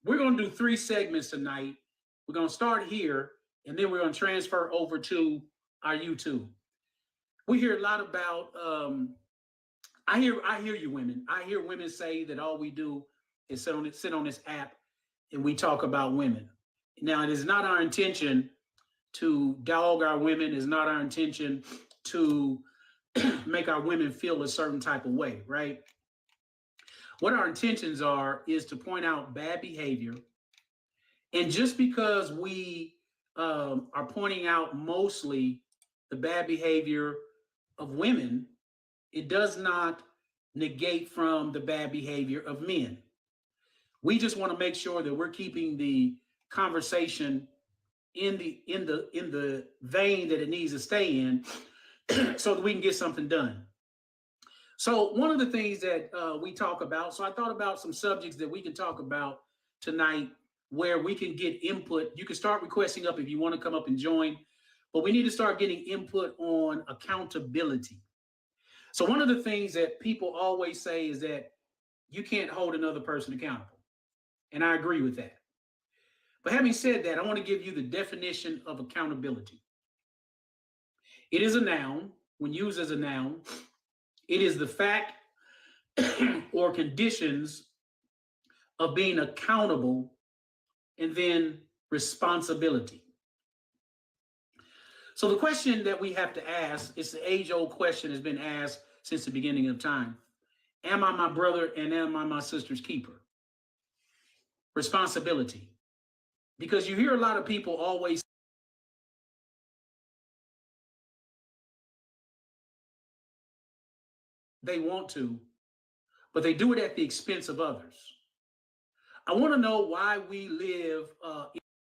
We're going to do 3 segments tonight. We're going to start here, and then we're going to transfer over to our YouTube. We hear a lot about. I hear you, women. I hear women say that all we do is sit on this app, and we talk about women. Now, it is not our intention to dog our women. It's not our intention to make our women feel a certain type of way, right? What our intentions are is to point out bad behavior. And just because we are pointing out mostly the bad behavior of women, it does not negate from the bad behavior of men. We just want to make sure that we're keeping the conversation in the vein that it needs to stay in so that we can get something done. So one of the things that we talk about, so I thought about some subjects that we can talk about tonight where we can get input. You can start requesting up if you want to come up and join, but we need to start getting input on accountability. So one of the things that people always say is that you can't hold another person accountable. And I agree with that. But having said that, I want to give you the definition of accountability. It is a noun. When used as a noun, it is the fact or conditions of being accountable and then responsibility. So the question that we have to ask, it's the age-old question that's been asked since the beginning of time. Am I my brother and am I my sister's keeper? Responsibility. Because you hear a lot of people always they want to, but they do it at the expense of others. I want to know why we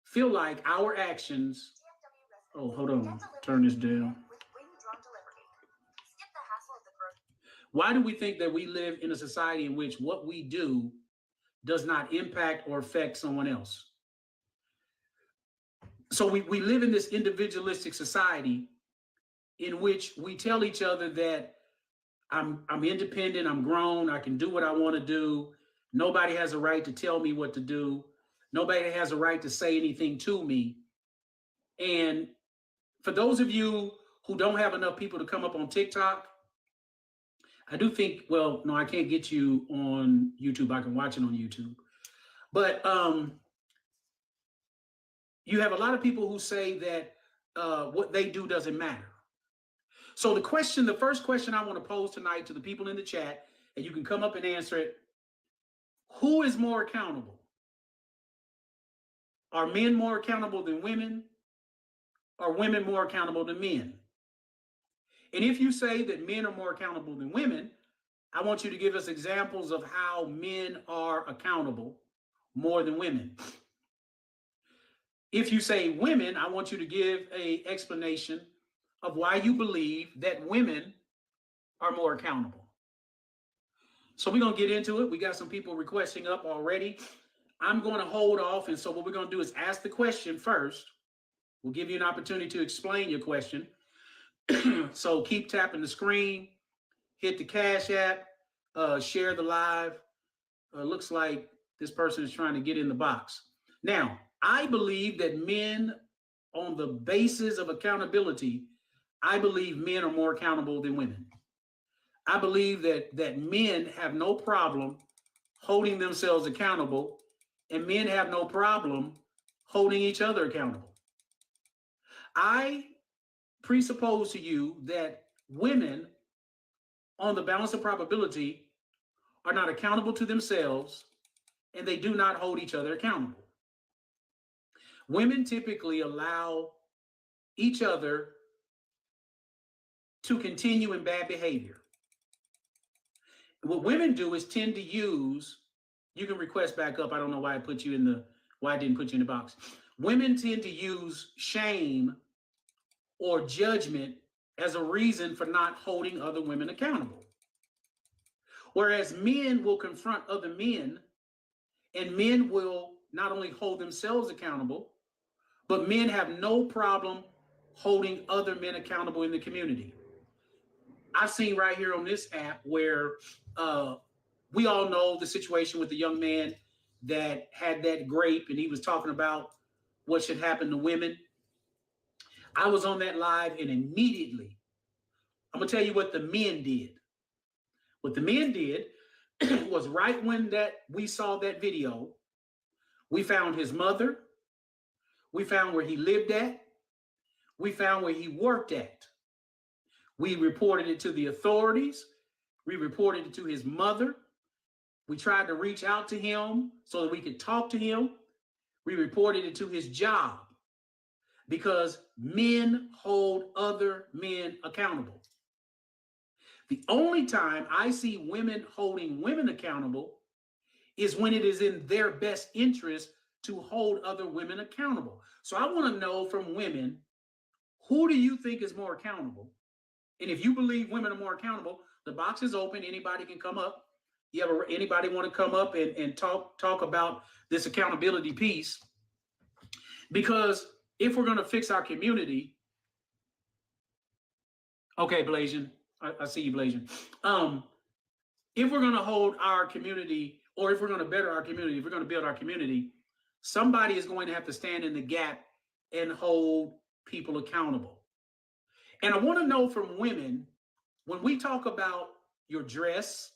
feel like our actions. Oh, hold on. Turn this down. Why do we think that we live in a society in which what we do does not impact or affect someone else? So we live in this individualistic society in which we tell each other that I'm independent, I'm grown, I can do what I want to do. Nobody has a right to tell me what to do. Nobody has a right to say anything to me. And for those of you who don't have enough people to come up on TikTok, I do think, well, no, I can't get you on YouTube. I can watch it on YouTube. But you have a lot of people who say that what they do doesn't matter. So the first question I want to pose tonight to the people in the chat, and you can come up and answer it. Who is more accountable? Are men more accountable than women? Are women more accountable than men? And if you say that men are more accountable than women, I want you to give us examples of how men are accountable more than women. If you say women, I want you to give an explanation of why you believe that women are more accountable. So we're going to get into it. We got some people requesting up already. I'm going to hold off. And so what we're going to do is ask the question first. We'll give you an opportunity to explain your question. So keep tapping the screen, hit the Cash App, share the live. Looks like this person is trying to get in the box. Now, I believe that men, on the basis of accountability, I believe men are more accountable than women. I believe that men have no problem holding themselves accountable, and men have no problem holding each other accountable. I presuppose to you that women, on the balance of probability, are not accountable to themselves, and they do not hold each other accountable. Women typically allow each other to continue in bad behavior. What women do is tend to use, you can request back up. I don't know why I didn't put you in the box. Women tend to use shame or judgment as a reason for not holding other women accountable. Whereas men will confront other men, and men will not only hold themselves accountable, but men have no problem holding other men accountable in the community. I've seen right here on this app where we all know the situation with the young man that had that grape, and he was talking about what should happen to women. I was on that live, and immediately, I'm gonna tell you what the men did. What the men did was right when that we saw that video, we found his mother, we found where he lived at, we found where he worked at. We reported it to the authorities. We reported it to his mother. We tried to reach out to him so that we could talk to him. We reported it to his job because men hold other men accountable. The only time I see women holding women accountable is when it is in their best interest to hold other women accountable. So I want to know from women, who do you think is more accountable? And if you believe women are more accountable, the box is open. Anybody can come up. Anybody want to come up and talk about this accountability piece? Because if we're going to fix our community, okay, Blasian, I see you, Blasian. If we're going to hold our community, or if we're going to better our community, if we're going to build our community, somebody is going to have to stand in the gap and hold people accountable. And I want to know from women, when we talk about your dress,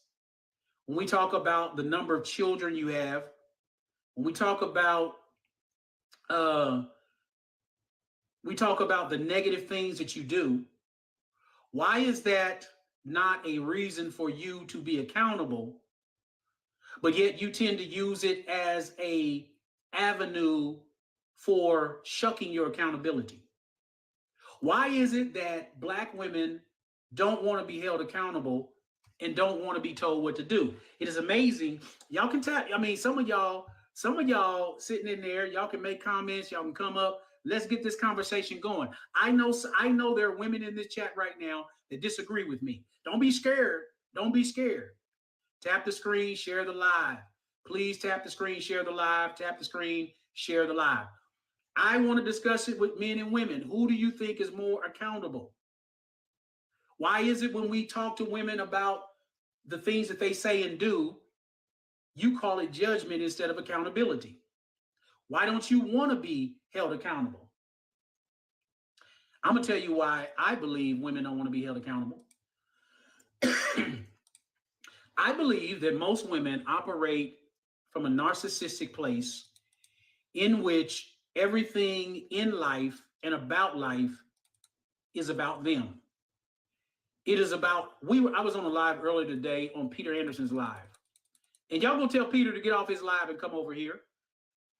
when we talk about the number of children you have, when we talk about the negative things that you do, why is that not a reason for you to be accountable, but yet you tend to use it as an avenue for shucking your accountability? Why is it that Black women don't want to be held accountable and don't want to be told what to do? It is amazing. Y'all can tap. I mean, some of y'all sitting in there, y'all can make comments, y'all can come up. Let's get this conversation going. I know there are women in this chat right now that disagree with me. Don't be scared. Don't be scared. Tap the screen, share the live. Please tap the screen, share the live, tap the screen, share the live. I want to discuss it with men and women. Who do you think is more accountable? Why is it when we talk to women about the things that they say and do, you call it judgment instead of accountability? Why don't you want to be held accountable? I'm going to tell you why I believe women don't want to be held accountable. I believe that most women operate from a narcissistic place in which everything in life and about life is about them. It is about, I was on a live earlier today on Peter Anderson's live. And y'all gonna tell Peter to get off his live and come over here.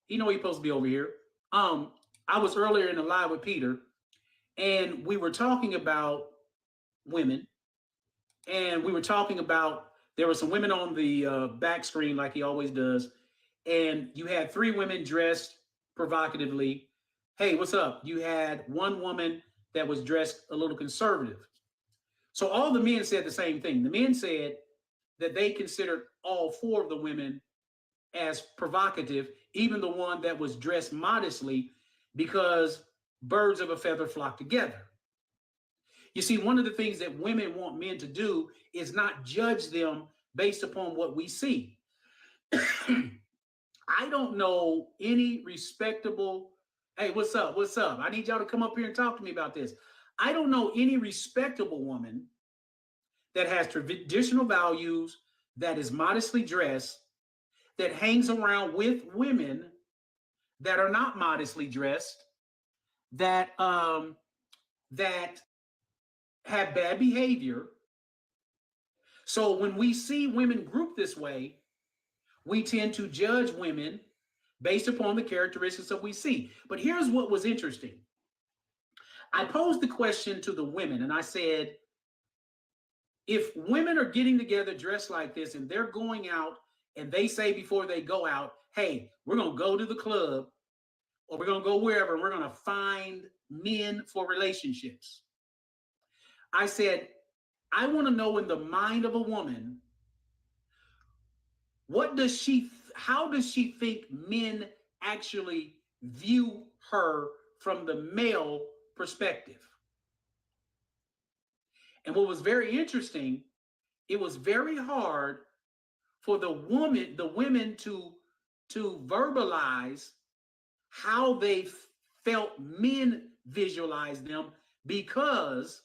He know he's supposed to be over here. I was earlier in the live with Peter, and we were talking about women, and we were talking about, there were some women on the back screen like he always does, and you had 3 women dressed provocatively. Hey, what's up? You had 1 woman that was dressed a little conservative. So all the men said the same thing. The men said that they considered all 4 of the women as provocative, even the one that was dressed modestly, because birds of a feather flock together. You see, one of the things that women want men to do is not judge them based upon what we see. I don't know any respectable, hey, what's up? What's up? I need y'all to come up here and talk to me about this. I don't know any respectable woman that has traditional values, that is modestly dressed, that hangs around with women that are not modestly dressed, that that have bad behavior. So when we see women grouped this way, we tend to judge women based upon the characteristics that we see. But here's what was interesting. I posed the question to the women, and I said, if women are getting together dressed like this and they're going out and they say before they go out, hey, we're going to go to the club or we're going to go wherever, and we're going to find men for relationships. I said, I want to know, in the mind of a woman, how does she think men actually view her from the male perspective? And what was very interesting, it was very hard for the women to to verbalize how they felt men visualize them because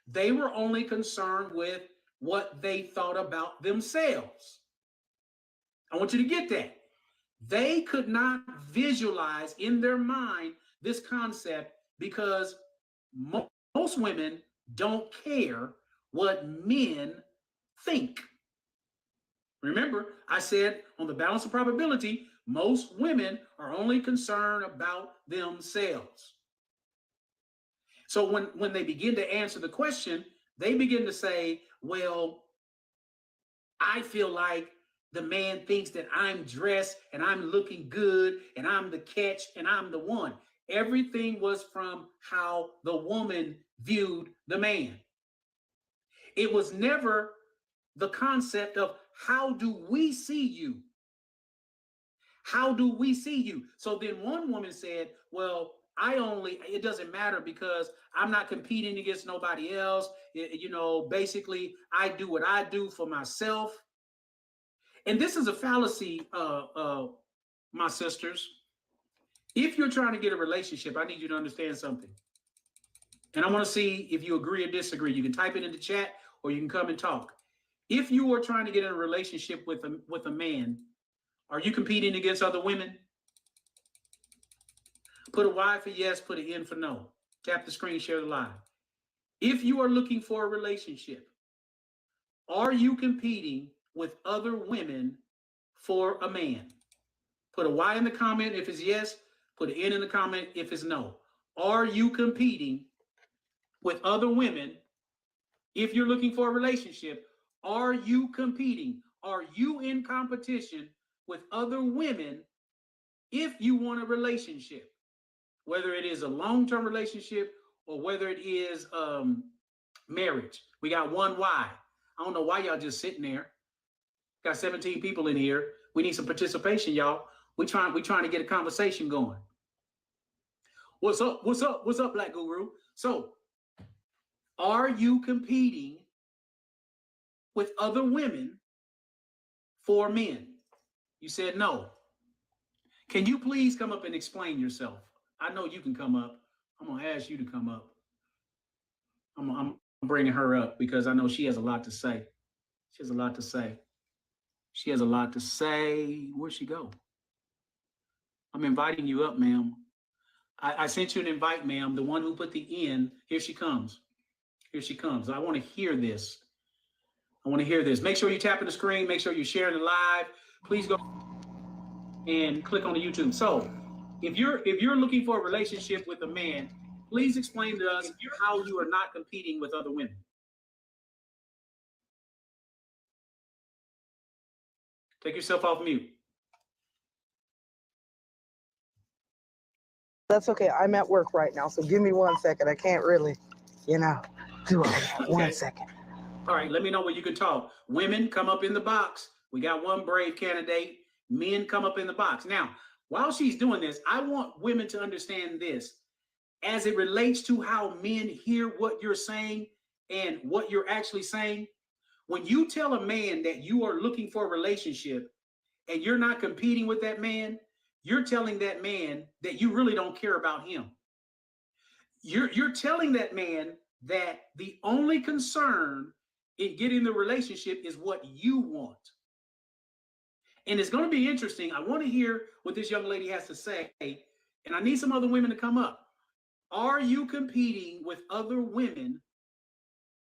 they were only concerned with what they thought about themselves. I want you to get that. They could not visualize in their mind this concept because most women don't care what men think. Remember, I said on the balance of probability, most women are only concerned about themselves. So when they begin to answer the question, they begin to say, well, I feel like the man thinks that I'm dressed and I'm looking good and I'm the catch and I'm the one. Everything was from how the woman viewed the man. It was never the concept of how do we see you? How do we see you? So then one woman said, well, it doesn't matter because I'm not competing against nobody else. Basically, I do what I do for myself. And this is a fallacy, my sisters. If you're trying to get a relationship, I need you to understand something. And I want to see if you agree or disagree. You can type it in the chat or you can come and talk. If you are trying to get in a relationship with a man, are you competing against other women? Put a Y for yes, put an N for no. Tap the screen, share the live. If you are looking for a relationship, are you competing with other women for a man? Put a Y in the comment if it's yes, put an N in the comment if it's no. Are you competing with other women? If you're looking for a relationship, are you competing? Are you in competition with other women if you want a relationship? Whether it is a long-term relationship or whether it is marriage. We got one Y. I don't know why y'all just sitting there. Got 17 people in here. We need some participation, y'all. We trying to get a conversation going. What's up? What's up? What's up, Black Guru? So, are you competing with other women for men? You said no. Can you please come up and explain yourself? I know you can come up. I'm going to ask you to come up. I'm bringing her up because I know she has a lot to say. She has a lot to say. She has a lot to say. Where'd she go? I'm inviting you up, ma'am. I sent you an invite, ma'am. The one who put the in. Here she comes. Here she comes. I want to hear this. I want to hear this. Make sure you tap on the screen. Make sure you're sharing the live. Please go and click on the YouTube. So if you're looking for a relationship with a man, please explain to us how you are not competing with other women. Take yourself off mute. That's okay. I'm at work right now, so give me 1 second. I can't really, do all that. Okay. 1 second. All right, let me know where you can talk. Women, come up in the box. We got one brave candidate. Men, come up in the box. Now, while she's doing this, I want women to understand this as it relates to how men hear what you're saying and what you're actually saying. When you tell a man that you are looking for a relationship and you're not competing with that man, you're telling that man that you really don't care about him. You're telling that man that the only concern in getting the relationship is what you want. And it's going to be interesting. I want to hear what this young lady has to say. And I need some other women to come up. Are you competing with other women?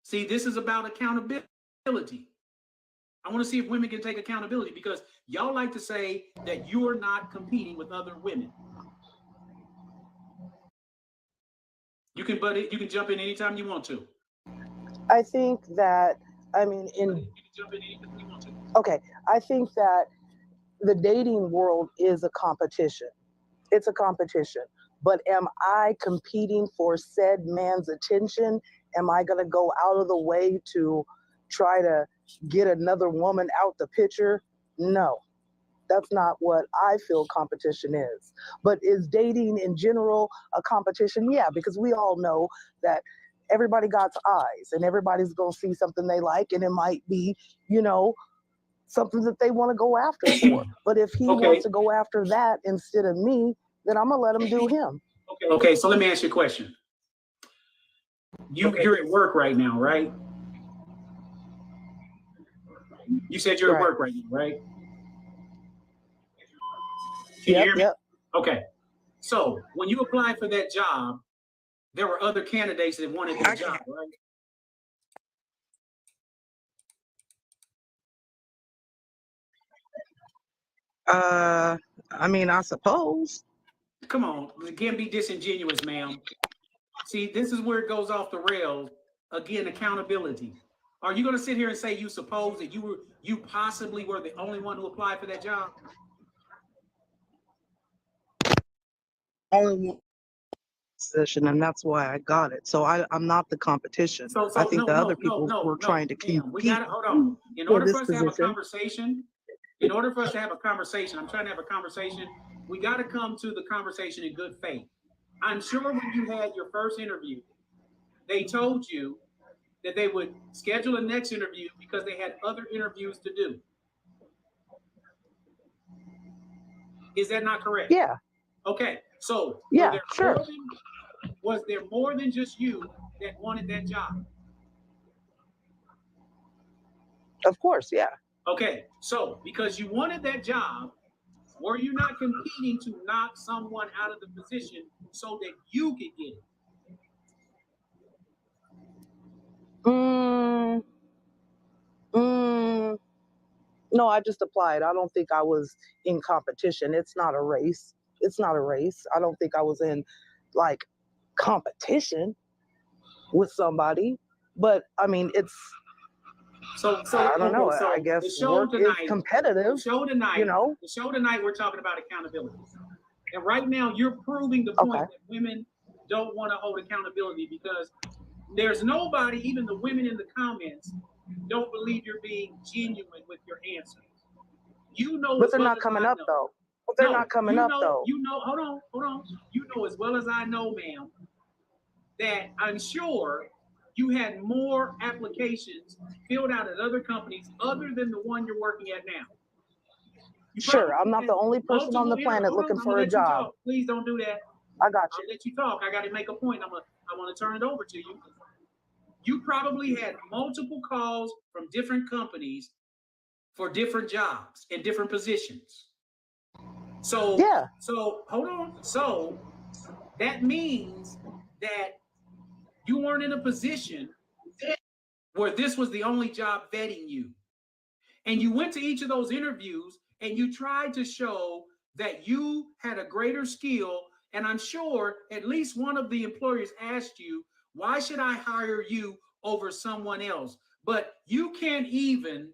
See, this is about accountability. I want to see if women can take accountability because y'all like to say that you are not competing with other women. You can jump in anytime you want to. I think that, you can jump in anytime you want to. Okay, I think that the dating world is a competition. It's a competition. But am I competing for said man's attention? Am I going to go out of the way to try to get another woman out the picture? No, that's not what I feel competition is. But is dating in general a competition? Yeah, because we all know that everybody got eyes and everybody's going to see something they like, and it might be, something that they want to go after for. But if he wants to go after that instead of me, then I'm gonna let him do him. Okay, so let me ask you a question. You're at work right now, right? You said you're at work right now, right? Can you hear me? Yep. Okay. So when you applied for that job, there were other candidates that wanted that job, right? I mean, I suppose. Come on, again, be disingenuous, ma'am. See, this is where it goes off the rails. Again, accountability. Are you going to sit here and say you suppose that you possibly were the only one who applied for that job? Only one position, and that's why I got it. So I'm not the competition. So I think the other people were trying to compete. We got to hold on. In order for us to have a conversation, I'm trying to have a conversation. We got to come to the conversation in good faith. I'm sure when you had your first interview, they told you that they would schedule a next interview because they had other interviews to do. Is that not correct? Yeah. Okay. So yeah, sure. Was there more than just you that wanted that job? Of course, yeah. Okay. So because you wanted that job, were you not competing to knock someone out of the position so that you could get it? No, I just applied. I don't think I was in competition. It's not a race. I don't think I was in like competition with somebody. But I mean, it's so I don't know. So I guess work is competitive. The show tonight, we're talking about accountability. And right now, you're proving the point that women don't want to hold accountability because there's nobody, even the women in the comments, don't believe you're being genuine with your answers. You know, but they're not coming up though. But they're not coming up though. You know, hold on. You know as well as I know, ma'am, that I'm sure you had more applications filled out at other companies other than the one you're working at now. Sure, I'm not the only person on the planet looking for a job. Please don't do that. I got you. I'll let you talk. I got to make a point. I want to turn it over to you. You probably had multiple calls from different companies for different jobs and different positions. So yeah. So hold on. So that means that you weren't in a position where this was the only job vetting you. And you went to each of those interviews and you tried to show that you had a greater skill. And I'm sure at least one of the employers asked you, why should I hire you over someone else? But you can't even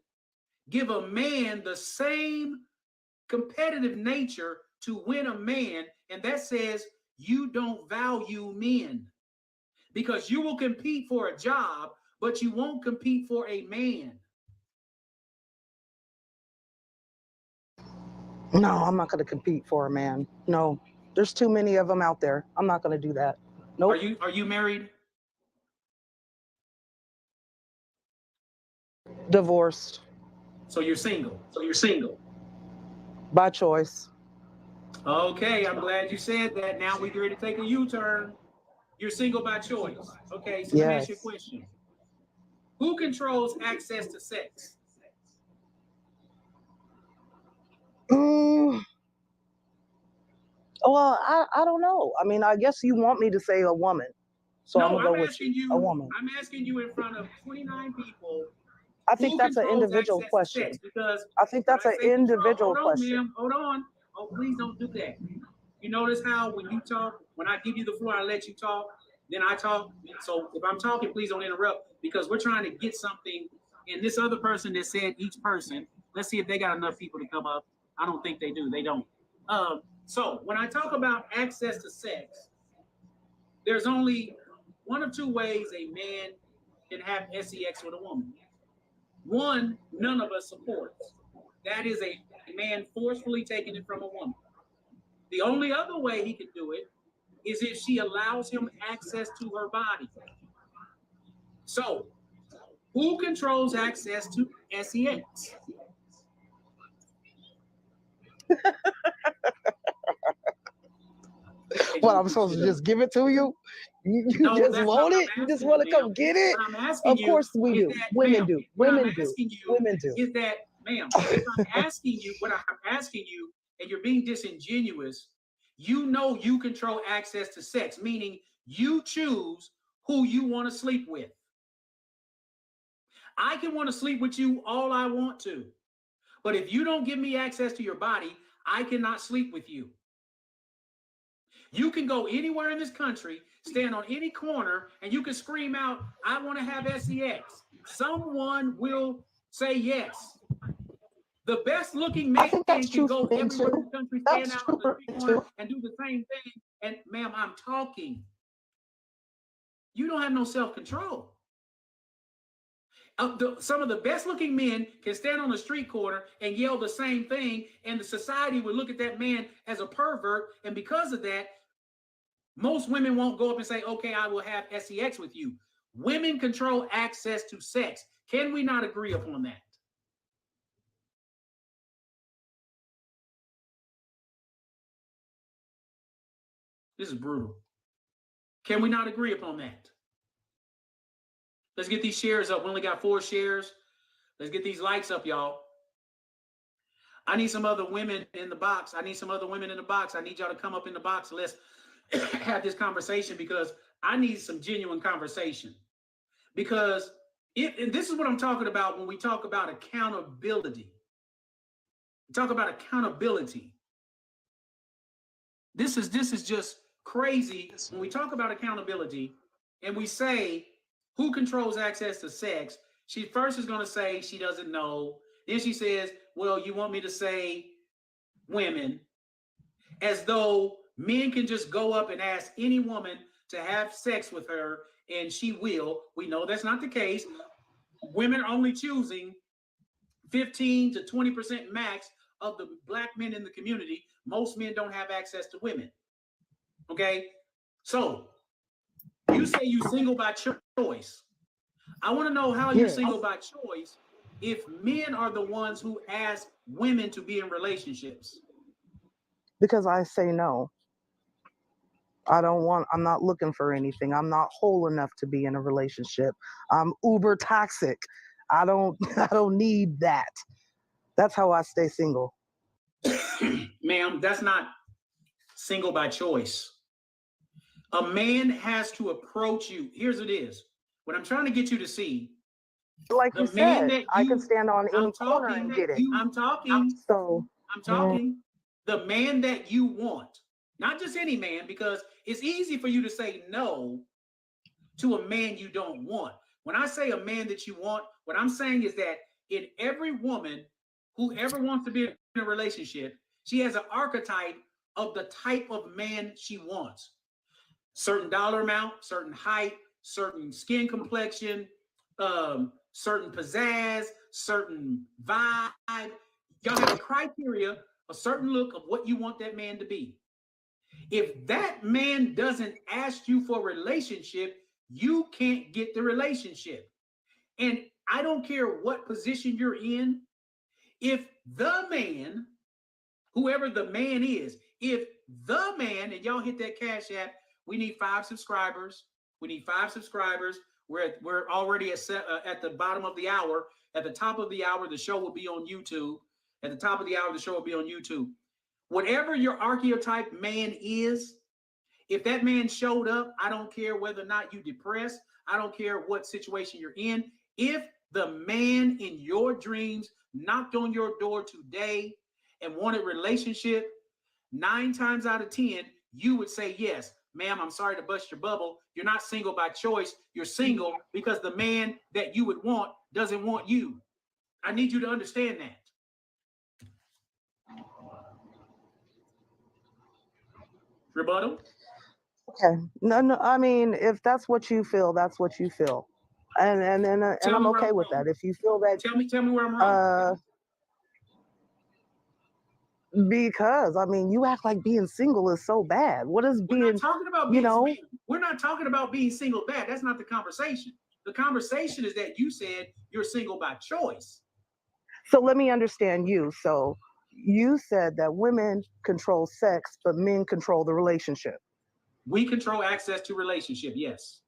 give a man the same competitive nature to win a man. And that says you don't value men because you will compete for a job, but you won't compete for a man. No, I'm not going to compete for a man. No, there's too many of them out there. I'm not going to do that. Nope. Are you married? Divorced. So you're single. By choice. Okay, I'm glad you said that. Now we're ready to take a U-turn. You're single by choice. Okay, so let me ask you a question. Who controls access to sex? Well, I don't know. I mean, I guess you want me to say a woman. So no, I'm going to go with you. A woman. I'm asking you in front of 29 people. I think that's an individual question. Because I think that's an individual question. Ma'am, hold on. Oh, please don't do that. You notice how when you talk, when I give you the floor, I let you talk, then I talk. So if I'm talking, please don't interrupt because we're trying to get something. And this other person that said each person, let's see if they got enough people to come up. I don't think they do. They don't. So when I talk about access to sex, there's only one of two ways a man can have sex with a woman. One, none of us supports. That is a man forcefully taking it from a woman. The only other way he can do it is if she allows him access to her body. So, who controls access to sex? What, I'm supposed to just give it to you? You No, just that's want not it? what I'm You just asking want you, to come ma'am. get it? What I'm asking Of you course we is do. that, Women ma'am, do. what I'm Women do. asking you Women do. is that, ma'am, what I'm asking you, and you're being disingenuous, you know you control access to sex, meaning you choose who you want to sleep with. I can want to sleep with you all I want to, but if you don't give me access to your body, I cannot sleep with you. You can go anywhere in this country, stand on any corner, and you can scream out, I want to have sex. Someone will say yes. The best looking I man think that's can true for go men everywhere in too. the country, stand That's out true on the for street men corner too. and do the same thing. And ma'am, I'm talking. You don't have no self-control. Some of the best looking men can stand on the street corner and yell the same thing, and the society would look at that man as a pervert. And because of that, most women won't go up and say, okay, I will have sex with you. Women control access to sex. Can we not agree upon that? This is brutal. Can we not agree upon that? Let's get these shares up. We only got 4 shares. Let's get these likes up, y'all. I need some other women in the box. I need some other women in the box. I need y'all to come up in the box. Let's have this conversation, because I need some genuine conversation. Because and this is what I'm talking about when we talk about accountability. We talk about accountability. This is just crazy when we talk about accountability and we say who controls access to sex. She first is going to say she doesn't know. Then she says, well, you want me to say women, as though men can just go up and ask any woman to have sex with her and she will. We know that's not the case. Women are only choosing 15 to 20% max of the black men in the community. Most men don't have access to women. Okay, so you say you single by choice. I want to know how you're single by choice if men are the ones who ask women to be in relationships. Because I say no. I'm not looking for anything. I'm not whole enough to be in a relationship. I'm uber toxic. I don't I don't need that. That's how I stay single. Ma'am, that's not single by choice. A man has to approach you. Here's what it is. What I'm trying to get you to see, Like you the man said, that I can you, stand on any I'm corner talking, and get it. I'm talking, So I'm talking, the man that you want, not just any man, because it's easy for you to say no to a man you don't want. When I say a man that you want, what I'm saying is that in every woman who ever wants to be in a relationship, she has an archetype of the type of man she wants. Certain dollar amount, certain height, certain skin complexion, certain pizzazz, certain vibe. Y'all have a criteria, a certain look of what you want that man to be. If that man doesn't ask you for a relationship, you can't get the relationship. And I don't care what position you're in. If the man, whoever the man is, if the man, and y'all hit that Cash App, we need 5 subscribers. We need 5 subscribers. We're already at the bottom of the hour. At the top of the hour, the show will be on YouTube. At the top of the hour, the show will be on YouTube. Whatever your archetype man is, if that man showed up, I don't care whether or not you're depressed. I don't care what situation you're in. If the man in your dreams knocked on your door today and wanted a relationship, 9 times out of 10, you would say yes. Ma'am, I'm sorry to bust your bubble. You're not single by choice. You're single because the man that you would want doesn't want you. I need you to understand that. Rebuttal? okay. No, I mean, if that's what you feel, that's what you feel. And I'm okay with that. If you feel that Tell me where I'm wrong. Because I mean, you act like being single is so bad. What is being? We're not talking about being, we're not talking about being single bad. That's not the conversation. The conversation is that you said you're single by choice. So let me understand you. So you said that women control sex, but men control the relationship. We control access to relationship, yes.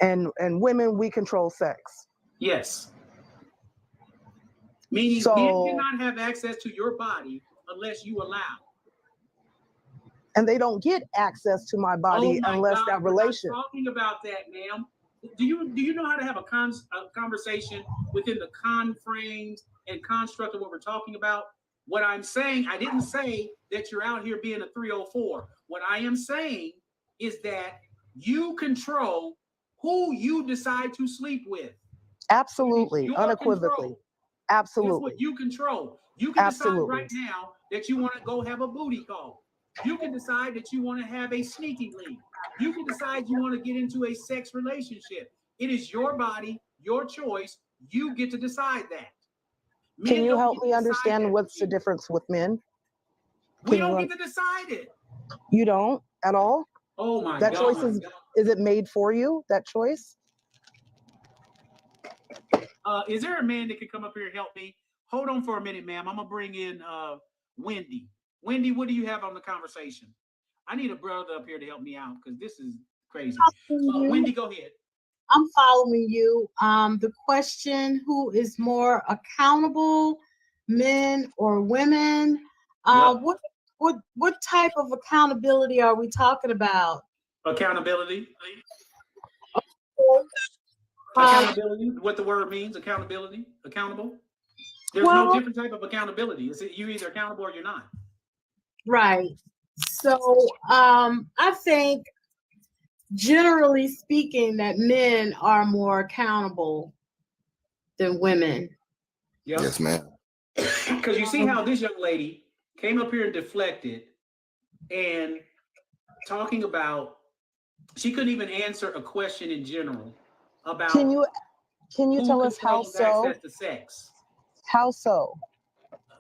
And women, we control sex. Yes. Meaning men cannot have access to your body unless you allow. And they don't get access to my body unless that relation. We're not talking about that, ma'am. Do you know how to have a conversation within the conframes and construct of what we're talking about? What I'm saying, I didn't say that you're out here being a 304. What I am saying is that you control who you decide to sleep with. Absolutely, unequivocally. Control. Absolutely. That's what you control. You can decide right now that you want to go have a booty call. You can decide that you want to have a sneaky link. You can decide you want to get into a sex relationship. It is your body, your choice. You get to decide that. Can you help me understand what's the difference with men? We don't get to decide it. You don't at all? Oh my God. That choice is it made for you, that choice? Is there a man that can come up here and help me? Hold on for a minute, ma'am. I'm going to bring in Wendy. Wendy, what do you have on the conversation? I need a brother up here to help me out because this is crazy. Wendy, go ahead. I'm following you. The question, who is more accountable, men or women? Yep. What type of accountability are we talking about? Accountability. Accountability, what the word means, accountability, accountable. There's no different type of accountability. You're either accountable or you're not. Right. So I think, generally speaking, that men are more accountable than women. Yep. Yes, ma'am. Because you see how this young lady came up here and deflected and talking about, she couldn't even answer a question in general about. Can you tell us how so? Access to sex. How so?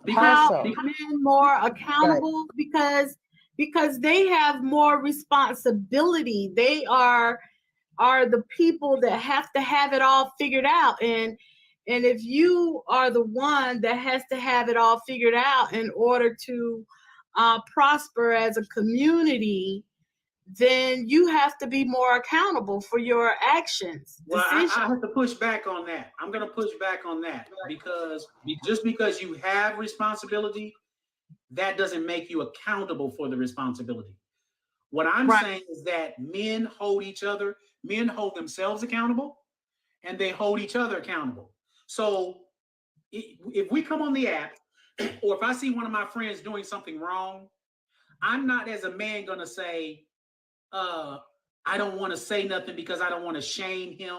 Because men more accountable? Right. Because they have more responsibility. They are the people that have to have it all figured out. And if you are the one that has to have it all figured out in order to prosper as a community, then you have to be more accountable for your actions. Well, I have to push back on that. I'm going to push back on that because just because you have responsibility, that doesn't make you accountable for the responsibility. What I'm saying is that men hold each other, men hold themselves accountable, and they hold each other accountable. So if we come on the app, or if I see one of my friends doing something wrong, I'm not as a man going to say, I don't want to say nothing because I don't want to shame him.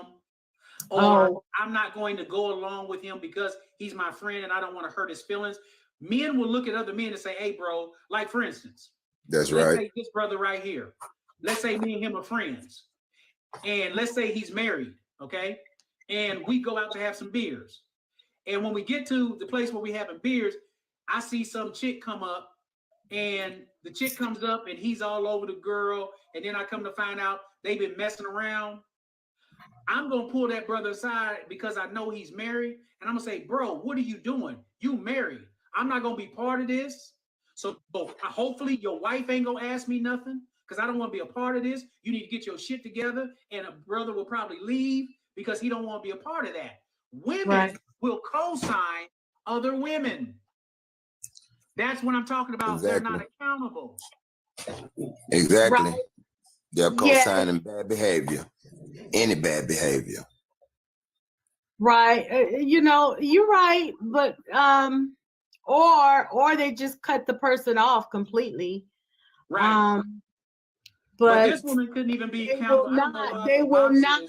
Or I'm not going to go along with him because he's my friend and I don't want to hurt his feelings. Men will look at other men and say, hey, bro, like for instance, let's say this brother right here. Let's say me and him are friends. And let's say he's married, okay? And we go out to have some beers. And when we get to the place where we having beers, I see some chick come up and the chick comes up and he's all over the girl. And then I come to find out they've been messing around. I'm going to pull that brother aside because I know he's married. And I'm going to say, bro, what are you doing? You married. I'm not going to be part of this. So hopefully your wife ain't going to ask me nothing because I don't want to be a part of this. You need to get your shit together. And a brother will probably leave because he don't want to be a part of that. Women will co-sign other women. That's what I'm talking about. Exactly. They're not accountable. Exactly. Right. They're co-signing bad behavior. Any bad behavior. Right. You're right. But or they just cut the person off completely. Right. But this woman couldn't even be accountable. They will not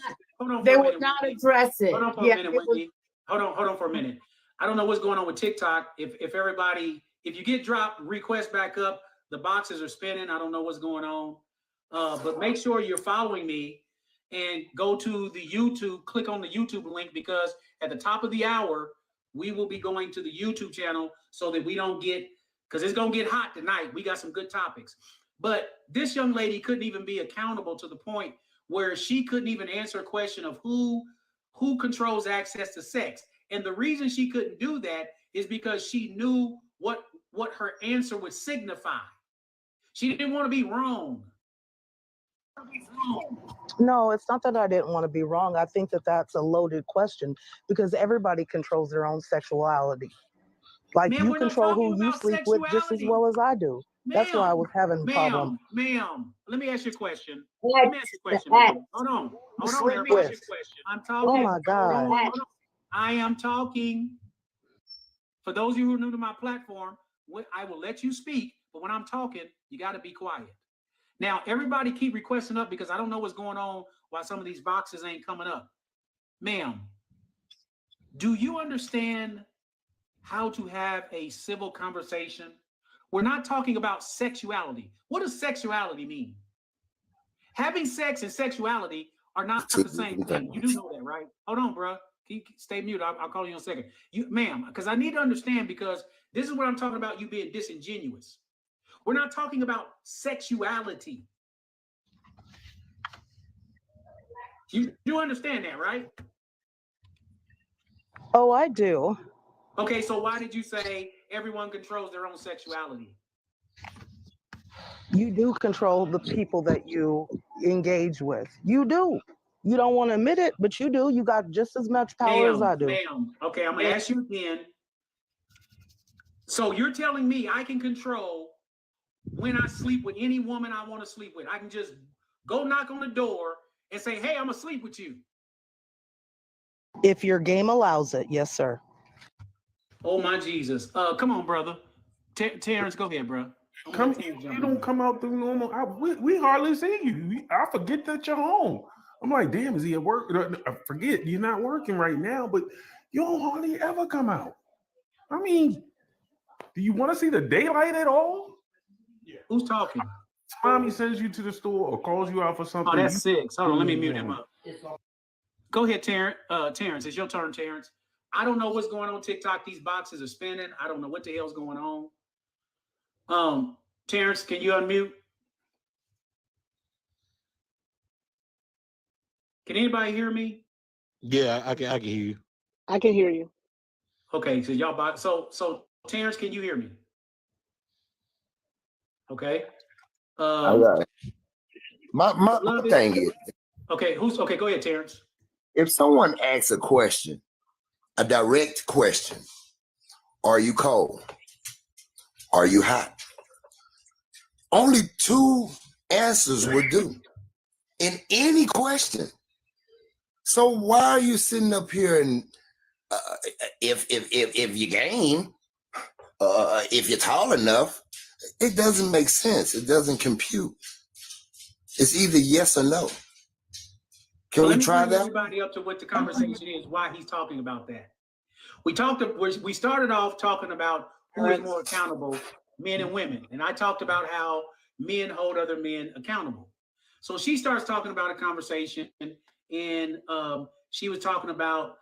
address it. Hold on for a minute, Wendy. Hold on for a minute. I don't know what's going on with TikTok. If everybody, if you get dropped, request back up. The boxes are spinning. I don't know what's going on. But make sure you're following me and go to the YouTube, click on the YouTube link because at the top of the hour, we will be going to the YouTube channel so that we don't get, because it's going to get hot tonight. We got some good topics. But this young lady couldn't even be accountable to the point where she couldn't even answer a question of who controls access to sex. And the reason she couldn't do that is because she knew what what her answer would signify. She didn't want to be wrong. No, it's not that I didn't want to be wrong. I think that that's a loaded question because everybody controls their own sexuality. Like Man, you we're not control talking who you about sleep with just as sexuality. well as I do. That's why I was having a problem. Ma'am, let me ask you a question. Let me ask you a question. Ma'am. Hold on. Sleep with. I'm talking. Oh my God. Hold on. I am talking. For those of you who are new to my platform, I will let you speak, but when I'm talking, you got to be quiet. Now, everybody keep requesting up because I don't know what's going on why some of these boxes ain't coming up. Ma'am, do you understand how to have a civil conversation? We're not talking about sexuality. What does sexuality mean? Having sex and sexuality are not the same thing. You do know that, right? Hold on, bro. Stay muted. I'll call you in a second. Ma'am, because I need to understand, because this is what I'm talking about, you being disingenuous. We're not talking about sexuality. You understand that, right? Oh, I do. Okay, so why did you say everyone controls their own sexuality? You do control the people that you engage with. You do. You don't want to admit it, but you do. You got just as much power as I do. Ma'am. Okay, I'm going to ask you again. So you're telling me I can control when I sleep with any woman I want to sleep with? I can just go knock on the door and say, hey, I'm going to sleep with you. If your game allows it, yes, sir. Oh, my Jesus. Come on, brother. Terrence, go ahead, bro. You don't come out through normal. We hardly see you. I forget that you're home. I'm like, damn, is he at work? I forget you're not working right now, but you don't hardly ever come out. I mean, do you want to see the daylight at all? Yeah. Who's talking? Mommy sends you to the store or calls you out for something. Oh, that's 6. Hold on, let me mute him up. Go ahead, Terrence. Terrence, it's your turn, Terrence. I don't know what's going on TikTok. These boxes are spinning. I don't know what the hell's going on. Terrence, can you unmute? Can anybody hear me? Yeah, I can hear you. I can hear you. Okay, so y'all box. So Terrence, can you hear me? Okay. All right. My thing is, okay, go ahead, Terrence. If someone asks a question, a direct question, are you cold? Are you hot? Only 2 answers would do in any question. So why are you sitting up here and if you game, if you're tall enough, it doesn't make sense. It doesn't compute. It's either yes or no. Can we try that? Everybody up to what the conversation is, why he's talking about that. We started off talking about who is more accountable, men and women. And I talked about how men hold other men accountable. So she starts talking about a conversation, and she was talking about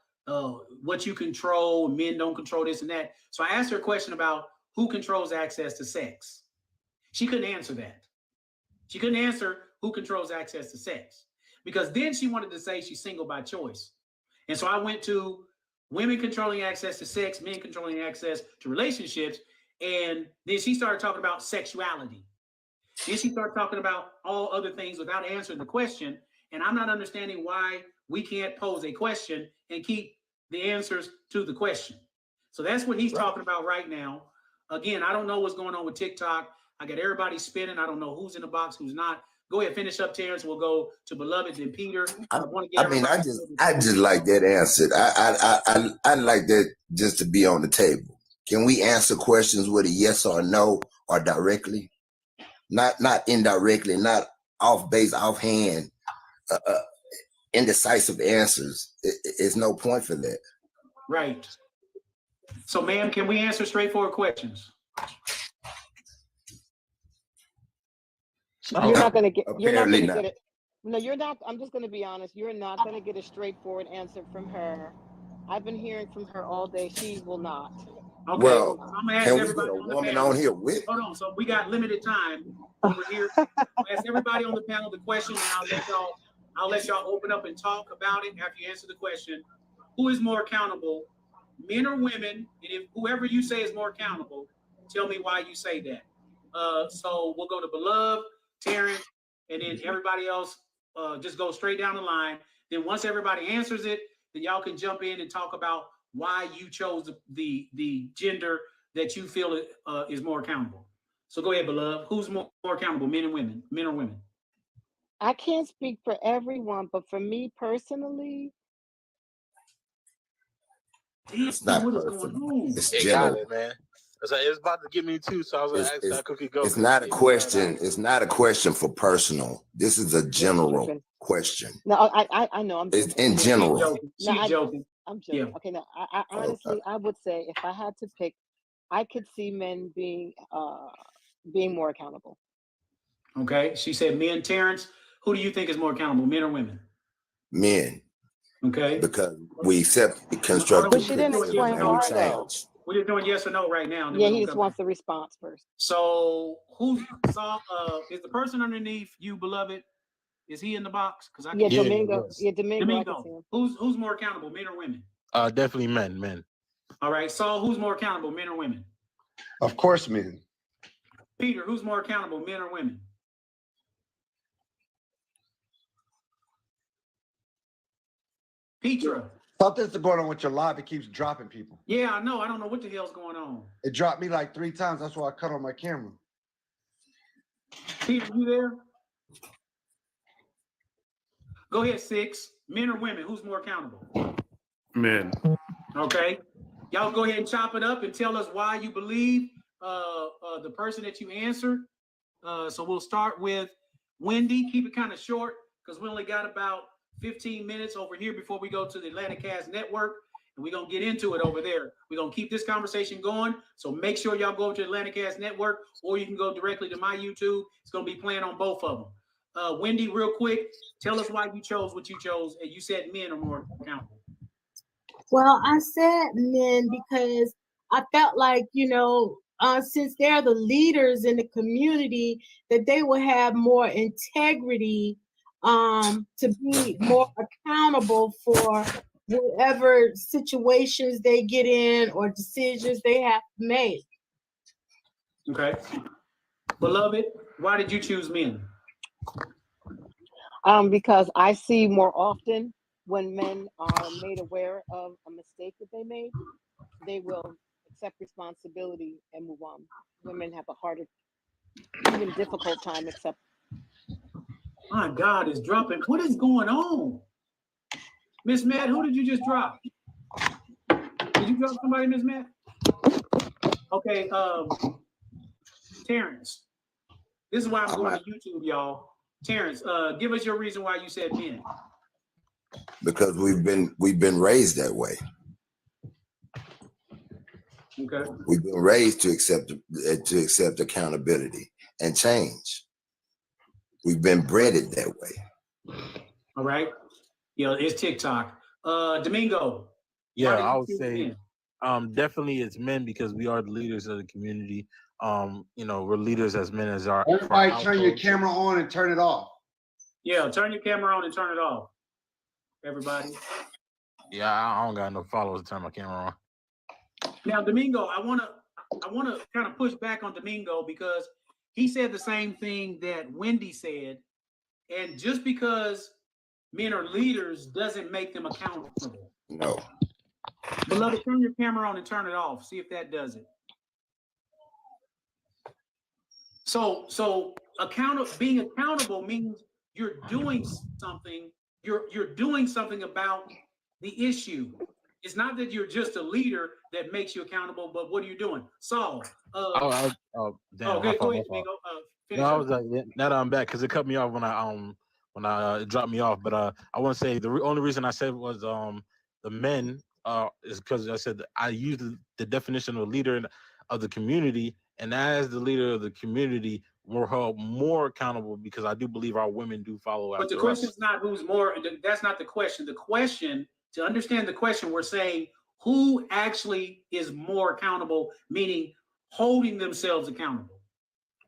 what you control, men don't control this and that. So I asked her a question about who controls access to sex. She couldn't answer that. She couldn't answer who controls access to sex, because then she wanted to say she's single by choice. And so I went to women controlling access to sex, men controlling access to relationships. And then she started talking about sexuality. Then she started talking about all other things without answering the question. And I'm not understanding why we can't pose a question and keep the answers to the question. So that's what he's talking about right now. Again, I don't know what's going on with TikTok. I got everybody spinning. I don't know who's in the box, who's not. Go ahead, finish up, Terrence. We'll go to Beloved and Peter. I just like that answer. I like that just to be on the table. Can we answer questions with a yes or no or directly? Not indirectly, not off base, offhand, indecisive answers. It's no point for that. Right. So, ma'am, can we answer straightforward questions? You're not going to get. You're not going to Apparently get it. No, you're not. I'm just going to be honest. You're not going to get a straightforward answer from her. I've been hearing from her all day. She will not. Okay. Well, I'm gonna ask can we everybody get a on the woman panel. on here with? Hold on. So we got limited time over here. I'll ask everybody on the panel the question, and I'll let y'all open up and talk about it after you answer the question. Who is more accountable, men or women? And if whoever you say is more accountable, Tell me why you say that. So we'll go to Beloved, Terrence, and then everybody else. Just go straight down the line. Then once everybody answers it, then y'all can jump in and talk about why you chose the gender that you feel is more accountable. So go ahead, Beloved. Who's more accountable, men and women? Men or women? I can't speak for everyone, but for me personally, It's not what is personal. going on? It's It general. got it, man. It's about to get me too, so I was gonna ask that cookie go. It's not a question. It's not a question for personal. This is a general question. no, I know I'm It's joking. in general. She's joking. I'm joking. Yeah. Okay, no, I honestly, I would say if I had to pick, I could see men being more accountable. Okay. She said men. Terrence, who do you think is more accountable, men or women? Men, Okay. because we accept constructive But she didn't criticism explain and we why, though. change. We're just doing yes or no right now. And then Yeah, we're he gonna just come wants back. the response first. So who's is the person underneath you, Beloved? Is he in the box? Because I Yeah, can't. Yeah, Domingo. yes. Yeah, Domingo. I can see Domingo. him. Who's more accountable, men or women? Definitely men. All right. Saul, who's more accountable, men or women? Of course, men. Peter, who's more accountable, men or women? Petra. Something's going on with your live. It keeps dropping people. Yeah, I know. I don't know what the hell's going on. It dropped me like 3 times. That's why I cut on my camera. Peter, you there? Go ahead, 6. Men or women? Who's more accountable? Men. Okay. Y'all go ahead and chop it up and tell us why you believe the person that you answered. So we'll start with Wendy. Keep it kind of short because we only got about 15 minutes over here before we go to the Atlantic Cast Network. And we're going to get into it over there. We're going to keep this conversation going. So make sure y'all go to the Atlantic Cast Network, or you can go directly to my YouTube. It's going to be playing on both of them. Wendy, real quick, tell us why you chose what you chose. And you said men are more accountable. Well, I said men because I felt like, since they're the leaders in the community, that they will have more integrity to be more accountable for whatever situations they get in or decisions they have to make. Okay. Beloved, why did you choose men? Because I see more often when men are made aware of a mistake that they made, they will accept responsibility and move on. Women have a harder, even difficult time accepting. My God, it's dropping. What is going on? Miss Matt, who did you just drop? Did you drop somebody, Miss Matt? Okay, Terrence. This is why I'm going to YouTube, y'all. Terrence, give us your reason why you said men. Because we've been raised that way. Okay. We've been raised to accept accountability and change. We've been bred that way. All right. Yeah, it's TikTok. Domingo. Yeah, I would say definitely it's men because we are the leaders of the community. We're leaders as men as our. Everybody turn your camera on and turn it off. Yeah, turn your camera on and turn it off. Everybody. Yeah, I don't got no followers to turn my camera on. Now, Domingo, I wanna kind of push back on Domingo because he said the same thing that Wendy said, and just because men are leaders doesn't make them accountable. No. Beloved, turn your camera on and turn it off. See if that does it. So being accountable means you're doing something. You're doing something about the issue. It's not that you're just a leader that makes you accountable, but what are you doing? Saul. Damn. Okay, go ahead, Domingo. I was like, now that I'm back because it cut me off when it dropped me off. But I want to say the only reason I said was the men is because I said I used the definition of a leader of the community, and as the leader of the community, we're held more accountable because I do believe our women do follow after us. But the question is not who's more. That's not the question. The question, to understand the question, we're saying who actually is more accountable, meaning holding themselves accountable.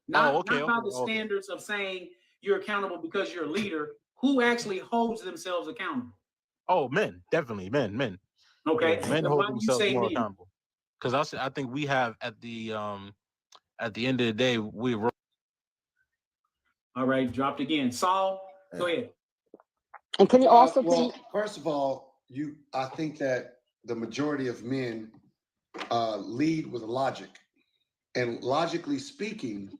Not by the standards of saying you're accountable because you're a leader. Who actually holds themselves accountable? Oh, men, definitely men. Okay, yeah, men hold themselves more accountable. Because I think we have at the at the end of the day, we're All right, dropped again. Saul, go ahead. And can you also Well, first of all, I think that the majority of men lead with logic. And logically speaking,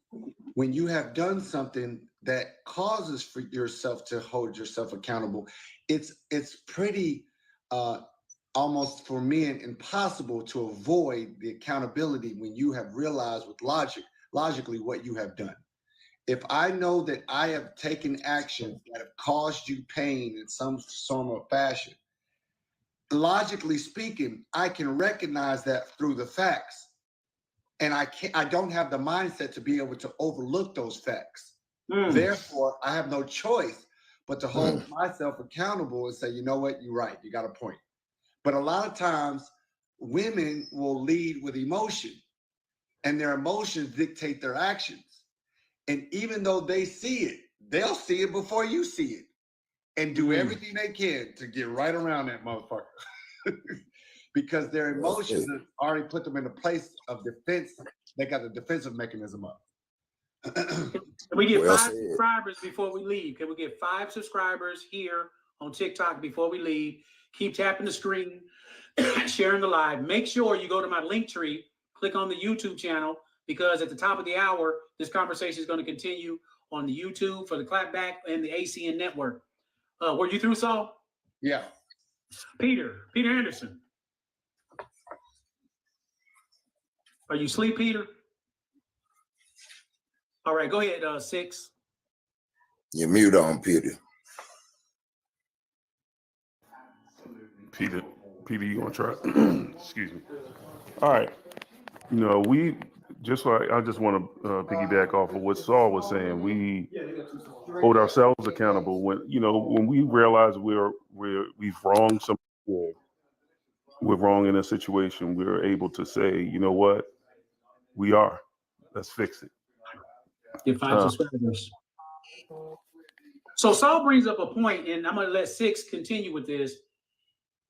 when you have done something that causes for yourself to hold yourself accountable, it's pretty almost for men impossible to avoid the accountability when you have realized with logically what you have done. If I know that I have taken actions that have caused you pain in some form or fashion, logically speaking, I can recognize that through the facts. And I don't have the mindset to be able to overlook those facts. Therefore, I have no choice but to hold myself accountable and say, you know what, you're right, you got a point. But a lot of times, women will lead with emotion, and their emotions dictate their actions. And even though they see it, they'll see it before you see it and do everything they can to get right around that motherfucker. Because their emotions have already put them in a place of defense. They got the defensive mechanism up. Can we get 5 subscribers before we leave? Can we get 5 subscribers here on TikTok before we leave? Keep tapping the screen, sharing the live. Make sure you go to my link tree, click on the YouTube channel, because at the top of the hour, this conversation is going to continue on the YouTube for the Clapback and the ACN network. Were you through, Saul? Yeah. Peter Anderson. Are you asleep, Peter? All right, go ahead, 6. You're mute on, Peter. Peter, you want to try? Excuse me. All right. You know, I just want to piggyback off of what Saul was saying. We hold ourselves accountable when we realize we've wronged some people, we're wrong in a situation. We're able to say, you know what, let's fix it. Get 5 subscribers. So Saul brings up a point, and I'm going to let 6 continue with this,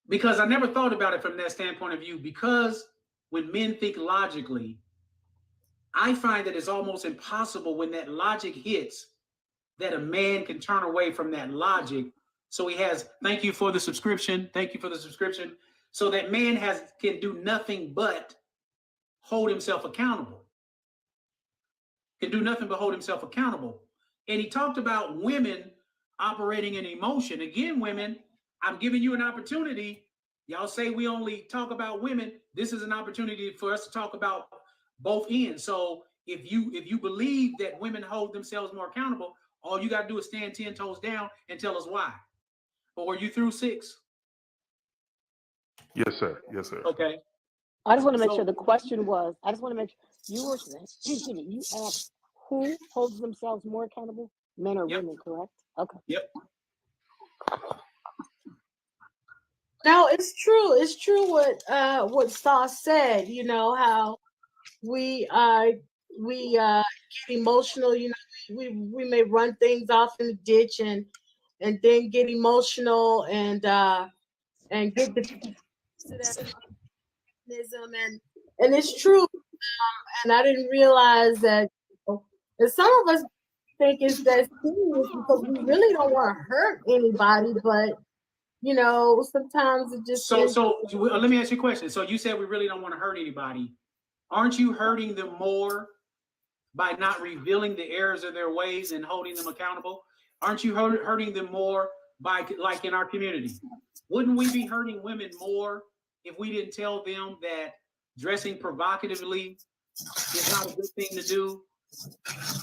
because I never thought about it from that standpoint of view. Because when men think logically, I find that it's almost impossible when that logic hits that a man can turn away from that logic. So he has, thank you for the subscription. Thank you for the subscription. So that man can do nothing but hold himself accountable. Can do nothing but hold himself accountable. And he talked about women operating in emotion. Again, women, I'm giving you an opportunity. Y'all say we only talk about women. This is an opportunity for us to talk about both ends. So if you believe that women hold themselves more accountable, all you got to do is stand 10 toes down and tell us why. Or were you through 6? Yes, sir. Yes, sir. Okay. I just want to make sure the question was, I just want to make sure you asked who holds themselves more accountable, men or women, correct? Okay. Yep. No, it's true. It's true what Saul said. You know how we get emotional. You know, we may run things off in the ditch and then get emotional and get the and it's true. And I didn't realize that. And some of us think it's that serious because we really don't want to hurt anybody, but sometimes it just so let me ask you a question. So you said we really don't want to hurt anybody. Aren't you hurting them more by not revealing the errors of their ways and holding them accountable? Aren't you hurting them more by, like in our community? Wouldn't we be hurting women more if we didn't tell them that dressing provocatively is not a good thing to do?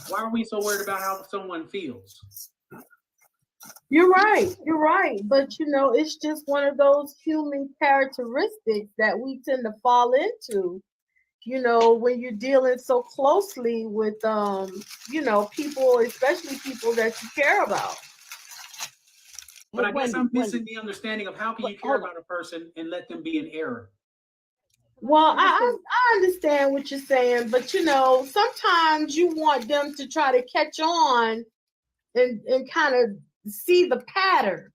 Why are we so worried about how someone feels? You're right. But it's just one of those human characteristics that we tend to fall into, when you're dealing so closely with, people, especially people that you care about. But I guess I'm missing the understanding of how can you care about a person and let them be in error? Well, I understand what you're saying, but sometimes you want them to try to catch on and kind of see the pattern,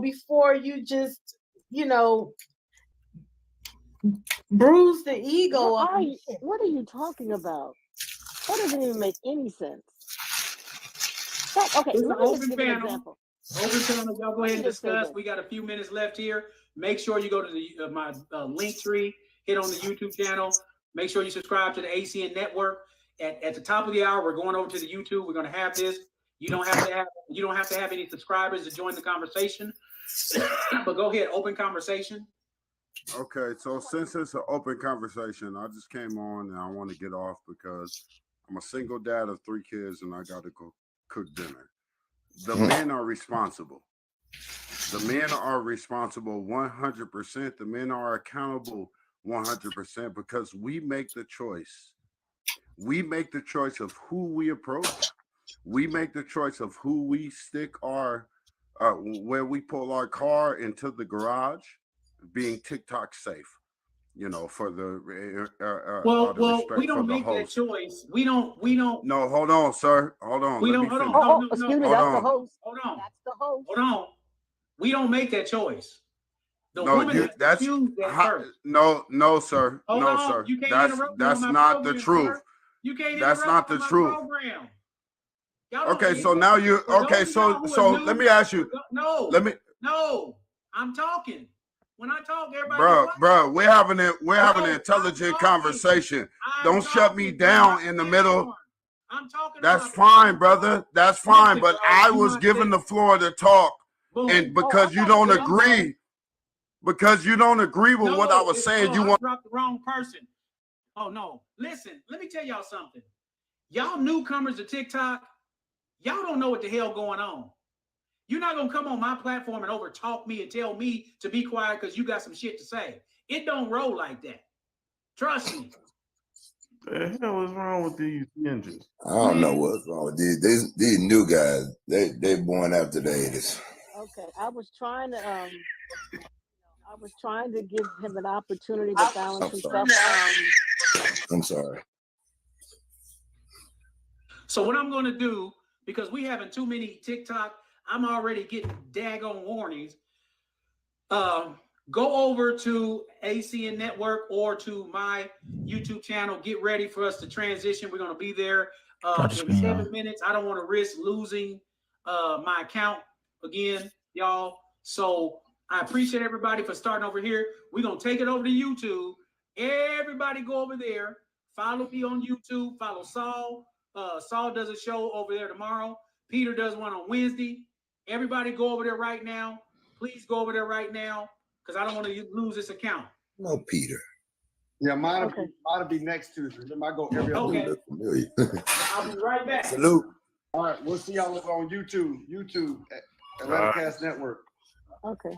before you just, bruise the ego. What are you talking about? That doesn't even make any sense. Okay, It's an let me just open give an panel. example. Open panel. Y'all go ahead and Let me just say discuss. this. We got a few minutes left here. Make sure you go to the my link tree, hit on the YouTube channel. Make sure you subscribe to the ACN network. At the top of the hour, we're going over to the YouTube. We're going to have this. You don't have to have any subscribers to join the conversation. But go ahead, open conversation. Okay, so since it's an open conversation, I just came on and I want to get off because I'm a single dad of 3 kids and I got to go cook dinner. The men are responsible. The men are responsible 100%. The men are accountable 100% because we make the choice. We make the choice of who we approach. We make the choice of who we stick our, where we pull our car into the garage, being TikTok safe. You know, for the Well, we don't make that choice. We don't. No, hold on, sir. Hold on. We Let don't. me Hold finish. on. No, Excuse me, Hold that's on. the host. Hold on. That's the host. Hold on. We don't make that choice. The No, woman has that's to choose that first. no, sir. Hold no, on. sir. You can't That's interrupt me on my not the program, truth. sir. You can't That's interrupt not the on my truth. program. Y'all don't Okay, get so it. now you For okay, those of y'all so who are let new- me ask you. No. Let me No. I'm talking. When I talk, everybody. Bro, we're having an I'm intelligent talking. conversation. I'm Don't shut me talking. down You're in the not middle. on. I'm talking. That's on my fine, brother. That's fine. Listen, But bro, I you was not given say- the floor to talk. Boom. And because you don't agree, with what I was saying, you want to drop the wrong person. Oh no. Listen, let me tell y'all something. Y'all newcomers to TikTok, y'all don't know what the hell going on. You're not gonna come on my platform and over talk me and tell me to be quiet because you got some shit to say. It don't roll like that. Trust me. The hell is wrong with these ninjas? I don't know what's wrong with these new guys. They born after the 80s. Okay, I was trying to give him an opportunity to balance himself out. I'm sorry. So what I'm gonna do, because we having too many TikTok, I'm already getting daggone warnings. Go over to ACN Network or to my YouTube channel. Get ready for us to transition. We're gonna be there in 7 minutes. I don't want to risk losing my account again, y'all. So I appreciate everybody for starting over here. We're gonna take it over to YouTube. Everybody go over there. Follow me on YouTube. Follow Saul. Saul does a show over there tomorrow. Peter does one on Wednesday. Everybody go over there right now. Please go over there right now because I don't want to lose this account. No, Peter. Yeah, mine will be next Tuesday. Then I go every other week. Familiar. I'll be right back. Salute. All right, we'll see y'all on YouTube, Atlanta Cast Network. Okay.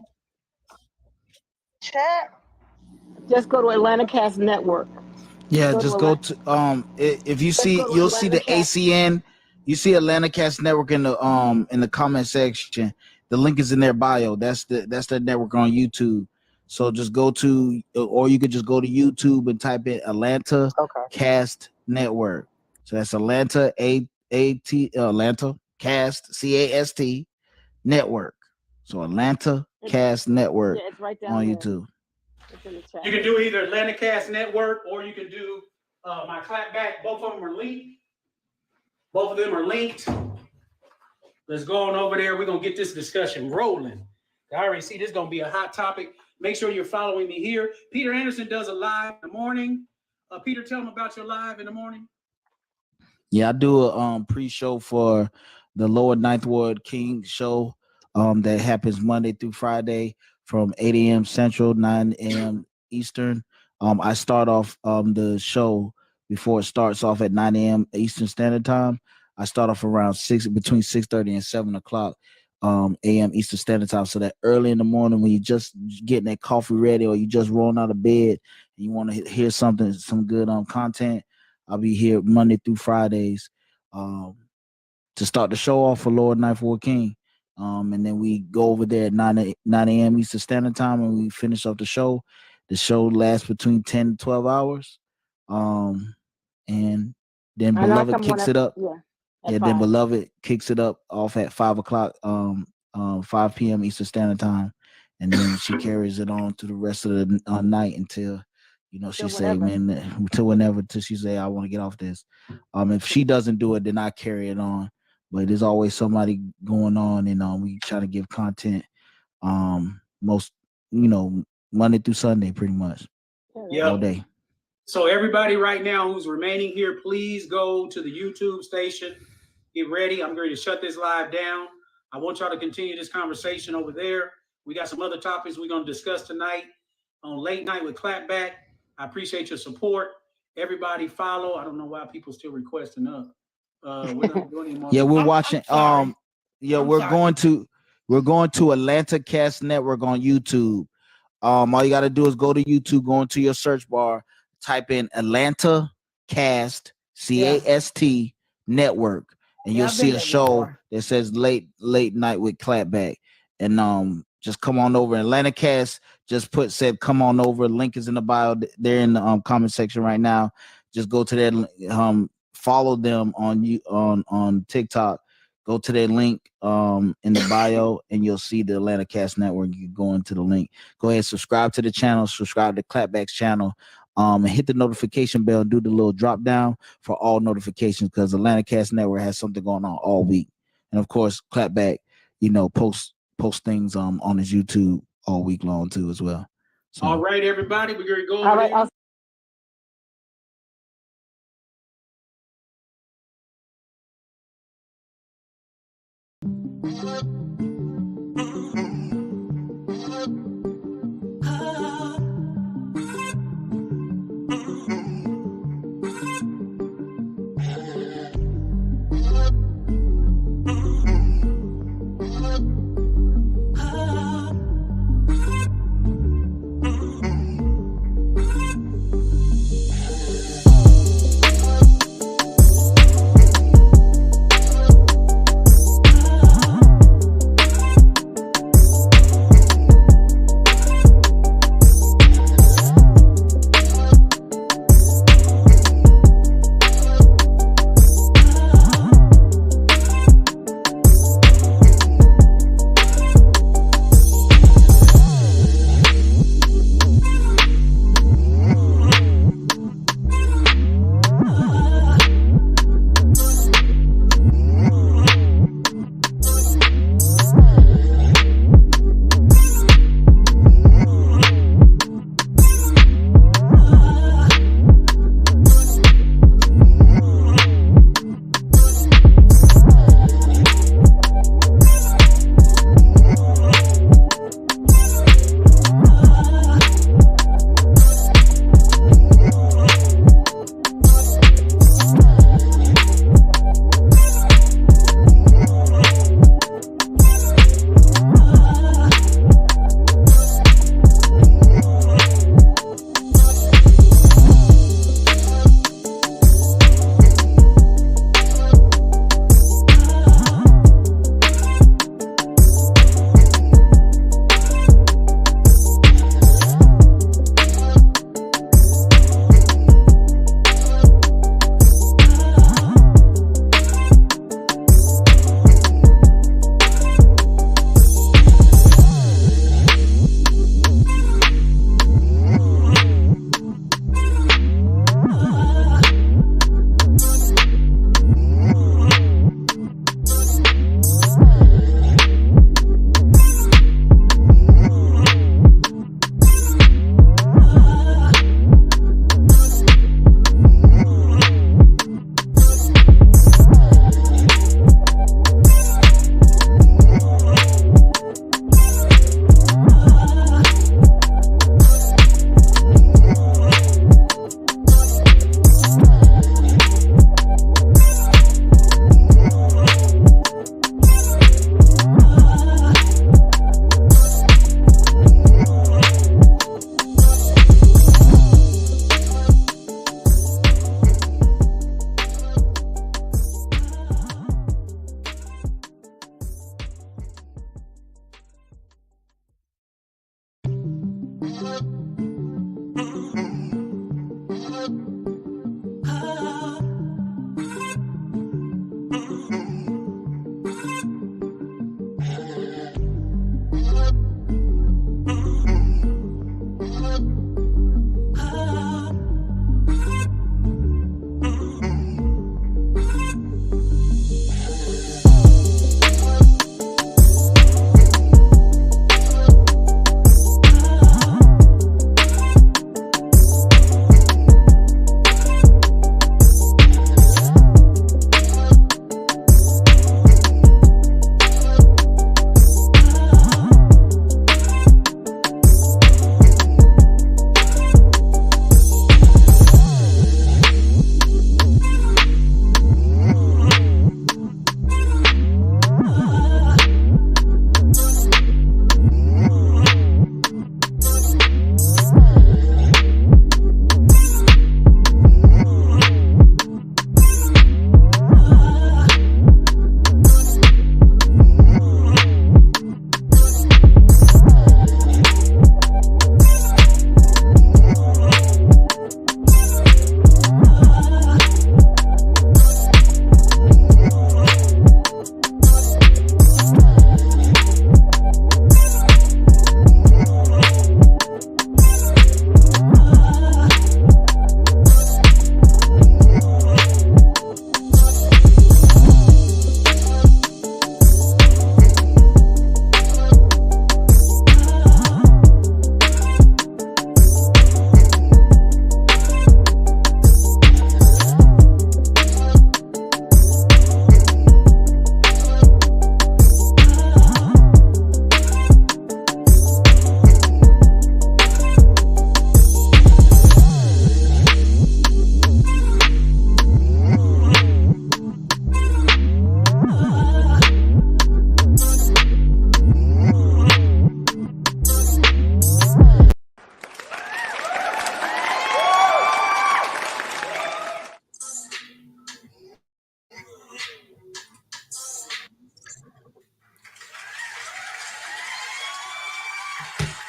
Chat. Just go to Atlanta Cast Network. Yeah, just go to if you see, you'll see the ACN. You see Atlanta Cast Network in the comment section. The link is in their bio. That's the network on YouTube. So just go to, or you could just go to YouTube and type in Atlanta Cast Network. So that's Atlanta Atlanta Cast CAST Network. So Atlanta Cast Network it's right down on there. YouTube. You can do either Atlanta Cast Network or you can do my Clapback. Both of them are linked. Both of them are linked. Let's go on over there. We're going to get this discussion rolling. I already see this is going to be a hot topic. Make sure you're following me here. Peter Anderson does a live in the morning. Peter, tell them about your live in the morning. Yeah, I do a pre-show for the Lower Ninth Ward King show that happens Monday through Friday from 8 a.m. Central, 9 a.m. Eastern. I start off the show before it starts off at 9 a.m. Eastern Standard Time. I start off around between 6:30 and 7 o'clock a.m. Eastern Standard Time. So that early in the morning when you just getting that coffee ready or you just rolling out of bed and you want to hear some good content, I'll be here Monday through Fridays to start the show off for Lord Ninth Ward King. And then we go over there at 9 a.m. Eastern Standard Time and we finish up the show. The show lasts between 10 to 12 hours. And then Beloved kicks it up. Yeah, then Beloved kicks it up off at 5 o'clock, 5 p.m. Eastern Standard Time. And then she carries it on to the rest of the night until You know, she Till say, whenever. man, till she say, I want to get off this. If she doesn't do it, then I carry it on. But there's always somebody going on, and we try to give content. Most, Monday through Sunday, pretty much all day. So everybody right now who's remaining here, please go to the YouTube station. Get ready. I'm going to shut this live down. I want y'all to continue this conversation over there. We got some other topics we're going to discuss tonight on Late Night with Clapback. I appreciate your support. Everybody follow. I don't know why people still requesting up. We're not doing anymore. Yeah, we're watching. We're going to Atlanta Cast Network on YouTube. All you got to do is go to YouTube, go into your search bar, type in Atlanta Cast, CAST Network, and you'll see a show that says late Night with Clapback. And just come on over. Atlanta Cast just said come on over. Link is in the bio. They're in the comment section right now. Just go to that. Follow them on TikTok. Go to their link in the bio, and you'll see the Atlanta Cast Network. You go into the link. Go ahead, subscribe to the channel, subscribe to Clapback's channel, and hit the notification bell. Do the little drop down for all notifications, because Atlanta Cast Network has something going on all week. And of course, Clapback, post things on his YouTube all week long too as well. So, all right, everybody, we're going to go All over right, there.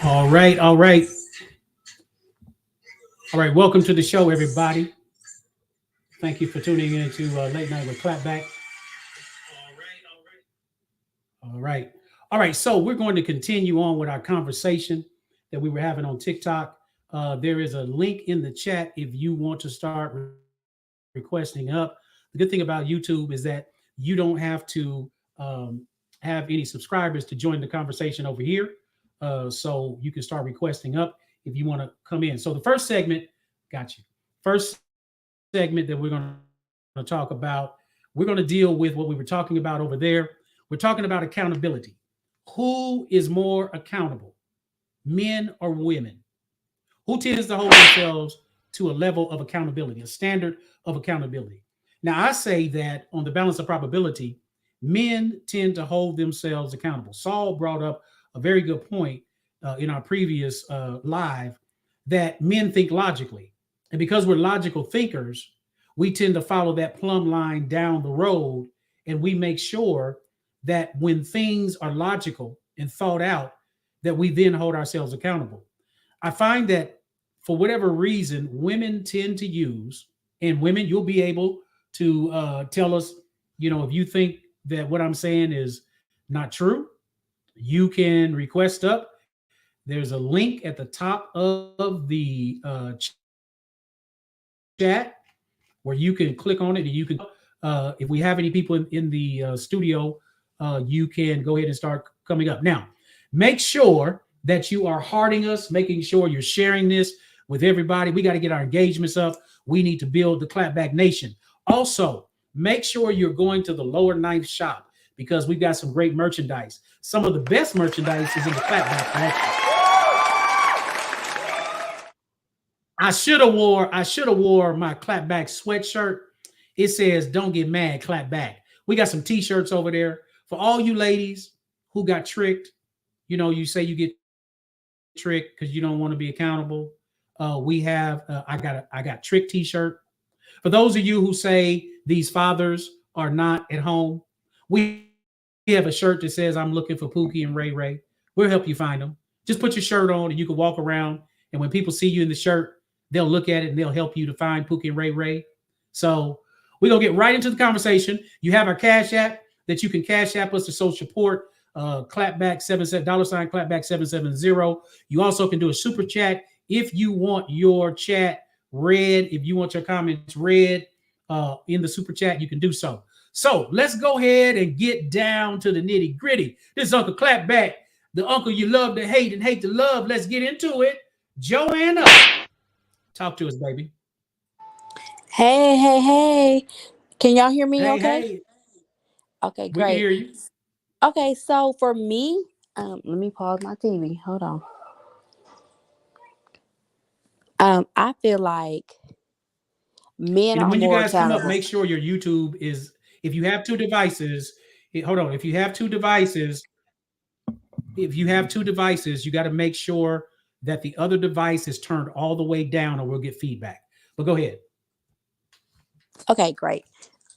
All right, all right, all right. Welcome to the show, everybody. Thank you for tuning in to Late Night with Clapback. All right, all right. So we're going to continue on with our conversation that we were having on TikTok. There is a link in the chat if you want to start requesting up. The good thing about YouTube is that you don't have to have any subscribers to join the conversation over here. So you can start requesting up if you want to come in. So the first segment, got you. First segment that we're going to talk about, we're going to deal with what we were talking about over there. We're talking about accountability. Who is more accountable, men or women? Who tends to hold themselves to a level of accountability, a standard of accountability? Now, I say that on the balance of probability, men tend to hold themselves accountable. Saul brought up a very good point in our previous live that men think logically. And because we're logical thinkers, we tend to follow that plumb line down the road, and we make sure that when things are logical and thought out, that we then hold ourselves accountable. I find that for whatever reason, women tend to use, and women, you'll be able to tell us, if you think that what I'm saying is not true, you can request up. There's a link at the top of the chat where you can click on it and you can, if we have any people in the studio, you can go ahead and start coming up. Now, make sure that you are hearting us, making sure you're sharing this with everybody. We got to get our engagements up. We need to build the Clapback Nation. Also, make sure you're going to the Lower Ninth shop because we've got some great merchandise. Some of the best merchandise is in the Clapback collection. I should have wore my Clapback sweatshirt. It says, "Don't get mad, clap back." We got some t-shirts over there for all you ladies who got tricked. You say you get tricked because you don't want to be accountable. We have I got trick t-shirt. For those of you who say these fathers are not at home, we have a shirt that says, "I'm looking for Pookie and Ray Ray." We'll help you find them. Just put your shirt on and you can walk around. And when people see you in the shirt, they'll look at it and they'll help you to find Pookie and Ray Ray. So we're going to get right into the conversation. You have our Cash App that you can Cash App us to show support. Clapback $clapback 770. You also can do a super chat if you want your chat read. If you want your comments read in the super chat, you can do so. So let's go ahead and get down to the nitty gritty. This is Uncle Clapback, the uncle you love to hate and hate to love. Let's get into it. Joanna, talk to us, baby. Hey. Can y'all hear me okay? Hey. Okay, We can great. hear you. Okay, so for me, let me pause my TV. Hold on. I feel like men And are when you more guys come up, accountable. make sure your YouTube is, if you have two devices, hold on. If you have two devices, you got to make sure that the other device is turned all the way down or we'll get feedback. But go ahead. Okay, great.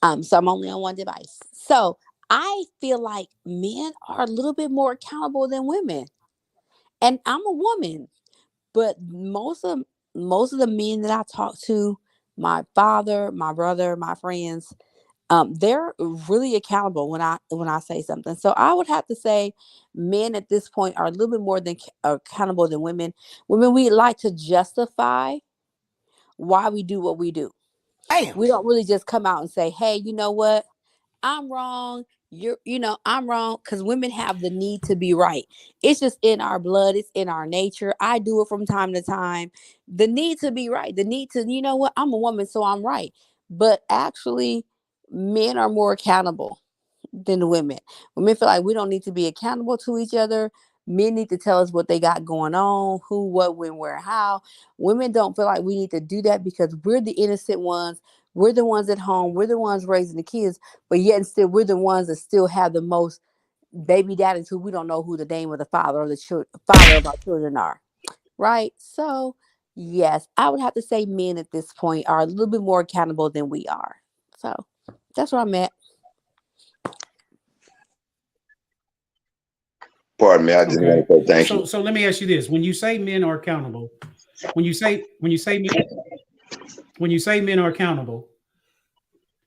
So I'm only on one device. So I feel like men are a little bit more accountable than women. And I'm a woman, but most of the men that I talk to, my father, my brother, my friends, they're really accountable when I say something. So I would have to say men at this point are a little bit more than accountable than women. Women, we like to justify why we do what we do. Damn. We don't really just come out and say, "Hey, you know what? I'm wrong. I'm wrong," because women have the need to be right. It's just in our blood. It's in our nature. I do it from time to time. The need to be right. The need to, you know what? I'm a woman, so I'm right. But actually, men are more accountable than the women. Women feel like we don't need to be accountable to each other. Men need to tell us what they got going on, who, what, when, where, how. Women don't feel like we need to do that because we're the innocent ones. We're the ones at home. We're the ones raising the kids. But yet and still, we're the ones that still have the most baby daddies who we don't know who the name of the father of the father of our children are. Right? So, yes, I would have to say men at this point are a little bit more accountable than we are. So, that's where I'm at. Pardon me. I just want to say thank you. So let me ask you this: when you say men are accountable, when you say men are accountable,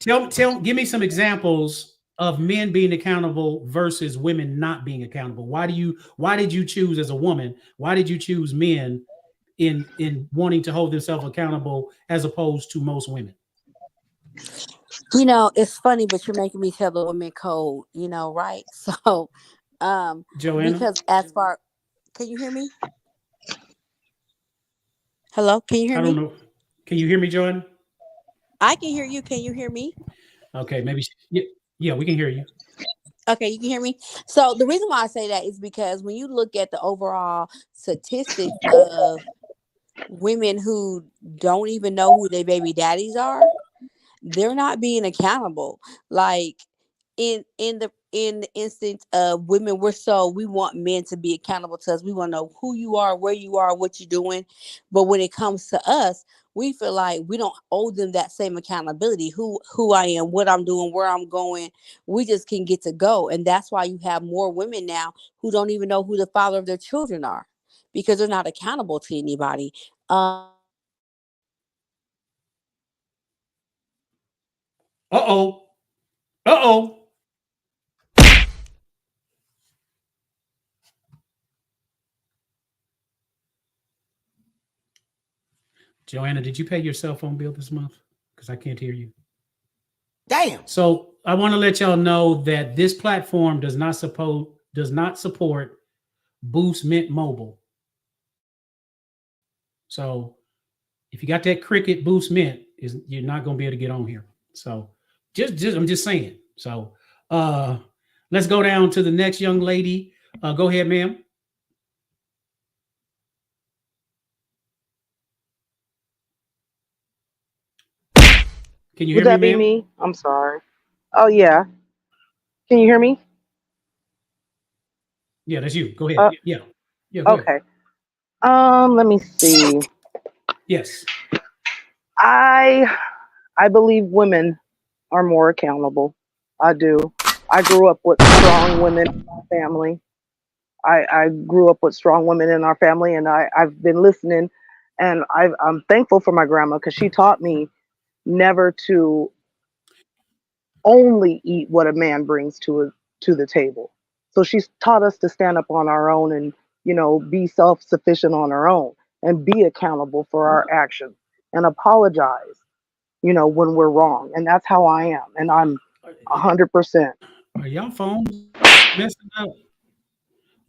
give me some examples of men being accountable versus women not being accountable. Why did you choose as a woman? Why did you choose men in wanting to hold themselves accountable as opposed to most women? You know, it's funny, but you're making me tell the women code, you know, right? So Joanna, because as far, can you hear me? Hello, can you hear I don't me? know. Can you hear me, Joanna? I can hear you. Can you hear me? Okay, maybe. Yeah, we can hear you. Okay, you can hear me. So the reason why I say that is because when you look at the overall statistics of women who don't even know who their baby daddies are, they're not being accountable. Like in the instance of women, we want men to be accountable to us. We want to know who you are, where you are, what you're doing. But when it comes to us, we feel like we don't owe them that same accountability. Who I am, what I'm doing, where I'm going. We just can get to go. And that's why you have more women now who don't even know who the father of their children are, because they're not accountable to anybody. Uh-oh. Uh-oh. Joanna, did you pay your cell phone bill this month? Because I can't hear you. Damn. So I want to let y'all know that this platform does not support Boost Mint Mobile. So if you got that Cricket Boost Mint, you're not going to be able to get on here. So just I'm just saying. So let's go down to the next young lady. Go ahead, ma'am. Can you Would hear me, that be ma'am? me? I'm sorry. Oh yeah. Can you hear me? Yeah, that's you. Go ahead. Uh, Yeah. Yeah, go ahead. okay. Let me see. Yes. I I believe women are more accountable. I do. I grew up with strong women in my family. I grew up with strong women in our family, and I've been listening, and I'm thankful for my grandma because she taught me never to only eat what a man brings to the table. So she's taught us to stand up on our own and be self sufficient on our own and be accountable for our actions and apologize when we're wrong. And that's how I am, and I'm 100%. Are y'all phones messing up?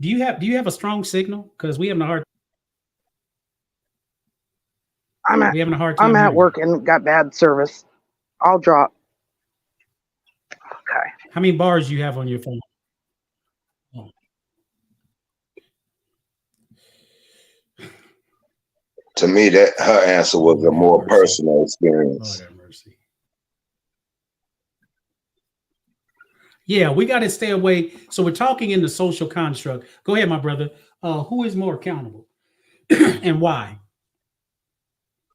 Do you have a strong signal? Because we I'm at having a hard I'm time at hearing you. work and got bad service. I'll drop. Okay. How many bars do you have on your phone? Oh, To me, that her answer was Lord a have more mercy. personal Lord experience. have mercy. Yeah, we got to stay away. So we're talking in the social construct. Go ahead, my brother. Who is more accountable and why?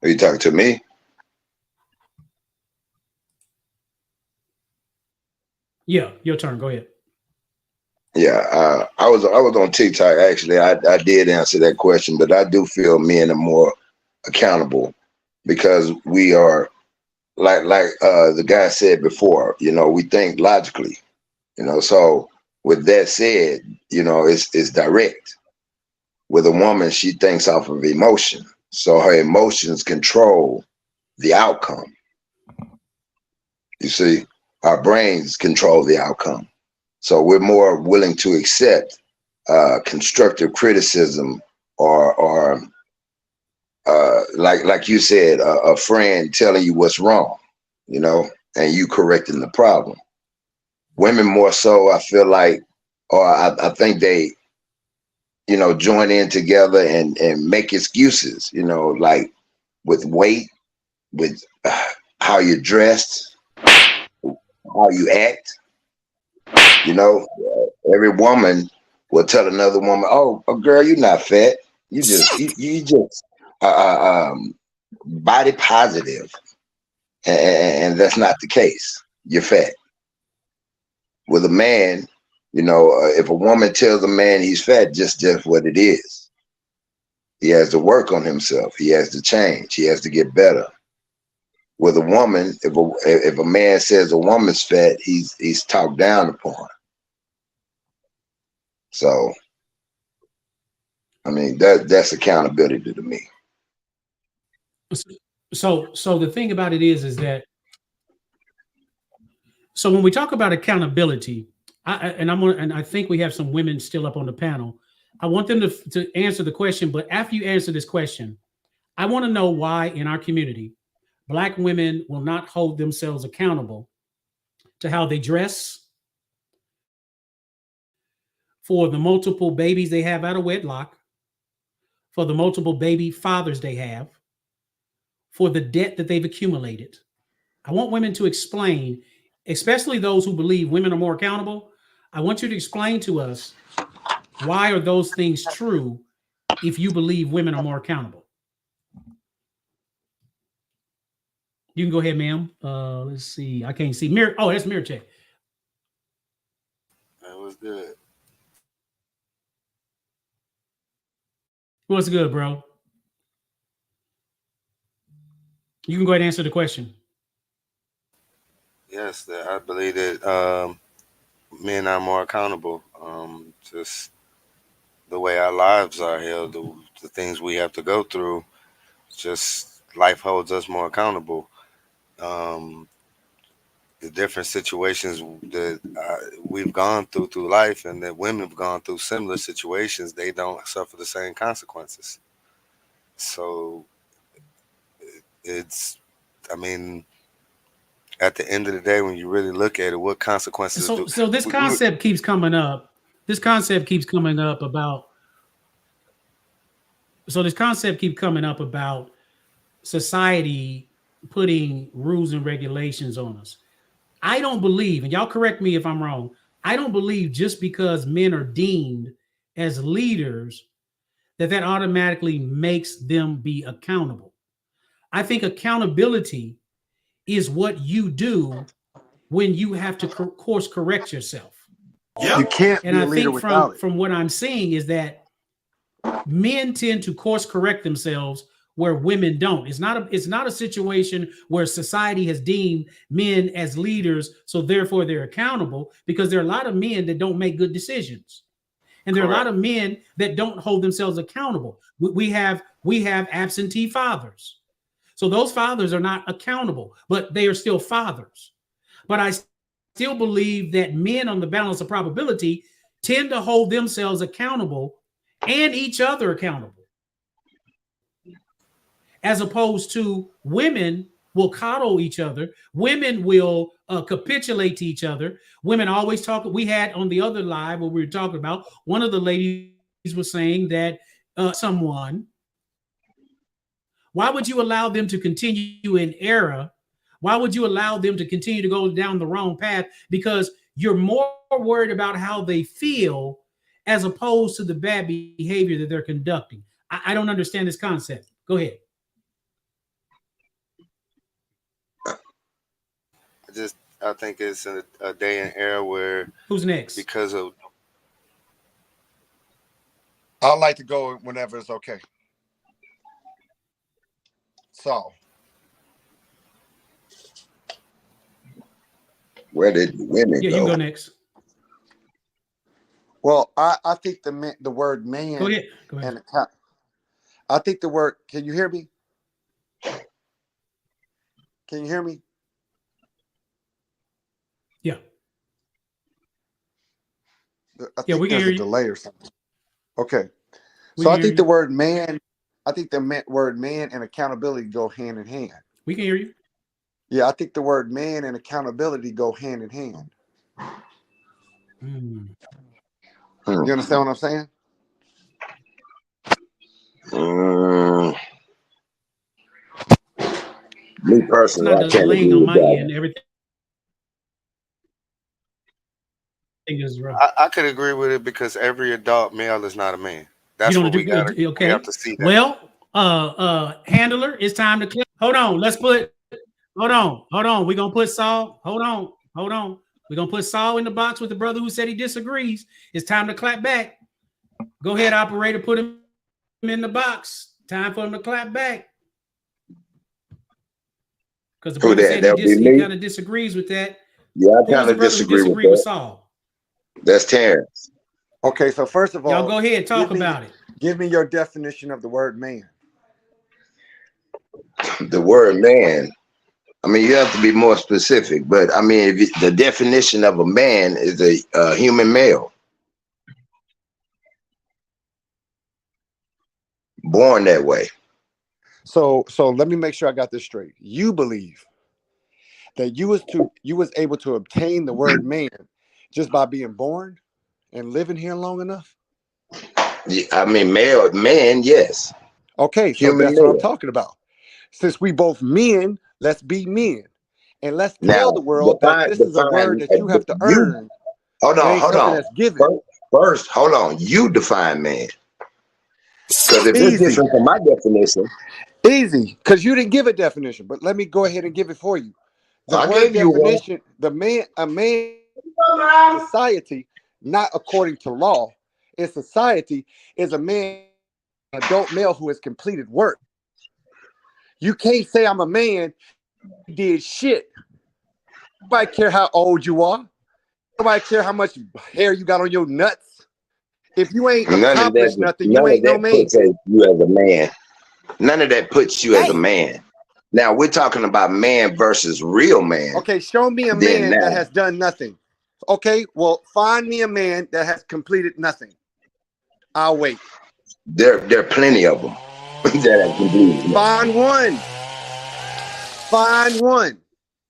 Are you talking to me? Yeah, your turn. Go ahead. Yeah, I was on TikTok actually. I did answer that question, but I do feel men are more accountable because we are like the guy said before. We think logically. So with that said, it's direct. With a woman, she thinks off of emotion, so her emotions control the outcome. You see, our brains control the outcome. So we're more willing to accept constructive criticism or like you said, a friend telling you what's wrong, and you correcting the problem. Women more so, I feel like, or I think they, join in together and make excuses, like with weight, with how you're dressed, how you act. Every woman will tell another woman, "Oh, girl, you're not fat. You just body positive," and that's not the case. You're fat. With a man, You know, if a woman tells a man he's fat, just what it is. He has to work on himself. He has to change. He has to get better. With a woman, if a man says a woman's fat, he's talked down upon. So, I mean, that's accountability to me. So the thing about it is that, so when we talk about accountability, I think we have some women still up on the panel. I want them to answer the question, but after you answer this question, I want to know why in our community, Black women will not hold themselves accountable to how they dress, for the multiple babies they have out of wedlock, for the multiple baby fathers they have, for the debt that they've accumulated. I want women to explain, especially those who believe women are more accountable. I want you to explain to us, why are those things true if you believe women are more accountable? You can go ahead, ma'am. Let's see. I can't see. Mirror. Oh, that's mirror check. That was good. What's good, bro? You can go ahead and answer the question. Yes, I believe that men are more accountable. Just the way our lives are held, the things we have to go through, just life holds us more accountable. The different situations that we've gone through life, and that women have gone through similar situations, they don't suffer the same consequences. So it's, I mean, at the end of the day, when you really look at it, what consequences do? So this concept keeps coming up. This concept keeps coming up about. So this concept keeps coming up about society putting rules and regulations on us. I don't believe, and y'all correct me if I'm wrong, I don't believe just because men are deemed as leaders that automatically makes them be accountable. I think accountability is what you do when you have to course correct yourself. You can't And be I a leader think without it. from what I'm seeing is that men tend to course correct themselves where women don't. It's not a situation where society has deemed men as leaders, so therefore they're accountable, because there are a lot of men that don't make good decisions. And there are a lot of men that don't hold themselves accountable. We have absentee fathers. So those fathers are not accountable, but they are still fathers. But I still believe that men, on the balance of probability, tend to hold themselves accountable and each other accountable, as opposed to women will coddle each other. Women will capitulate to each other. Women always talk. We had on the other live what we were talking about, one of the ladies was saying that someone, why would you allow them to continue in error? Why would you allow them to continue to go down the wrong path? Because you're more worried about how they feel as opposed to the bad behavior that they're conducting. I don't understand this concept. Go ahead. I think it's a day and era where. Who's next? Because of. I'd like to go whenever it's okay. So. Where did women go? You can go next. Well, I think the word man. Go ahead. And I think the word. Can you hear me? Can you hear me? Yeah. I think we can there's hear a you. delay or something. Okay. So I think the word man, word man and accountability go hand in hand. We can hear you. Yeah, I think the word man and accountability go hand in hand. You understand what I'm saying? Me personally, I can't agree with that. Everything is right. I could agree with it, because every adult male is not a man. That's what we got. Okay. We have to see that. Well, handler, it's time to click. Hold on. Hold on. We're gonna put Saul. Hold on. We're going to put Saul in the box with the brother who said he disagrees. It's time to clap back. Go ahead, operator, put him in the box. Time for him to clap back. Because the brother said he kind of disagrees with that. Yeah, I Who was kind the of brother who disagree disagreed with that. Saul? That's Terrence. Okay, so first of all, Y'all go ahead, talk about it. Give me your definition of the word man. The word man. I mean, you have to be more specific, but I mean, the definition of a man is a human male. Born that way. So let me make sure I got this straight. You believe that you was able to obtain the word man just by being born and living here long enough? I mean, man, yes. Okay, so Human that's male. what I'm talking about. Since we both men, let's be men. And let's tell the world that this is a word that you have to earn. Hold on. That's given. First, hold on. You define man. Because if it's different from my definition. Easy, because you didn't give a definition, but let me go ahead and give it for you. The word definition, a man society, not according to law, in society is a man, adult male who has completed work. You can't say I'm a man who did shit. Nobody care how old you are. Nobody care how much hair you got on your nuts. If you ain't accomplished nothing, you ain't no man. Puts you as a man. None of that puts you as a man. Now we're talking about man versus real man. Okay, show me a man that has done nothing. Okay, well, find me a man that has completed nothing. I'll wait. There are plenty of them that have completed. Find one. Find one.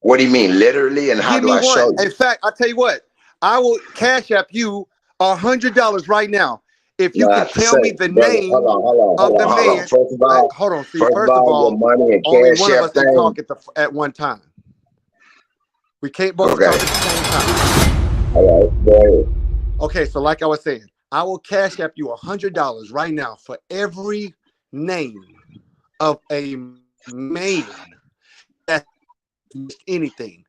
What do you mean, literally? And how do I show you? In fact, I'll tell you what. I will cash app you $100 right now if you can tell me the name of the man. First of all, hold on. See, first of all, money and only cash one of us can talk at one time. We can't both talk at the same time. All right, go ahead. Okay, so like I was saying, I will cash app you $100 right now for every name of a man that anything.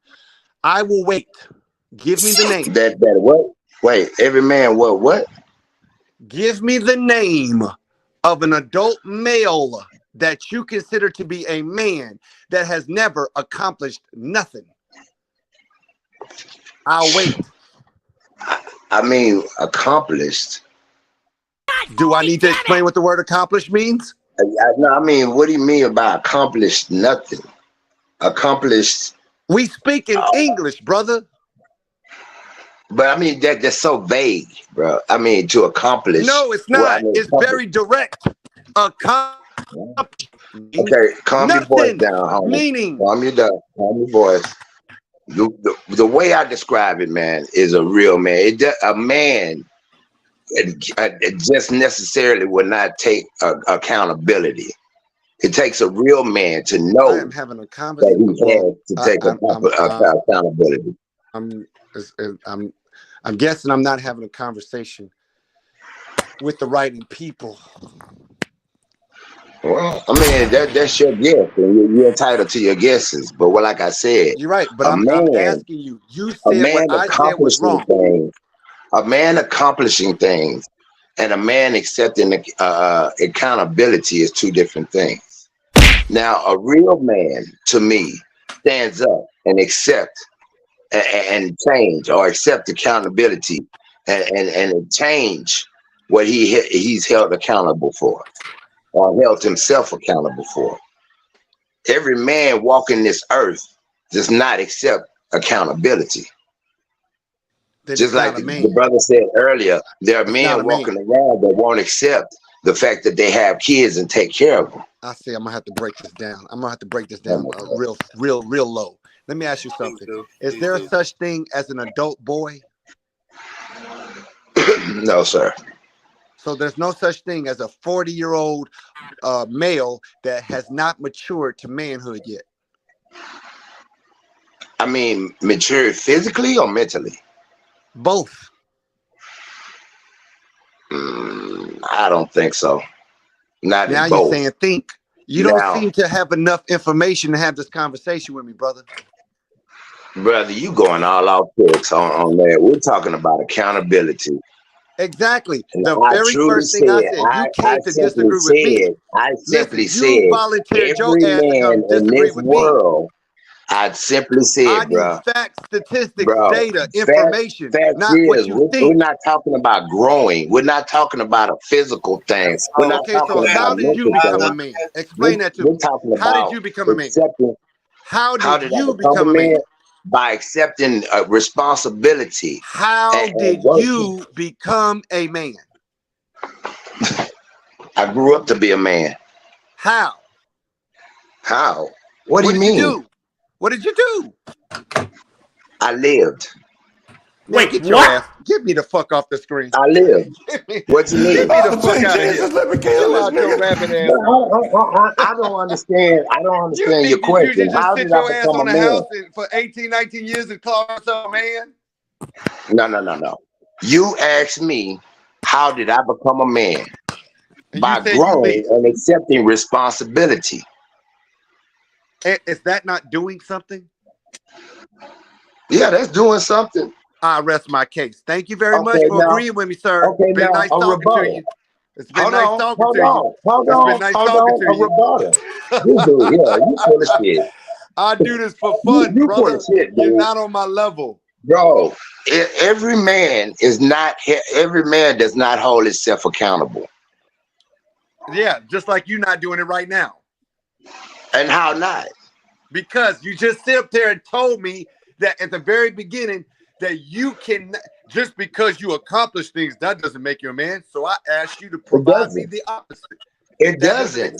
I will wait. Give me the name. That what? Wait, every man what? Give me the name of an adult male that you consider to be a man that has never accomplished nothing. I'll wait. I mean, accomplished. Do I need to explain what the word accomplished means? No, I mean, what do you mean by accomplished nothing? Accomplished. We speak in English, brother. But I mean, that's so vague, bro. I mean, to accomplish. No, it's not. It's very direct. Okay, calm your voice down, homie. Meaning. Calm your voice. The way I describe it, man, is a real man. A man it just necessarily will not take accountability. It takes a real man to know I am having a conversation that he has to take accountability. I'm guessing I'm not having a conversation with the right people. Well, I mean, that's your guess, and you're entitled to your guesses. But like I said, you're right. But I'm asking you. You said what I said was wrong. A man accomplishing things and a man accepting accountability is two different things. Now, a real man, to me, stands up and accepts and change or accept accountability and change what he's held accountable for or held himself accountable for. Every man walking this earth does not accept accountability. Just like the brother said earlier, there are men walking around that won't accept the fact that they have kids and take care of them. I say I'm gonna have to break this down. I'm gonna have to break this down real low. Let me ask you something. Is there such thing as an adult boy? No, sir. So there's no such thing as a 40-year-old male that has not matured to manhood yet. I mean, matured physically or mentally? Both. I don't think so. Not now both. You're saying think. You don't seem to have enough information to have this conversation with me, brother. Brother, you going all off picks on that. We're talking about accountability. Exactly. And The I very truly first thing said, I said, you I came to simply disagree with me. said, I simply Listen, you said, volunteered your every ass to man come in disagree this with me. world, I simply I said, need bro, facts, statistics, bro, data, facts information, not what is, you we're think. not talking about growing. We're not talking about a physical thing. We're not Okay, so talking about how did you mental become a things. man? Explain that to We're me. talking How did about you become a man? accepting. How How did did I you become a become a man? man? By accepting responsibility How and did working. you become a man? I grew up to be a man. How? How? What do you did mean? you do? What did you do? I lived. Man, Wait, get your what? ass. Get me the fuck off the screen. I lived. What you mean? Get me the Oh, fuck out of here. Jesus, let me Chill kill this out your nigga. rabbit ass. I don't understand. I don't You understand your think that you question. should just How sit did I your ass become on a the man? house for 18, 19 years and call yourself a man? No. You asked me, how did I become a man? And By you say you growing live. and accepting responsibility. Is that not doing something? Yeah, that's doing something. I rest my case. Thank you very much Okay, for now. agreeing with me, sir. Okay, It's been now nice a talking to rebuttal. you. It's been nice talking to you. Hold It's been nice talking to on. A you. rebuttal. You do, yeah. You full of shit. I do this for fun, You full brother. of shit, You're dude. not on my level. Bro, every man does not hold himself accountable. Yeah, just like you're not doing it right now. And how not? Because you just sit up there and told me that at the very beginning that you can, just because you accomplish things, that doesn't make you a man. So I asked you to provide me the opposite. It doesn't.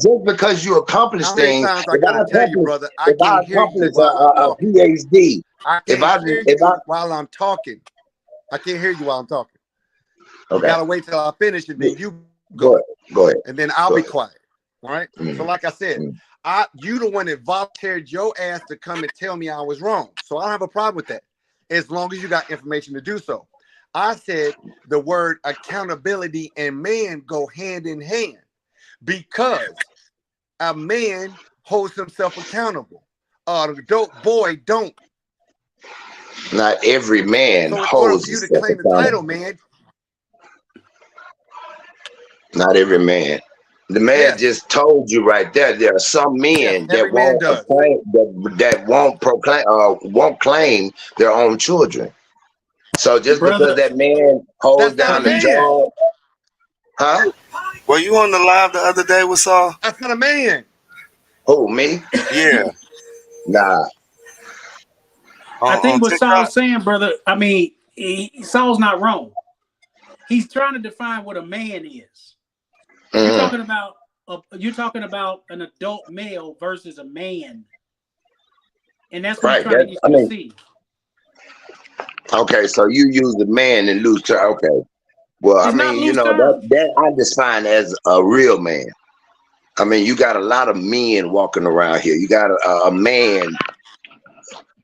Just because you accomplish How many things. times I gotta tell you, brother? I If I can't hear you accomplish while I'm a talking. PhD, I can't hear you while I'm talking. I can't hear you while I'm talking. Okay. You gotta wait till I finish and then you go. Go ahead. And then I'll Go be ahead. quiet. All right. So like I said, you the one that volunteered your ass to come and tell me I was wrong. So I don't have a problem with that, as long as you got information to do so. I said the word accountability and man go hand in hand, because a man holds himself accountable. The dope boy don't. Not every man So in order holds for you to himself claim the title, accountable. man, Not every man. The man just told you right there. There are some men that every man won't does. proclaim, that won't proclaim, won't claim their own children. So just because that man holds That's not down a the man. job, huh? Were you on the live the other day with Saul? That's not a man. Who, me? Yeah. Nah. I think on what TikTok? Saul's saying, brother, I mean, Saul's not wrong. He's trying to define what a man is. You're talking about an adult male versus a man, and that's what he's trying to get you to see. Okay, so you use the man in loose terms. Okay. Well, It's I not mean, you loose know, terms. that I define as a real man. I mean, you got a lot of men walking around here. You got a man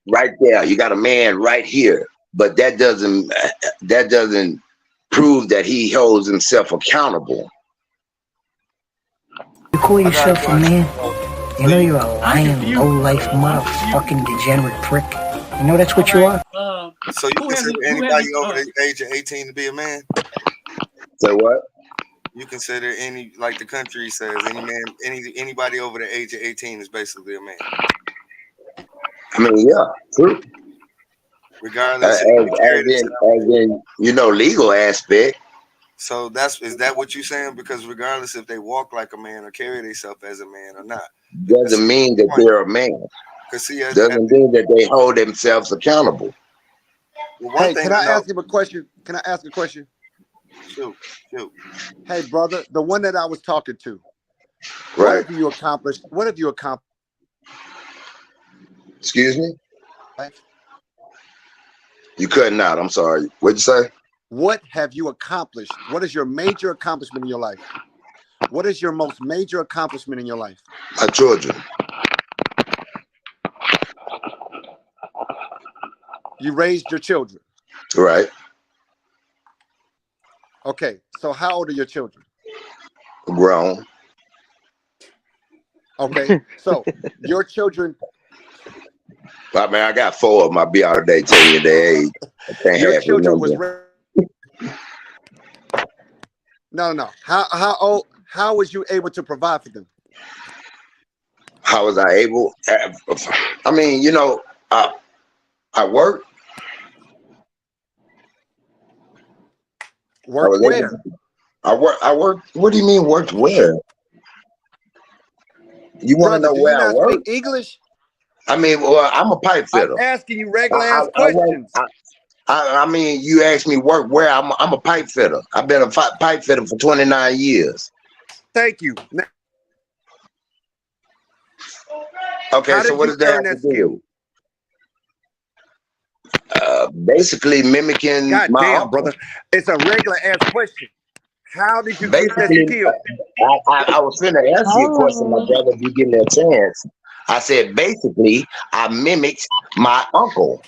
right there. You got a man right here. But that doesn't prove that he holds himself accountable. You call yourself a man? You know you're a lying, low-life, motherfucking degenerate prick. You know that's what you are? So you consider anybody over the age of 18 to be a man? So what? You consider any, like the country says, anybody over the age of 18 is basically a man. I mean, yeah, true. Regardless, as in, you know, legal aspect. So is that what you're saying? Because regardless if they walk like a man or carry themselves as a man or not, doesn't mean that they're a man. Doesn't mean that they hold themselves accountable. Well, hey, can I ask him a question? Can I ask a question? Shoot. Hey, brother, the one that I was talking to. Right. What have you accomplished? Excuse me? You cutting out. I'm sorry. What'd you say? What have you accomplished? What is your major accomplishment in your life? What is your most major accomplishment in your life? My children. You raised your children. Right. Okay, so how old are your children? Grown. Okay, so your children I mean, I got 4 of them. I'll be out today telling you their age. I can't Your half children was remember. no. How old? How was you able to provide for them? How was I able? I mean, you know, I work. I Worked was where? able. I work. What do you mean worked where? You want to Brother, know do you where I not work? speak English? I mean, well, I'm a pipe I'm fitter. asking you regular I, ass I, work, questions. I mean, you asked me work where? I'm a pipe fitter. I've been a pipe fitter for 29 years. Thank you. Now, Okay, how so did what you does that learn have that to skill? do? Basically mimicking God my damn, uncle. brother. It's a regular ass question. How did you get that Basically, skill? I was finna answer your question, my brother, if you give me a chance. I said, basically, I mimicked my uncle.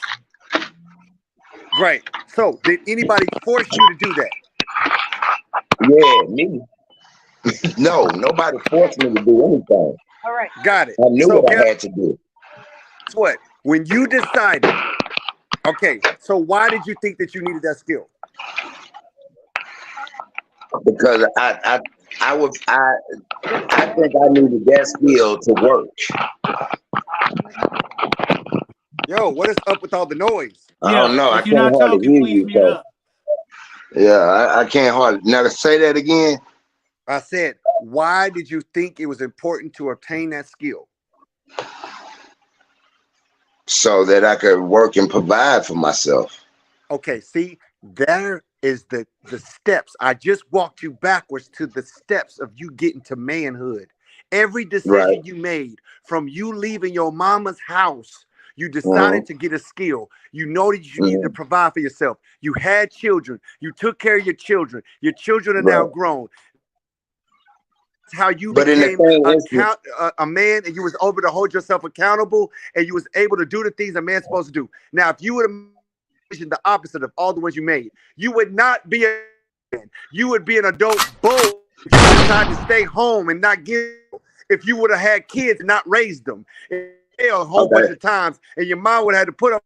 Great. So, did anybody force you to do that? Yeah, me. No, nobody forced me to do anything. All right. Got it. I knew So, what I guess had to do. what? When you decided, okay, so why did you think that you needed that skill? Because I think I needed that skill to work. Yo, what is up with all the noise? I don't know. I If you're can't not hardly talking, hear please you. mute So up. yeah, I can't hardly. Now say that again. I said, why did you think it was important to obtain that skill? So that I could work and provide for myself. Okay, see, there is the steps. I just walked you backwards to the steps of you getting to manhood. Every decision Right. you made, from you leaving your mama's house, you decided to get a skill. You know that you needed to provide for yourself. You had children. You took care of your children. Your children are now Right. grown. That's how you But in the became thing is, a man, and you was able to hold yourself accountable, and you was able to do the things a man's supposed to do. Now, if you would have the opposite of all the ones you made, you would not be a man. You would be an adult bull if you decided to stay home and not give. If you would have had kids and not raised them, and a whole bunch of times, and your mom would have had to put up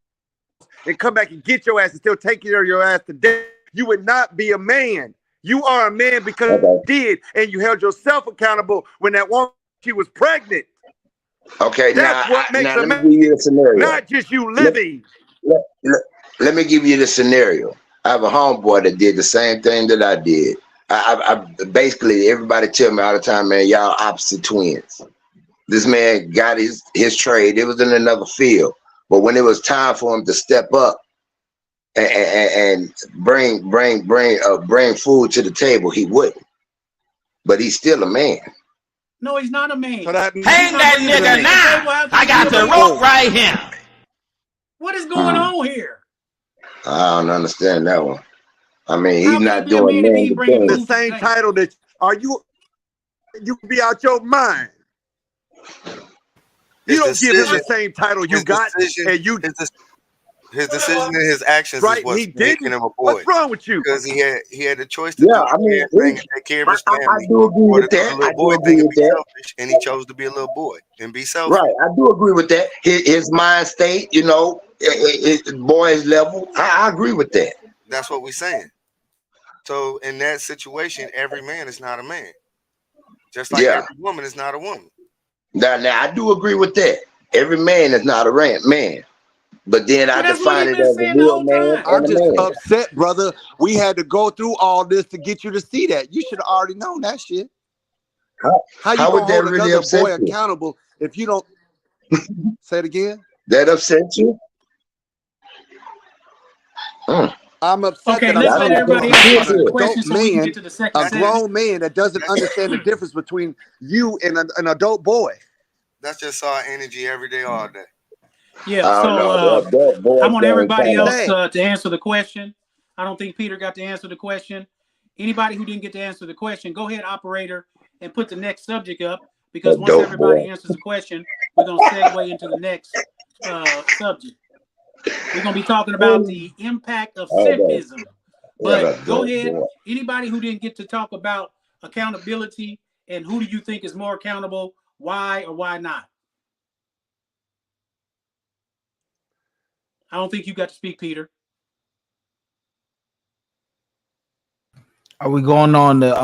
and come back and get your ass and still take care of your ass today, you would not be a man. You are a man because you did, and you held yourself accountable when that woman, she was pregnant. okay, That's what makes now a let me man, give you a scenario. not just you living. Let me give you the scenario. I have a homeboy that did the same thing that I did. I basically, everybody tell me all the time, man, y'all opposite twins. This man got his trade. It was in another field, but when it was time for him to step up and bring food to the table, he wouldn't. But he's still a man. No, he's not a man. So that He's hang not that bringing nigga food to the now. table after I he got did the what? rope right here. What is going on here? I don't understand that one. I mean, How he's can he not be a doing man if he ain't nothing bringing but The food to the same table? title that you be out your mind. You don't give him the same title you got, and you his decision and his actions right. is what's He making didn't. him a boy. What's wrong with you? Because he had the choice to Yeah, do I the mean, man thing and take care of his I family, do agree or to with do the that. I little do boy agree thing and with be that. selfish. And he chose to be a little boy and be selfish. Right, I do agree with that. His mind state, you know, boys level. I agree with that. That's what we're saying. So in that situation, every man is not a man. Just like Yeah. every woman is not a woman. Now, I do agree with that. Every man is not a man, but then I That's what define he's it been as a saying the real whole man time. and I'm a just man. upset, brother. We had to go through all this to get you to see that. You should have already known that shit. How you How would gonna that hold really another upset boy you? accountable if you don't say it again? That upset you? I'm upset Okay, that I'm let's That's let not talking everybody supposed to else feel answer about the an good. question adult so we can man, get to the second a That's segment. grown man that doesn't understand the difference between you and an adult boy. That's just our energy every day, all day. Yeah, I don't so know. That boy I want thing everybody kind of. else Dang. to answer the question. I don't think Peter got to answer the question. Anybody who didn't get to answer the question, go ahead, operator, and put the next subject up, because once Dope boy. everybody answers the question, we're going to segue into the next subject. We're going to be talking about the impact of simplism. What But a go dope ahead, boy. anybody who didn't get to talk about accountability and who do you think is more accountable, why or why not? I don't think you got to speak, Peter. Are we going on the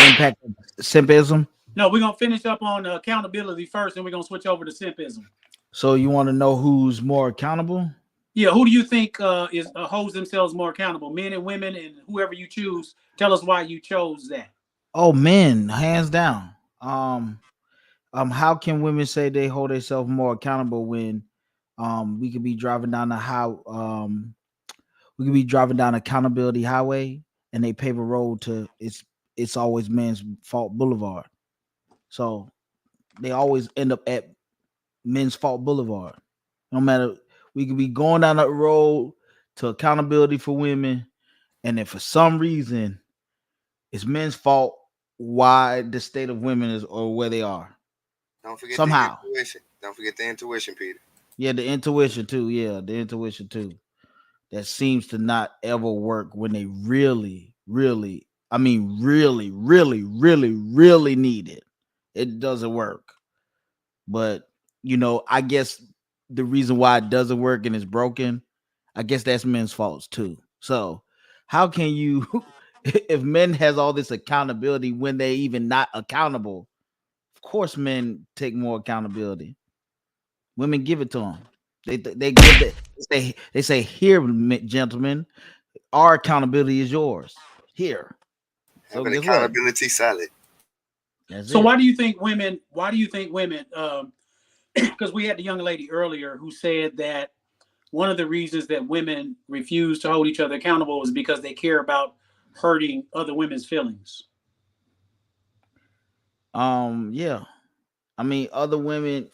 impact of simpism? No, we're gonna finish up on accountability first, and we're gonna switch over to simpism. So you want to know who's more accountable? Yeah, who do you think holds themselves more accountable, men and women, and whoever you choose? Tell us why you chose that. Oh, men, hands down. How can women say they hold themselves more accountable when we could be driving down we could be driving down accountability highway and they pave a road to it's always men's fault boulevard. So they always end up at men's fault boulevard. No matter, we could be going down that road to accountability for women, and if for some reason it's men's fault why the state of women is or where they are. Don't forget Somehow. the intuition. Don't forget the intuition, Peter. Yeah, the intuition too. Yeah, the intuition too. That seems to not ever work when they really, really, I mean, really, really, really, really need it. It doesn't work. But, I guess the reason why it doesn't work and it's broken, I guess that's men's faults too. So, how can you, if men has all this accountability when they even not accountable? Of course, men take more accountability. Women give it to them. They give it. They say, "Here, gentlemen, our accountability is yours. Here." So Have an guess what? accountability salad. That's So it. why do you think women? Why do you think women? Because we had the young lady earlier who said that one of the reasons that women refuse to hold each other accountable is because they care about hurting other women's feelings. Yeah. I mean, other women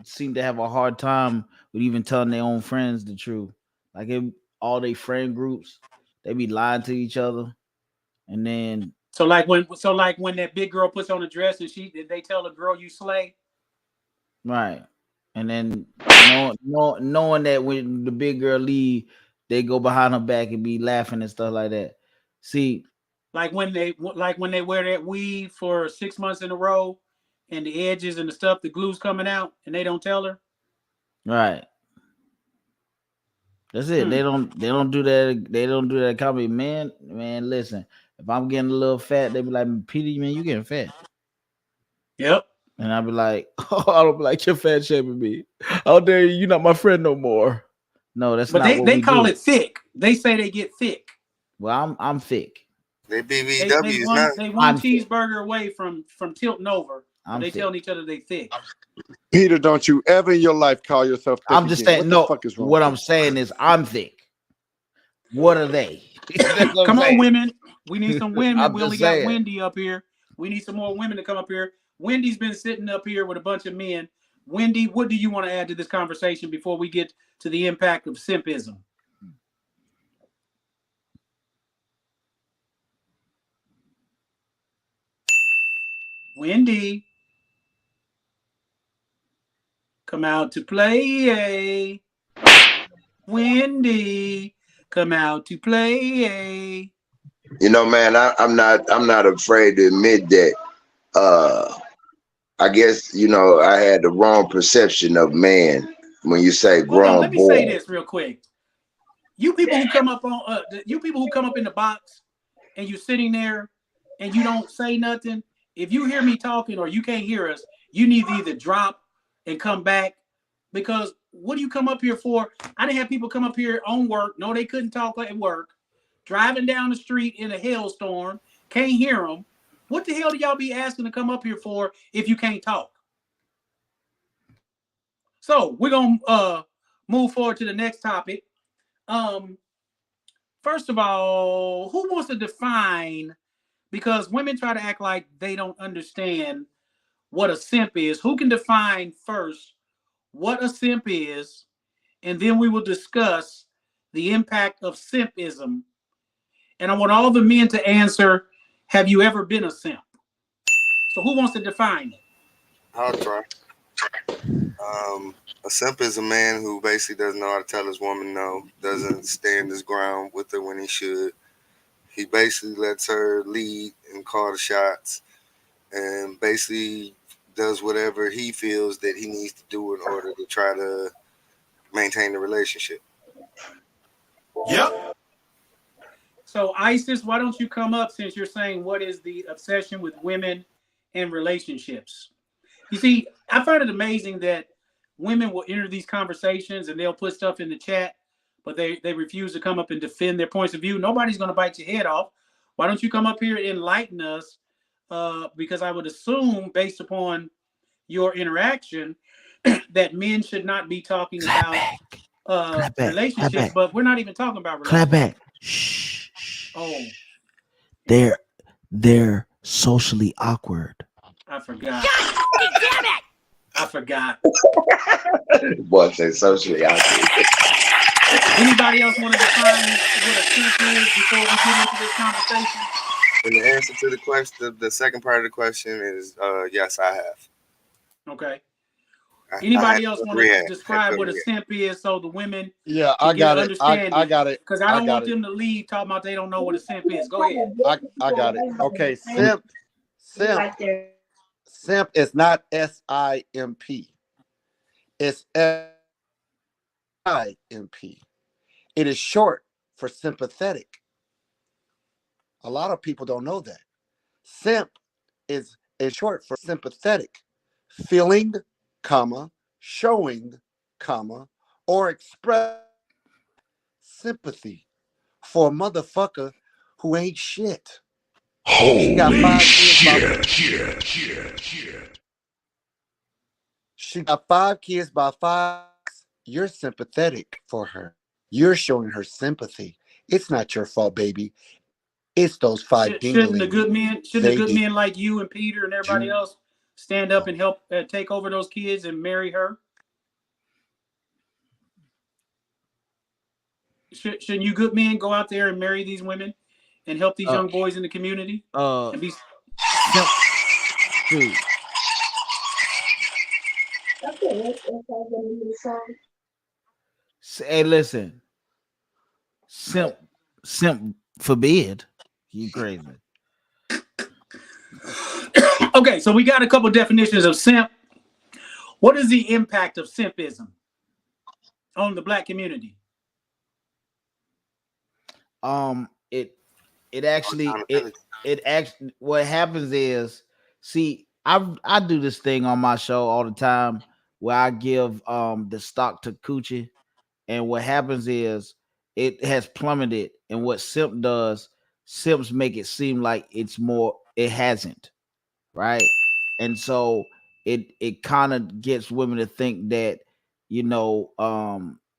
seem to have a hard time with even telling their own friends the truth. Like all they friend groups, they be lying to each other, and then So like when that big girl puts on a dress and they tell the girl you slay. right, and then knowing that when the big girl leave, they go behind her back and be laughing and stuff like that. See, Like when they wear that weave for 6 months in a row, and the edges and the stuff, the glue's coming out, and they don't tell her. right. That's it. They don't do that. They don't do that comedy. Man, listen. If I'm getting a little fat, they be like, Peter, man, you getting fat. Yep. And I'll be like, oh, I don't be like, you're fat shaming me. How dare you? You're not my friend no more. No, that's But not what they we call do. it thick. They say they get thick. Well, I'm thick. They They BBWs now. one cheeseburger away from tilting over. But they thick. telling each other they thick. Peter, don't you ever in your life call yourself thick I'm just again. saying, What no. the fuck is wrong What with I'm saying is I'm thick. What are they? That's what Come I'm on, saying. women. We need some women. I'm We only just got saying. Wendy up here. We need some more women to come up here. Wendy's been sitting up here with a bunch of men. Wendy, what do you want to add to this conversation before we get to the impact of simpism? Wendy, come out to play. Wendy, come out to play. You know, man, I'm not afraid to admit that. I guess I had the wrong perception of man when you say Hold on, grown let me say boy. this real quick. You people who come up in the box and you're sitting there and you don't say nothing. If you hear me talking or you can't hear us, you need to either drop and come back, because what do you come up here for? I didn't have people come up here on work. No, they couldn't talk at work. Driving down the street in a hailstorm, can't hear them. What the hell do y'all be asking to come up here for if you can't talk? So we're gonna move forward to the next topic. First of all, who wants to define? Because women try to act like they don't understand what a simp is. Who can define first what a simp is, and then we will discuss the impact of simpism. And I want all the men to answer, have you ever been a simp? So who wants to define it? I'll try. A simp is a man who basically doesn't know how to tell his woman no, doesn't stand his ground with her when he should. He basically lets her lead and call the shots, and basically does whatever he feels that he needs to do in order to try to maintain the relationship. Yep. So Isis, why don't you come up since you're saying what is the obsession with women and relationships? You see, I find it amazing that women will enter these conversations and they'll put stuff in the chat, but they refuse to come up and defend their points of view. Nobody's going to bite your head off. Why don't you come up here and enlighten us? Because I would assume, based upon your interaction, that men should not be talking about relationships, but we're not even talking about relationships. Clapback. Shh. Oh, They're socially awkward. I forgot. I forgot. Boy, say socially awkward. Anybody else want to define what a simp is before we get into this conversation? And the answer to the question, the second part of the question is yes, I have. Okay. Anybody else want to describe what a simp is so the women I got it. I got it. Because I don't want them to leave talking about they don't know what a simp is. Go ahead. I got it. Okay, simp is not S-I-M-P. It's S-I-M-P. It is short for sympathetic. A lot of people don't know that. Simp is short for sympathetic, feeling, showing, or express sympathy for a motherfucker who ain't shit. She got 5 kids by 5. You're sympathetic for her. You're showing her sympathy. It's not your fault, baby. It's those 5 Shouldn't the good men like you and Peter and everybody else stand up and help take over those kids and marry her? Shouldn't you good men go out there and marry these women and help these young boys in the community? And be Dude. Hey, listen. Simp forbid. You crazy. Okay, so we got a couple definitions of simp. What is the impact of simpism on the black community? It actually what happens is, see, I do this thing on my show all the time where I give the stock to coochie, and what happens is it has plummeted, and what simps make it seem like it hasn't, right? And so it kind of gets women to think that,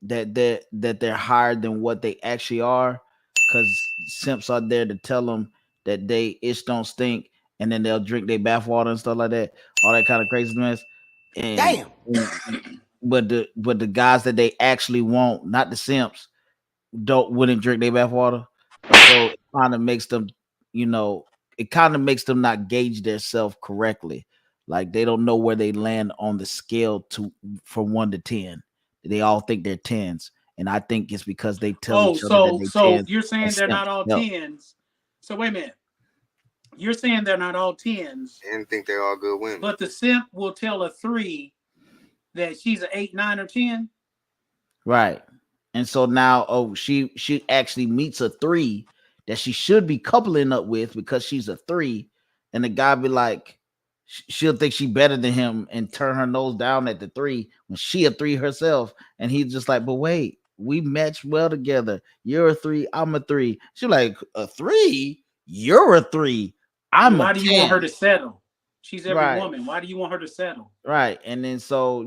that they're higher than what they actually are, because simps are there to tell them that they don't stink, and then they'll drink their bathwater and stuff like that, all that kind of craziness. And but the guys that they actually want, not the simps, wouldn't drink their bathwater. So it kind of makes them, not gauge themselves correctly. Like they don't know where they land on the scale from 1 to 10. They all think they're 10s, and I think it's because they tell each other that they're 10s. You're saying they're not all 10s. So wait a minute. You're saying they're not all 10s. And think they're all good women. But the simp will tell a 3 that she's an 8, 9, or 10. Right. And so now, she actually meets a 3 that she should be coupling up with because she's a 3, and the guy be like, she'll think she better than him and turn her nose down at the 3 when she a 3 herself, and he's just like, but wait, we match well together. You're a 3, I'm a 3. She's like, a 3? You're a 3. I'm Why a 10. do you want her to settle? She's every woman. Why do you want her to settle? Right. And then simps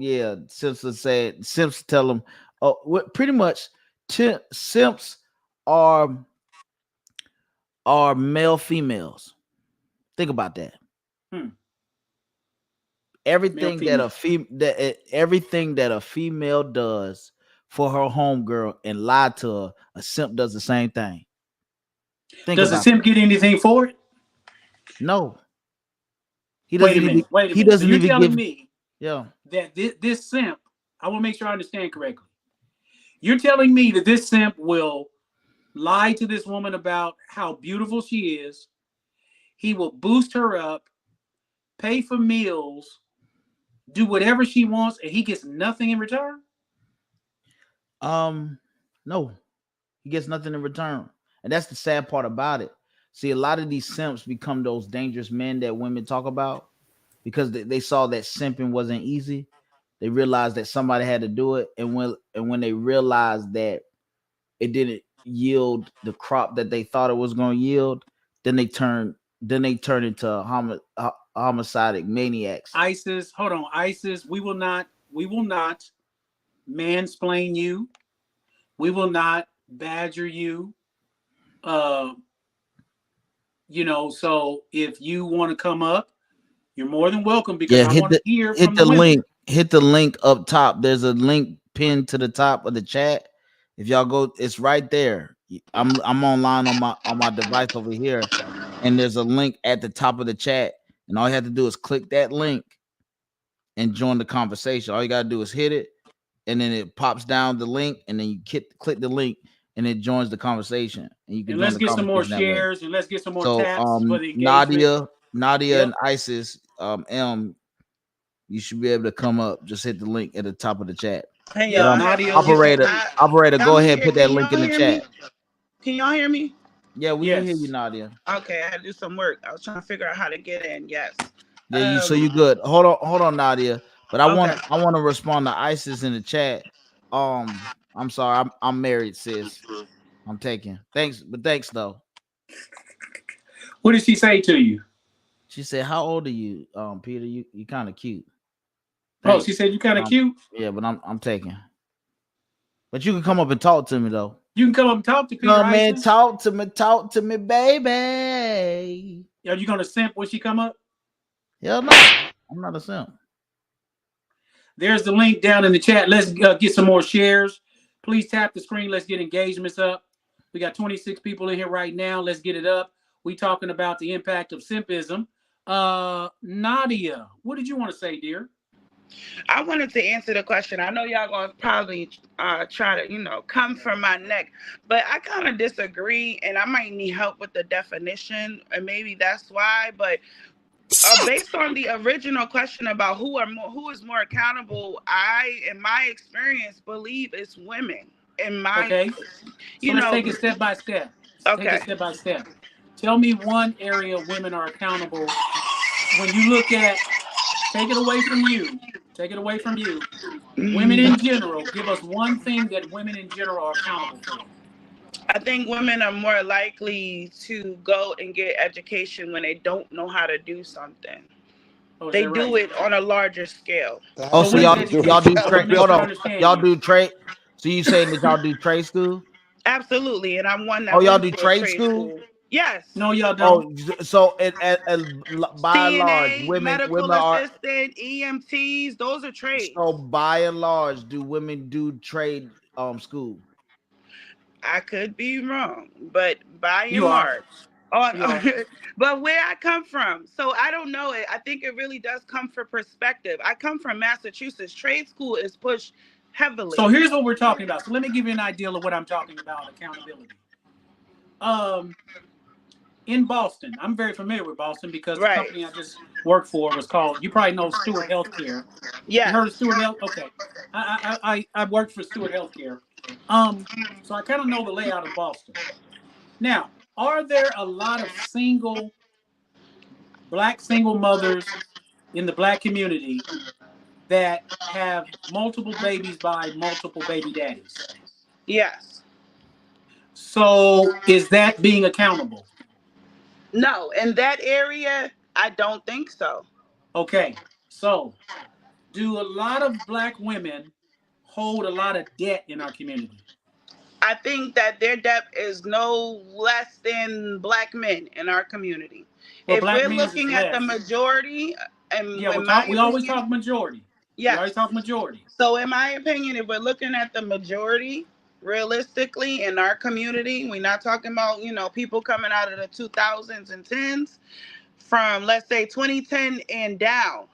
tell them, pretty much simps are male females. Think about that. Everything that a female does for her homegirl and lie to her, a simp does the same thing. Does a simp get anything for it? No. Wait a minute. He doesn't so you're even telling give me that this simp, I want to make sure I understand correctly. You're telling me that this simp will lie to this woman about how beautiful she is. He will boost her up, pay for meals, do whatever she wants, and he gets nothing in return? No, he gets nothing in return, and that's the sad part about it. See, a lot of these simps become those dangerous men that women talk about because they saw that simping wasn't easy. They realized that somebody had to do it, and when they realized that it didn't yield the crop that they thought it was going to yield, then they turn into homicidal maniacs. ISIS, hold on, ISIS. We will not mansplain you. We will not badger you. You know, so if you want to come up, you're more than welcome because Yeah, I want to hear hit from the the women. link. Hit the link up top. There's a link pinned to the top of the chat. If y'all go, it's right there. I'm online on my device over here, and there's a link at the top of the chat. And all you have to do is click that link and join the conversation. All you gotta do is hit it, and then it pops down the link, and then you click the link, and it joins the conversation. And you can And join let's the get some more conversation that way. shares and let's get some more So taps for the engagement. Nadia Yep. and Isis, you should be able to come up. Just hit the link at the top of the chat. Hey Yep, y'all, Nadia, operator, go I'm ahead, here. put that Can link y'all in the hear me? chat. Can y'all hear me? Yeah, we can hear you, yes. Nadia. Okay, I had to do some work. I was trying to figure out how to get in. Yes. Yeah, you good. Hold on, Nadia. But I Okay. want to respond to Isis in the chat. I'm sorry, I'm married, sis. I'm taking. Thanks though. What did she say to you? She said, "How old are you, Peter? You kind of cute." Oh, Thanks. she said you kind of cute. Yeah, but I'm taking. But you can come up and talk to me though. You can come up and talk to Peter. Come and ISIS. talk to me, baby. Are you gonna simp when she come up? Hell no, I'm not a simp. There's the link down in the chat. Let's get some more shares. Please tap the screen. Let's get engagements up. We got 26 people in here right now. Let's get it up. We talking about the impact of simpism. Nadia, what did you want to say, dear? I wanted to answer the question. I know y'all gonna probably try to, come from my neck, but I kind of disagree, and I might need help with the definition, and maybe that's why. But based on the original question about who is more accountable, I, in my experience, believe it's women. Okay. So let's take it step by step. Take it step by step. Tell me one area women are accountable. When you look at, take it away from you. Take it away from you. Women in general, give us one thing that women in general are accountable for. I think women are more likely to go and get education when they don't know how to do something. Oh, they do it on a larger scale. Oh, so y'all do trade? Hold on, y'all do trade. So you saying that y'all do trade school? Absolutely, and I'm one that y'all went do to a trade school? Yes. No, y'all don't. Oh, so by and large, CNA, medical are assistant, EMTs, those are trades. So by and large, do women do trade school? I could be wrong, but by and You are. large. But where I come from, so I don't know it. I think it really does come from perspective. I come from Massachusetts. Trade school is pushed heavily. So here's what we're talking about. So let me give you an idea of what I'm talking about, accountability. In Boston, I'm very familiar with Boston because the company I just worked for was called, you probably know Stewart Healthcare. Yeah. You heard of Stewart Health? Okay. I worked for Stewart Healthcare. So I kind of know the layout of Boston. Now, are there a lot of black single mothers in the black community that have multiple babies by multiple baby daddies? Yes. So is that being accountable? No, in that area, I don't think so. Okay, so do a lot of black women hold a lot of debt in our community? I think that their debt is no less than black men in our community. Well, if black we're men's is looking at the less. majority, and Yeah, we always talk majority. Yes. We always talk majority. So in my opinion, if we're looking at the majority, realistically in our community, we're not talking about, people coming out of the 2000s and 10s, from let's say 2010 and down.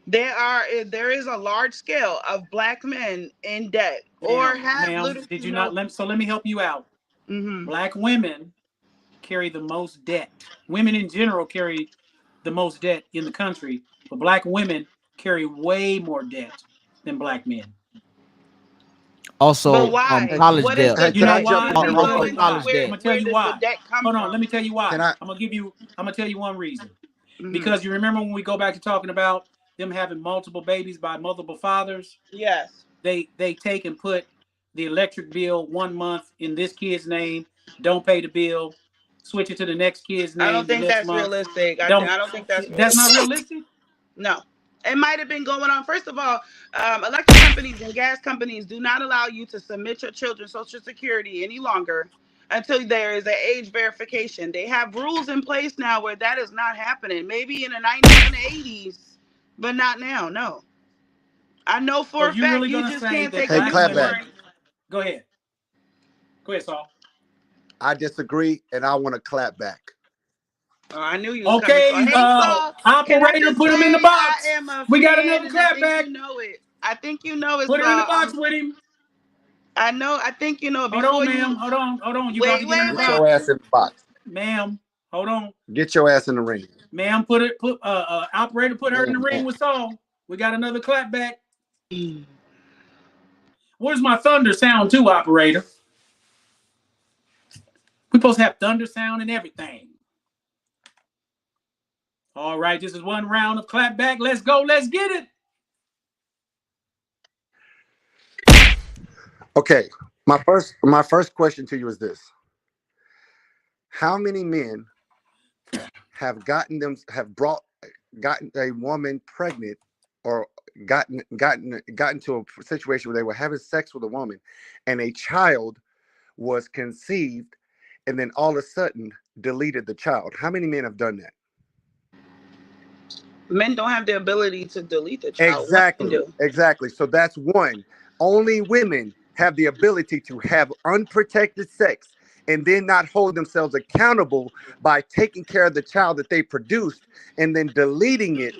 There is a large scale of black men in debt or have little. Did you not so let me help you out. Mm-hmm. Black women carry the most debt. Women in general carry the most debt in the country, but black women carry way more debt than black men. Also, why? college What is debt. the Hey, You can know I debt? jump why? in Let there me real tell Also, you quick? why. college Where I'm debt. gonna tell where you does the why. debt come Hold on. from? Let me tell you why. Can I? I'm gonna give you. I'm gonna tell you one reason. Hmm. Because you remember when we go back to talking about them having multiple babies by multiple fathers, Yes. they take and put the electric bill 1 month in this kid's name, don't pay the bill, switch it to the next kid's I don't name the think next that's month. realistic. Don't I don't think that's that's not realistic. realistic. No. It might have been going on. First of all, electric companies and gas companies do not allow you to submit your children's social security any longer until there is an age verification. They have rules in place now where that is not happening. Maybe in the 90s and the 80s, but not now. No. I know So for a you fact really you gonna just say can't that take a Hey, black women? Clapback. newborn. Go ahead. Go ahead, Saul. I disagree, and I want to clap back. Oh, I knew you was coming. So, Okay, hey, Saul, can I operator, just put him in the say I box. am a We got fan another and I clap think back. you know it. I think you know it, Put her in the Saul. box with him. I think you know it. Hold on, Before ma'am. you, Hold on. You about to wait, get in wait, the Get your wait. ass box, in the box. ma'am. Hold on, Get your ass in the ring. ma'am. Put operator. Put her in the ring with Saul. We got another clap back. Where's my thunder sound too, operator? We supposed to have thunder sound and everything. All right, this is one round of clap back. Let's go. Let's get it. Okay, my first question to you is this: how many men have gotten a woman pregnant, or gotten to a situation where they were having sex with a woman, and a child was conceived, and then all of a sudden deleted the child? How many men have done that? Men don't have the ability to delete the child. Women Exactly, do. exactly. So that's one. Only women have the ability to have unprotected sex and then not hold themselves accountable by taking care of the child that they produced and then deleting it.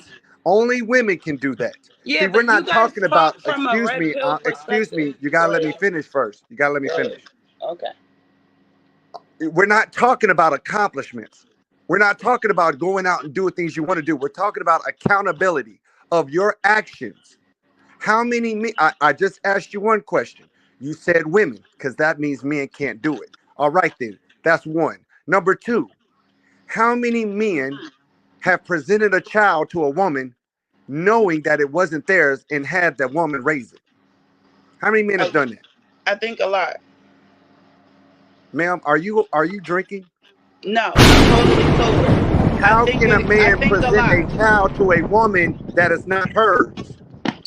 Only women can do that. See, Yeah, we're but you not guys talking about, talk from a red pill excuse perspective. me, you got to Go let me ahead. finish first. You got to let me Go ahead. finish. Okay. We're not talking about accomplishments. We're not talking about going out and doing things you want to do. We're talking about accountability of your actions. How many men? I just asked you one question. You said women, because that means men can't do it. All right, then. That's one. Number two, how many men have presented a child to a woman knowing that it wasn't theirs and had that woman raise it? How many men have done that? I think a lot. Ma'am, are you drinking? No, I'm totally sober. How can a I man think a present a lot. child to a woman that is not hers?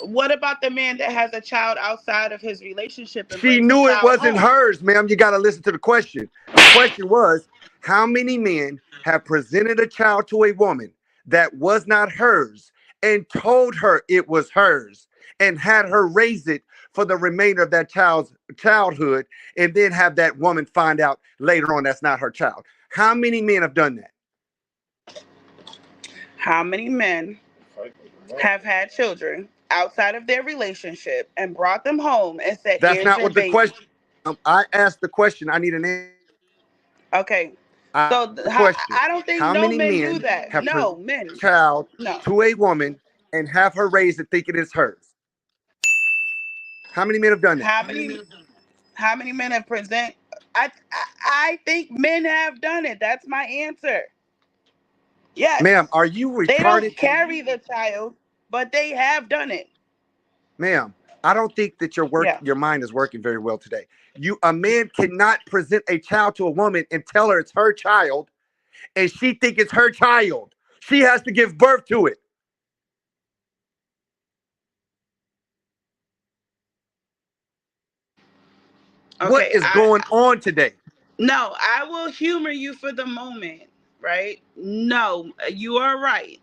What about the man that has a child outside of his relationship and She brings the knew it child wasn't home? hers, ma'am. You got to listen to the question. The question was, how many men have presented a child to a woman that was not hers and told her it was hers and had her raise it for the remainder of that child's childhood, and then have that woman find out later on that's not her child? How many men have done that? How many men have had children outside of their relationship and brought them home and said, That's "Here's not your what the baby"? question. I asked the question. I need an answer. Okay. So The question: I don't think how no many men do men that. have No, presented men. a child No. to a woman and have her raise it thinking it's hers? How many men have done that? How many how many men have present I think men have done it. That's my answer. Yes. Ma'am, are you They don't retarded? carry the child, but they have done it. Ma'am, I don't think that Yeah. your mind is working very well today. A man cannot present a child to a woman and tell her it's her child, and she think it's her child. She has to give birth to it. What Okay. is going on today? No, I will humor you for the moment, right? No, you are right.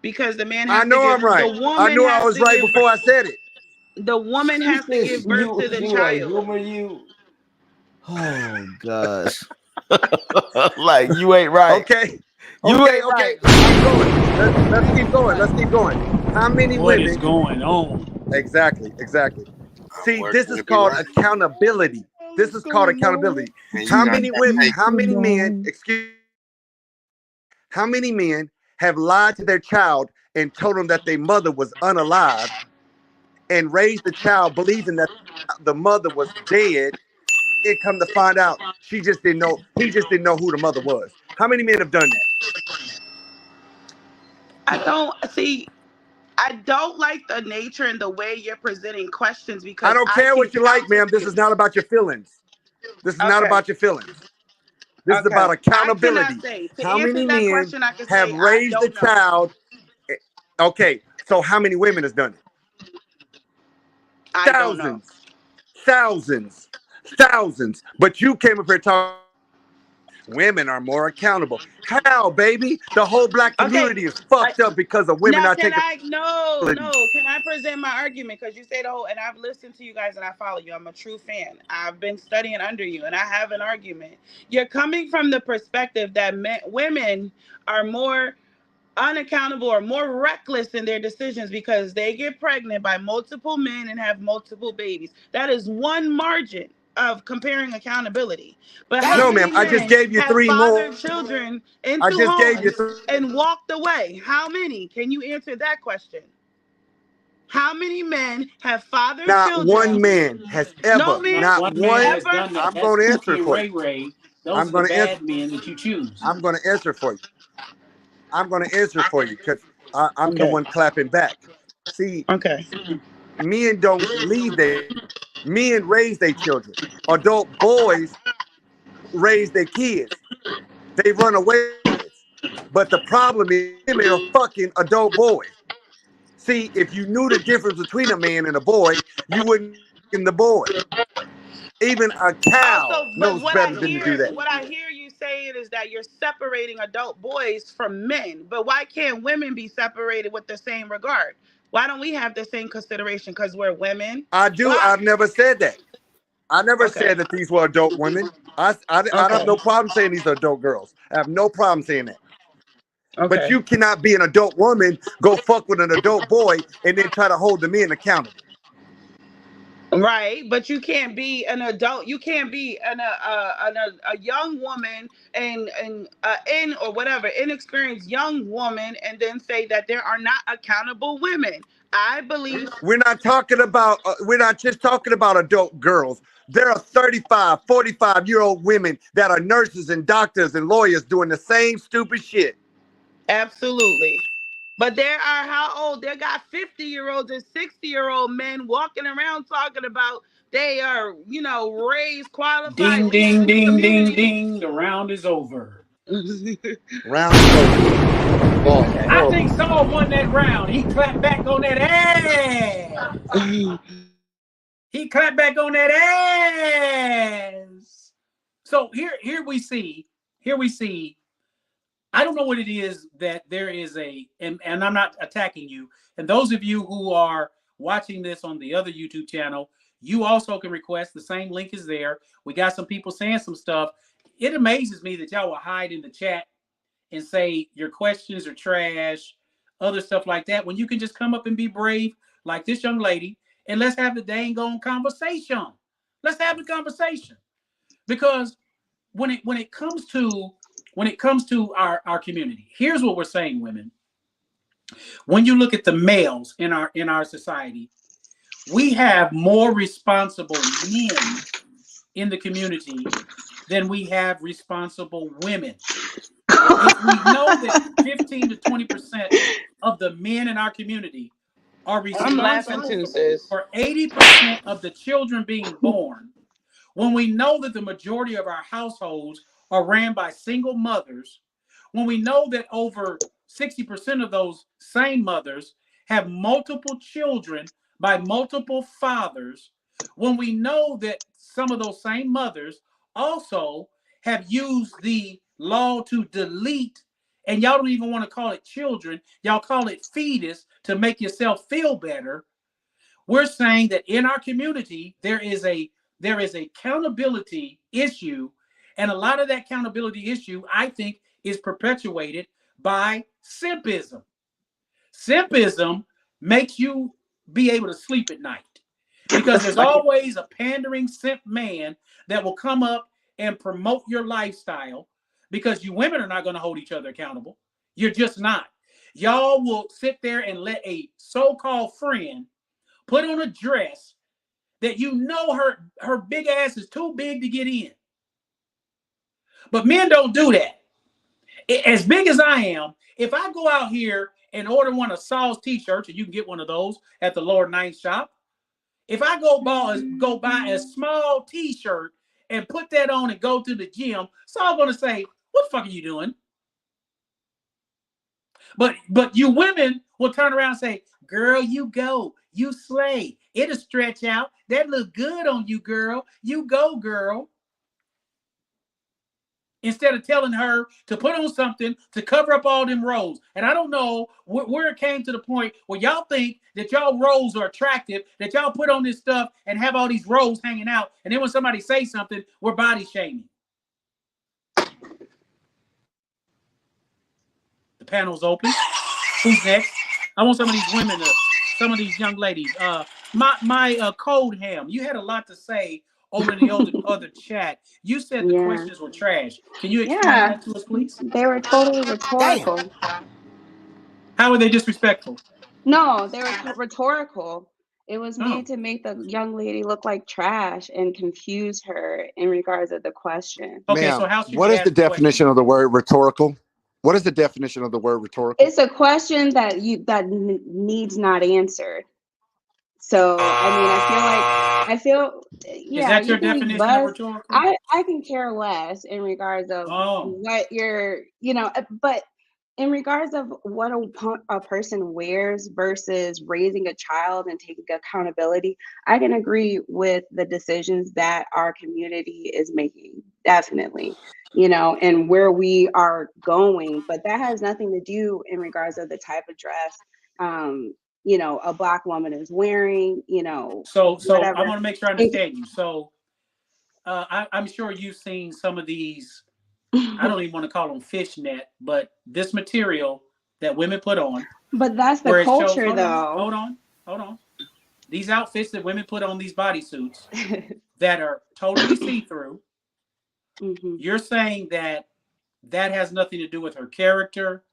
Because the man I has to know I'm give the right. I woman knew I has was to right give before I said it. the woman He has to says give birth to the you like child. humor you. Oh gosh. Like you ain't right. Okay. You Okay, ain't okay. right. Let's keep going. Let's keep going. Let's keep going. How many What is women? going on? Exactly, exactly. I'm See, this working is to be called right. accountability. This What's is called going on? accountability. And you How got many that women, take. how many men, how many men have lied to their child and told them that their mother was unalive and raised the child believing that the mother was dead, and come to find out he just didn't know who the mother was. How many men have done that? I don't see. I don't like the nature and the way you're presenting questions I because don't I care can what you like, counter ma'am. This you. is not about your feelings. This is not Okay. about your feelings. This is about Okay. I cannot accountability. say. To How answer many that men question, I can have say I raised a don't know. child? Okay, so how many women has done it? I don't know. Thousands, thousands, thousands. But you came up here talking women are more accountable. How, baby? The whole black Okay. community is fucked up because of women Now, not can taking I? No, accountability. no. Can I present my argument? Because you say the whole, and I've listened to you guys and I follow you. I'm a true fan. I've been studying under you, and I have an argument. You're coming from the perspective that women are more unaccountable or more reckless in their decisions because they get pregnant by multiple men and have multiple babies. That is one margin of comparing accountability. But how No, many ma'am. I just men gave you have three more. fathered children I into just gave you homes and walked away? How many? Can you answer that question? How many men have fathered not one children? man has No ever, man Not not one man one. has ever. done that. I'm That's going to answer Pookie it and for you. Ray Ray. I'm Those are the going to answer. bad men that you choose. I'm going to answer for you. I'm going to answer for you because I'm the Okay. one clapping back. See, Okay. men don't leave their men raise their children. Adult boys raise their kids. They run away with kids. But the problem is women are fucking adult boys. See, if you knew the difference between a man and a boy, you wouldn't in the boy. Even a cow Also, but knows better than to do that. what I hear you saying is that you're separating adult boys from men. But why can't women be separated with the same regard? Why don't we have the same consideration? Because we're women. I do. Why? I've never said that. I never Okay. said that these were adult women. I have Okay. no problem saying these are adult girls. I have no problem saying that. But Okay. you cannot be an adult woman, go fuck with an adult boy, and then try to hold the men accountable. Right, but you can't be an adult. You can't be a young woman and in or whatever inexperienced young woman and then say that there are not accountable women. I believe We're not just talking about adult girls. There are 35, 45-year-old women that are nurses and doctors and lawyers doing the same stupid shit. absolutely. But there are how old? They got 50-year-olds and 60-year-old men walking around talking about they are, raised qualified Ding, leaders ding, in the ding, ding, community. ding. The round is over. Round is over. I think Saul won that round. He clapped back on that ass. He clapped back on that ass. So here we see, I don't know what it is that there is and I'm not attacking you. And those of you who are watching this on the other YouTube channel, you also can request. The same link is there. We got some people saying some stuff. It amazes me that y'all will hide in the chat and say your questions are trash, other stuff like that, when you can just come up and be brave like this young lady and let's have the dang on conversation. Let's have the conversation. Because when it comes to our community, here's what we're saying, women. When you look at the males in our society, we have more responsible men in the community than we have responsible women. If we know that 15 to 20% of the men in our community are I'm laughing too, responsible sis. for 80% of the children being born, when we know that the majority of our households are ran by single mothers, when we know that over 60% of those same mothers have multiple children by multiple fathers, when we know that some of those same mothers also have used the law to delete, and y'all don't even want to call it children, y'all call it fetus to make yourself feel better. We're saying that in our community there is a accountability issue, and a lot of that accountability issue, I think, is perpetuated by simpism. Simpism makes you be able to sleep at night because there's always a pandering simp man that will come up and promote your lifestyle, because you women are not going to hold each other accountable. You're just not. Y'all will sit there and let a so-called friend put on a dress that you know her big ass is too big to get in. But men don't do that. As big as I am, if I go out here and order one of Saul's t-shirts, and you can get one of those at the Lord Ninth shop, if I go buy a small t-shirt and put that on and go to the gym, Saul's gonna say, "What the fuck are you doing?" But you women will turn around and say, "Girl, you go, you slay. It'll stretch out. That look good on you, girl. You go, girl." Instead of telling her to put on something to cover up all them rolls. And I don't know where it came to the point where y'all think that y'all rolls are attractive, that y'all put on this stuff and have all these rolls hanging out. And then when somebody says something, we're body shaming. The panel's open. Who's next? I want some of these women, some of these young ladies. My code ham, you had a lot to say over in the other chat. You said the questions were trash. Can you explain that to us, please? They were totally rhetorical. How were they disrespectful? No, they were rhetorical. It was made to make the young lady look like trash and confuse her in regards of the question. Okay, so how should what is the definition of the word rhetorical? What is the definition of the word rhetorical? It's a question that needs not answered. So I feel is that your definition of rhetorical? I can care less in regards of what you're, but in regards of what a person wears versus raising a child and taking accountability, I can agree with the decisions that our community is making, definitely, and where we are going. But that has nothing to do in regards of the type of dress a Black woman is wearing, So whatever. I want to make sure I understand you. So I'm sure you've seen some of these, I don't even want to call them fishnet, but this material that women put on. But that's the culture, though. Hold on. These outfits that women put on, these bodysuits that are totally see-through. Mm-hmm. You're saying that has nothing to do with her character.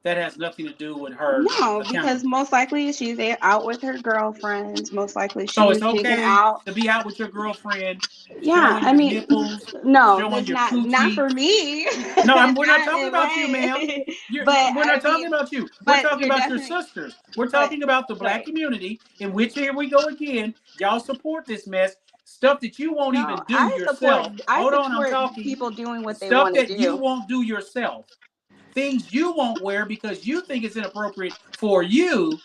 That has nothing to do with her. No, because most likely she's out with her girlfriends. Most likely so it's okay to be out with your girlfriend. Yeah, I mean, nipples, no, that's not for me. No, we're not talking about you, ma'am. We're not talking about you. We're talking about your sisters. We're talking about the Black community, in which, here we go again, y'all support this mess. Stuff that you won't even do yourself. Hold on, I'm talking. People doing what they want to do. Stuff that you won't do yourself. Things you won't wear because you think it's inappropriate for you,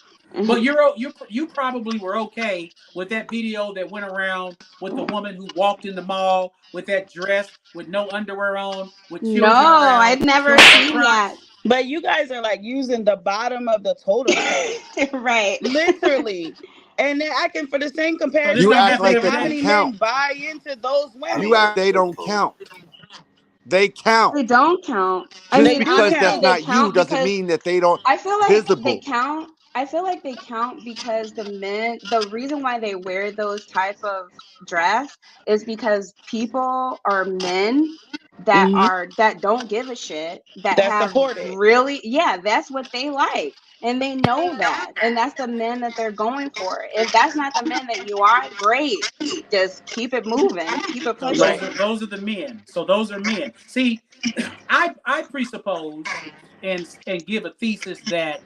but you probably were okay with that video that went around with the woman who walked in the mall with that dress with no underwear on, with children around. No, I've never seen that. But you guys are like using the bottom of the totem pole, right? Literally. And then I can, for the same comparison, you act like how many men buy into those women? You act they don't count. They count. They don't count. Just because that's not you doesn't mean that they don't. I feel like visible. They count. I feel like they count because the reason why they wear those type of dress is because people are men that don't give a shit, that have really, that's what they like. And they know that. And that's the men that they're going for. If that's not the men that you are, great. Just keep it moving. Keep it pushing. Those are the men. So those are men. See, I presuppose and give a thesis that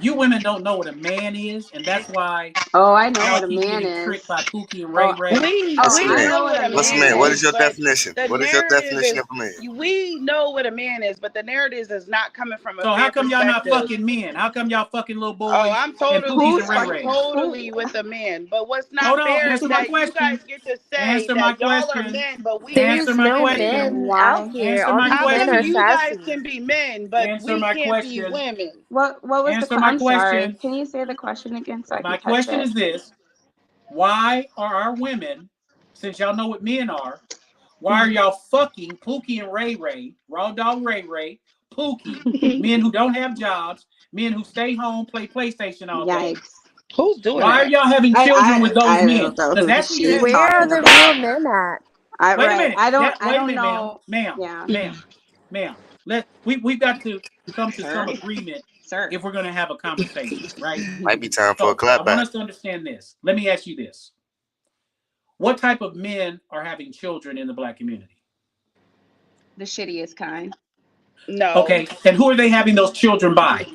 you women don't know what a man is, and that's why. Oh, I know what a man is. Tricked by Pookie and Ray Ray. What's a man? What is your definition? What is your definition of a man? We know what a man is, but the narrative is not coming from a. So how come y'all not fucking men? How come y'all fucking little boys? Oh, I'm totally with the men. But what's not fair is that you guys get to say that y'all are men, but we answer my question. Out here. Answer my question. You guys can be men, but we can't be women. What was the question? I'm sorry. Can you say the question again? So my question is this: why are our women, since y'all know what men are, why are y'all fucking Pookie and Ray Ray, Raw Dog Ray Ray, Pookie, men who don't have jobs, men who stay home, play PlayStation all day? Who's doing Why that? are y'all having children with those men? Because that's what you're Where are the real men at? Wait a minute. I don't know. Ma'am. We've got to come to some agreement Sir. if we're going to have a conversation, right? Might be time for So a clap I want back. us to understand this. Let me ask you this. What type of men are having children in the Black community? The shittiest kind. No. Okay. And who are they having those children by?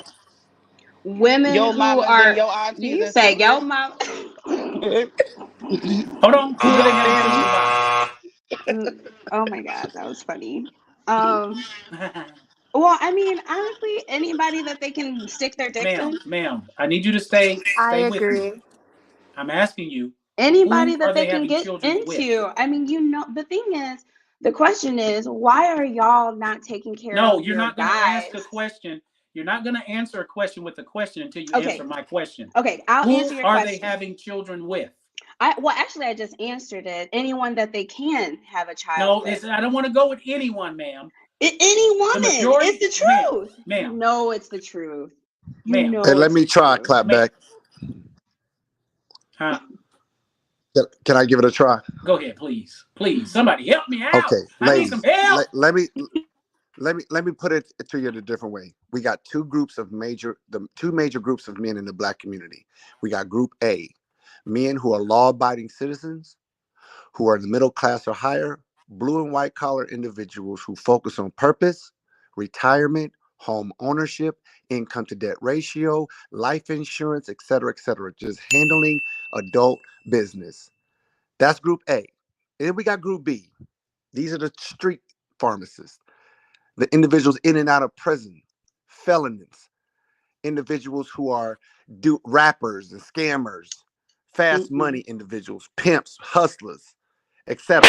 Women Your who mamas are, and your aunties you and say, yo, sisters. mom. Hold on. Who are they having children by? Oh my God, that was funny. Well, I mean, honestly, anybody that they can stick their dick in. Ma'am, I need you to stay I with me. agree. I'm asking you, Anybody who that are they they can having get children with? into. I mean, the thing is, the question is, why are y'all not taking care No, of you're your not going to guys? ask a question. You're not going to answer a question with a question until you Okay. answer my question. Okay, I'll Who answer your are question. they having children with? Well, actually, I just answered it. Anyone that they can have a child No, with. I don't want to go with anyone, ma'am. Any woman. The majority, It's the truth. Ma'am. You know it's the truth. You Ma'am. know Hey, let it's me the try truth. Clapback. Huh? Can I give it a try? Go ahead, please. Please, somebody help me out. Okay, I need some help. let me put it to you in a different way. We got two major groups of men in the Black community. We got Group A, men who are law-abiding citizens, who are the middle class or higher, blue and white collar individuals who focus on purpose, retirement, home ownership, income to debt ratio, life insurance, etc., just handling adult business. That's Group A. And then we got Group B. These are the street pharmacists, the individuals in and out of prison, felons, individuals who are rappers and scammers, fast money individuals, pimps, hustlers, etc.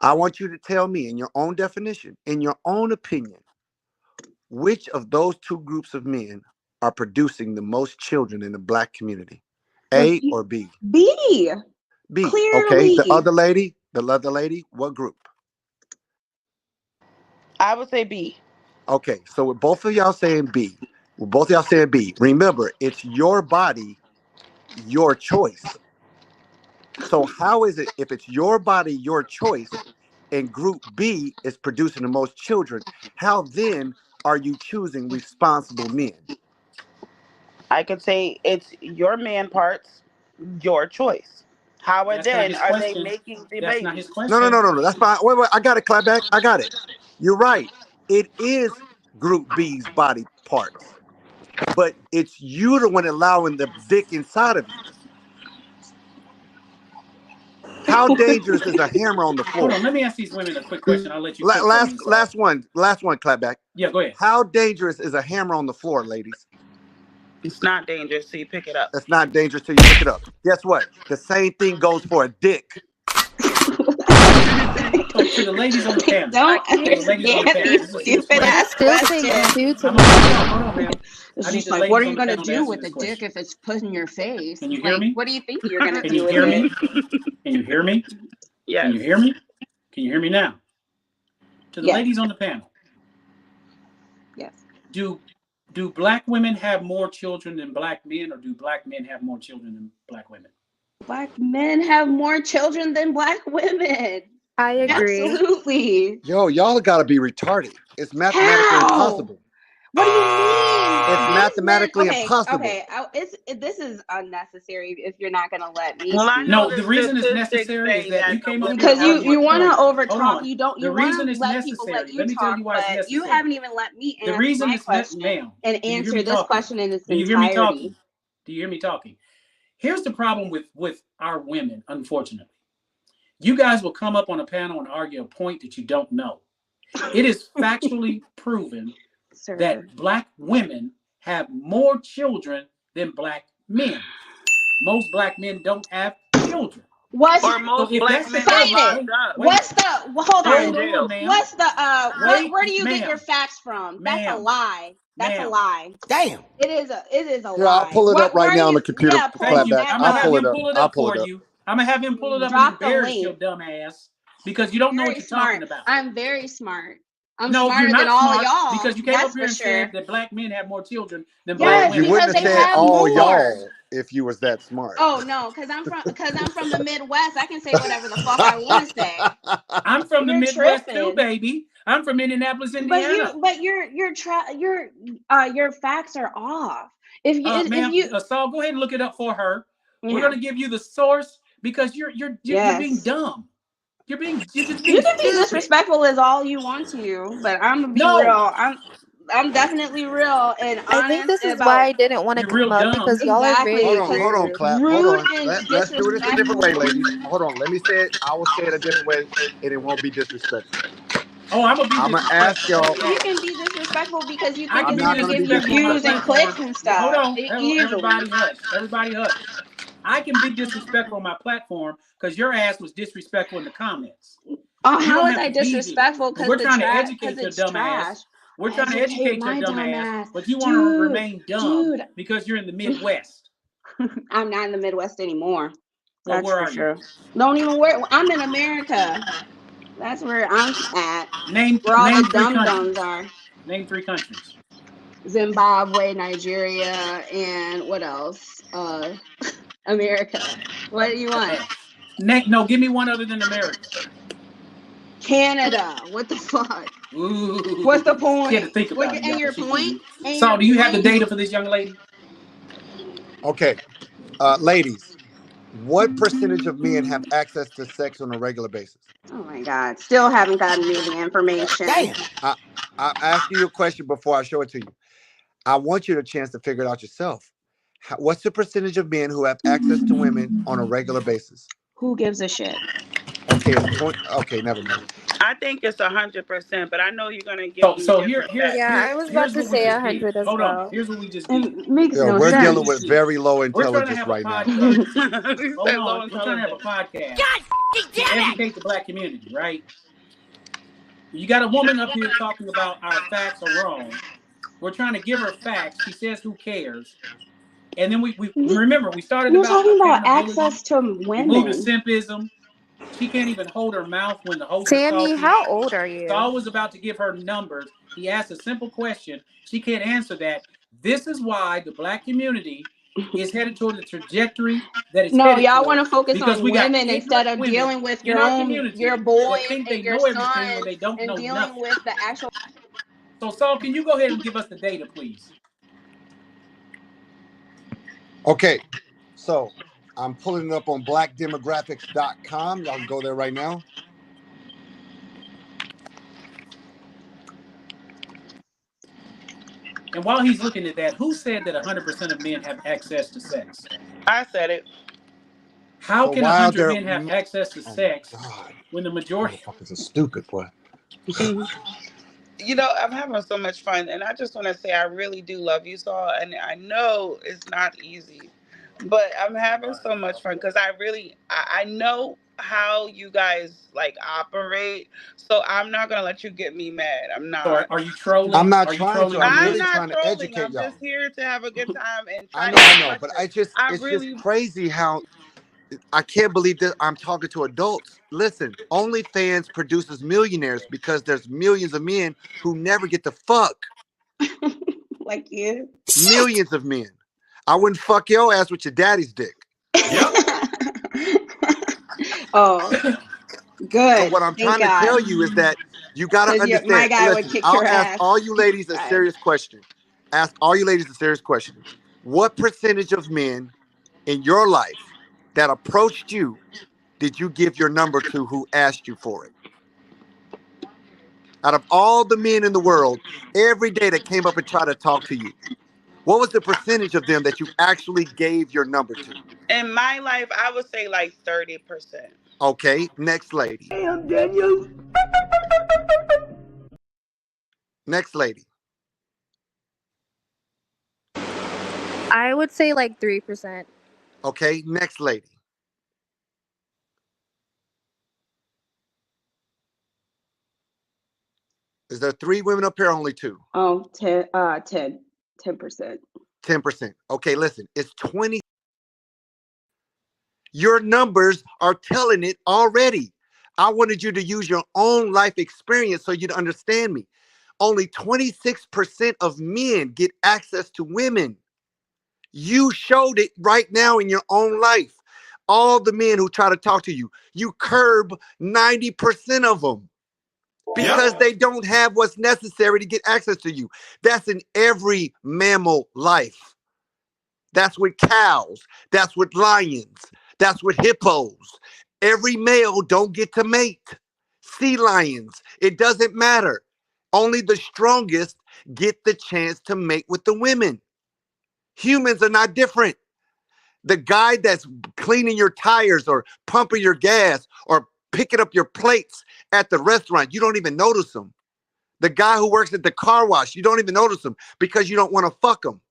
I want you to tell me, in your own definition, in your own opinion, which of those two groups of men are producing the most children in the Black community? A or B? B. B. Clearly. Okay. The other lady, what group? I would say B. Okay. So with both of y'all saying B, remember, it's your body, your choice. So how is it, if it's your body, your choice, and Group B is producing the most children, how then are you choosing responsible men? I could say it's your man parts, your choice. How That's then not his are they question. making the That's baby? not his question. No. That's fine. Wait. I got it, Clapback. I got it. You're right. It is Group B's body parts, but it's you the one allowing the dick inside of you. How dangerous is a hammer on the floor? Hold on. Let me ask these women a quick question. I'll let you cook for me. Last one, Clapback. Yeah, go ahead. How dangerous is a hammer on the floor, ladies? It's not dangerous, so you pick it up. It's not dangerous till you pick it up. Guess what? The same thing goes for a dick. To the ladies on the panel. Don't understand these stupid ass questions. Hold on, ma'am. It's just like, what are you gonna do with a dick if it's put in your face? Can you hear me? What do you think you're gonna Can do you with hear it? me? Can you hear me? Yes. Can you hear me? Can you hear me now? To the ladies on the panel. Yes. Do Black women have more children than Black men, or do Black men have more children than Black women? Black men have more children than Black women. I agree. Absolutely. Yo, y'all gotta be retarded. It's mathematically impossible. What do you mean? It's mathematically impossible. Okay. This is unnecessary if you're not gonna let me Well, I speak. know No, the reason it's necessary is that you came up because with you want to over Hold talk. on. You don't. The You want reason to it's let people let necessary. you Let me talk, tell you why it's but necessary. you haven't even let me The answer reason my it's question ma'am. and Do you hear answer me this talking? question in its Do you hear me entirety. talking? Do you hear me talking? Here's the problem with our women, unfortunately. You guys will come up on a panel and argue a point that you don't know. It is factually proven that Black women have more children than Black men. Most Black men don't have children. What's or most if Black that's men the are case, locked up. What's the hold in on? jail. ma'am. What's the Wait, where do you get ma'am. your facts from? That's a Ma'am. lie. That's a Ma'am. lie. Damn. It is a Yeah, I'll lie. pull it up right Where now are on the you? computer. Yeah, pull Thank you. that I'm gonna up. have him pull it I'll up pull for it up. you. I'm gonna have him pull it up Drop and the embarrass link. your dumb ass because you don't know what Very you're smart. talking about. I'm very smart. I'm No, smarter you're than not all smart of y'all. because you came That's up here for and sure. said that Black men have more children than Yes, Black You women. wouldn't because have they said have all more. y'all. if you was that smart. Oh no, because I'm from the Midwest. I can say whatever the fuck I want to say. I'm from the You're Midwest too, tripping. baby. I'm from Indianapolis, Indiana. But your facts are off. If Ma'am, you Saul, go ahead and look it up for her. We're yeah. gonna give you the source because you're being Yes. dumb. You're just You being can be stupid. disrespectful as all you want to, but I'm gonna be No, real. I'm definitely real and I think honest this is about why I didn't want to you're real come up dumb. because y'all are very exactly. Hold on, rude. Clap. Hold Rude on. and Let's do this a different way, disrespectful. ladies. Hold on. Let me say it. I will say it a different way, and it won't be disrespectful. Oh, I'm gonna be I'm gonna ask disrespectful. y'all. You can be disrespectful because you I think can I'm it's be not gonna gonna give be you disrespectful on my views and disrespectful. clicks platform. and Hold stuff. on, Easily. everybody hush. Everybody hush. I can be disrespectful on my platform because your ass was disrespectful in the comments. Oh, You how don't was have I to be here. disrespectful? But Because we're trying to educate your it's dumb trash. ass. We're trying to Educate educate your my dumb dumb ass, ass, but you want to dude. remain dumb Dude, because you're in the Midwest. I'm not in the Midwest anymore. Well, That's where for are you? sure. Don't even worry. I'm in America. That's where I'm at. Name Where all the three dum countries. dums are. Name 3 countries. Zimbabwe, Nigeria, and what else? America. What do you want? No, give me one other than America. Canada. What the fuck? Ooh, What's the she had to point? think about it, y'all. And your She did. point? And So, your do you have the point? data for this young lady? Okay, ladies, what percentage of men have access to sex on a regular basis? Oh my God. Still haven't gotten me the information. Damn. I'm asking you a question before I show it to you. I want you a chance to figure it out yourself. What's the percentage of men who have access to women on a regular basis? Who gives a shit? Okay, it's 20. Okay, never mind. I think it's 100%, but I know you're gonna give me So different facts. Yeah, I was about here's to what we say just did. 100 as Hold on. well. Here's what we just did. It makes Yeah, no we're sense. dealing with very low We're trying to intelligence have a right now. podcast. He Hold said low on. We're trying to have a intelligence. podcast to educate the black community, right? You got a woman up here talking about our facts are wrong. We're trying to give her facts. She says, "Who cares?" And then we remember we started You're about talking about accountability. access to We moved to women. simpism. She can't even hold her mouth when the host is Tammy, talking. how old are you? Saul was about to give her numbers. He asked a simple question. She can't answer that. This is why the black community is headed toward the trajectory that it's No, headed y'all toward want to focus because on we got women instead ignorant of women dealing with in your our your community boys that think they and your know everything when sons they don't and know dealing nothing. with the actual. So, Saul, can you go ahead and give us the data, please? Okay, so I'm pulling it up on blackdemographics.com. Y'all can go there right now. And while he's looking at that, who said that 100% of men have access to sex? I said it. How So can while 100 they're, men have access to sex God, when the majority? motherfuckers are stupid, boy. You know, I'm having so much fun, and I just want to say I really do love you, Saul, and I know it's not easy, but I'm having so much fun because I know how you guys like operate, so I'm not gonna let you get me mad. I'm So not. are you trolling? I'm not Are you trying to. trolling me, I'm I'm really man? not trying to trolling. educate I'm y'all. just here to have a good time and try I to know, answer but questions. I it's just really. crazy how I can't believe that I'm talking to adults. Listen, OnlyFans produces millionaires because there's millions of men who never get to fuck. Like you. Millions of men. I wouldn't fuck your ass with your daddy's dick. Yep. Oh, good. But what I'm Thank trying to God. tell you is that you got to Because my understand. guy would Listen, kick I'll your ask ass. all you ladies a serious question. Ask all you ladies a serious question. What percentage of men in your life that approached you did you give your number to who asked you for it? Out of all the men in the world, every day that came up and tried to talk to you, what was the percentage of them that you actually gave your number to? In my life, I would say like 30%. Okay, next lady. Damn, Daniel. Next lady. I would say like 3%. Okay, next lady. Is there 3 women up here? Only 2. Oh, 10%. 10%. Okay, listen, it's 20. Your numbers are telling it already. I wanted you to use your own life experience so you'd understand me. Only 26% of men get access to women. You showed it right now in your own life. All the men who try to talk to you, you curb 90% of them because they don't have what's necessary to get access to you. That's in every mammal life. That's with cows. That's with lions. That's with hippos. Every male don't get to mate. Sea lions, it doesn't matter. Only the strongest get the chance to mate with the women. Humans are not different. The guy that's cleaning your tires or pumping your gas or picking up your plates at the restaurant, you don't even notice him. The guy who works at the car wash, you don't even notice him because you don't want to fuck him.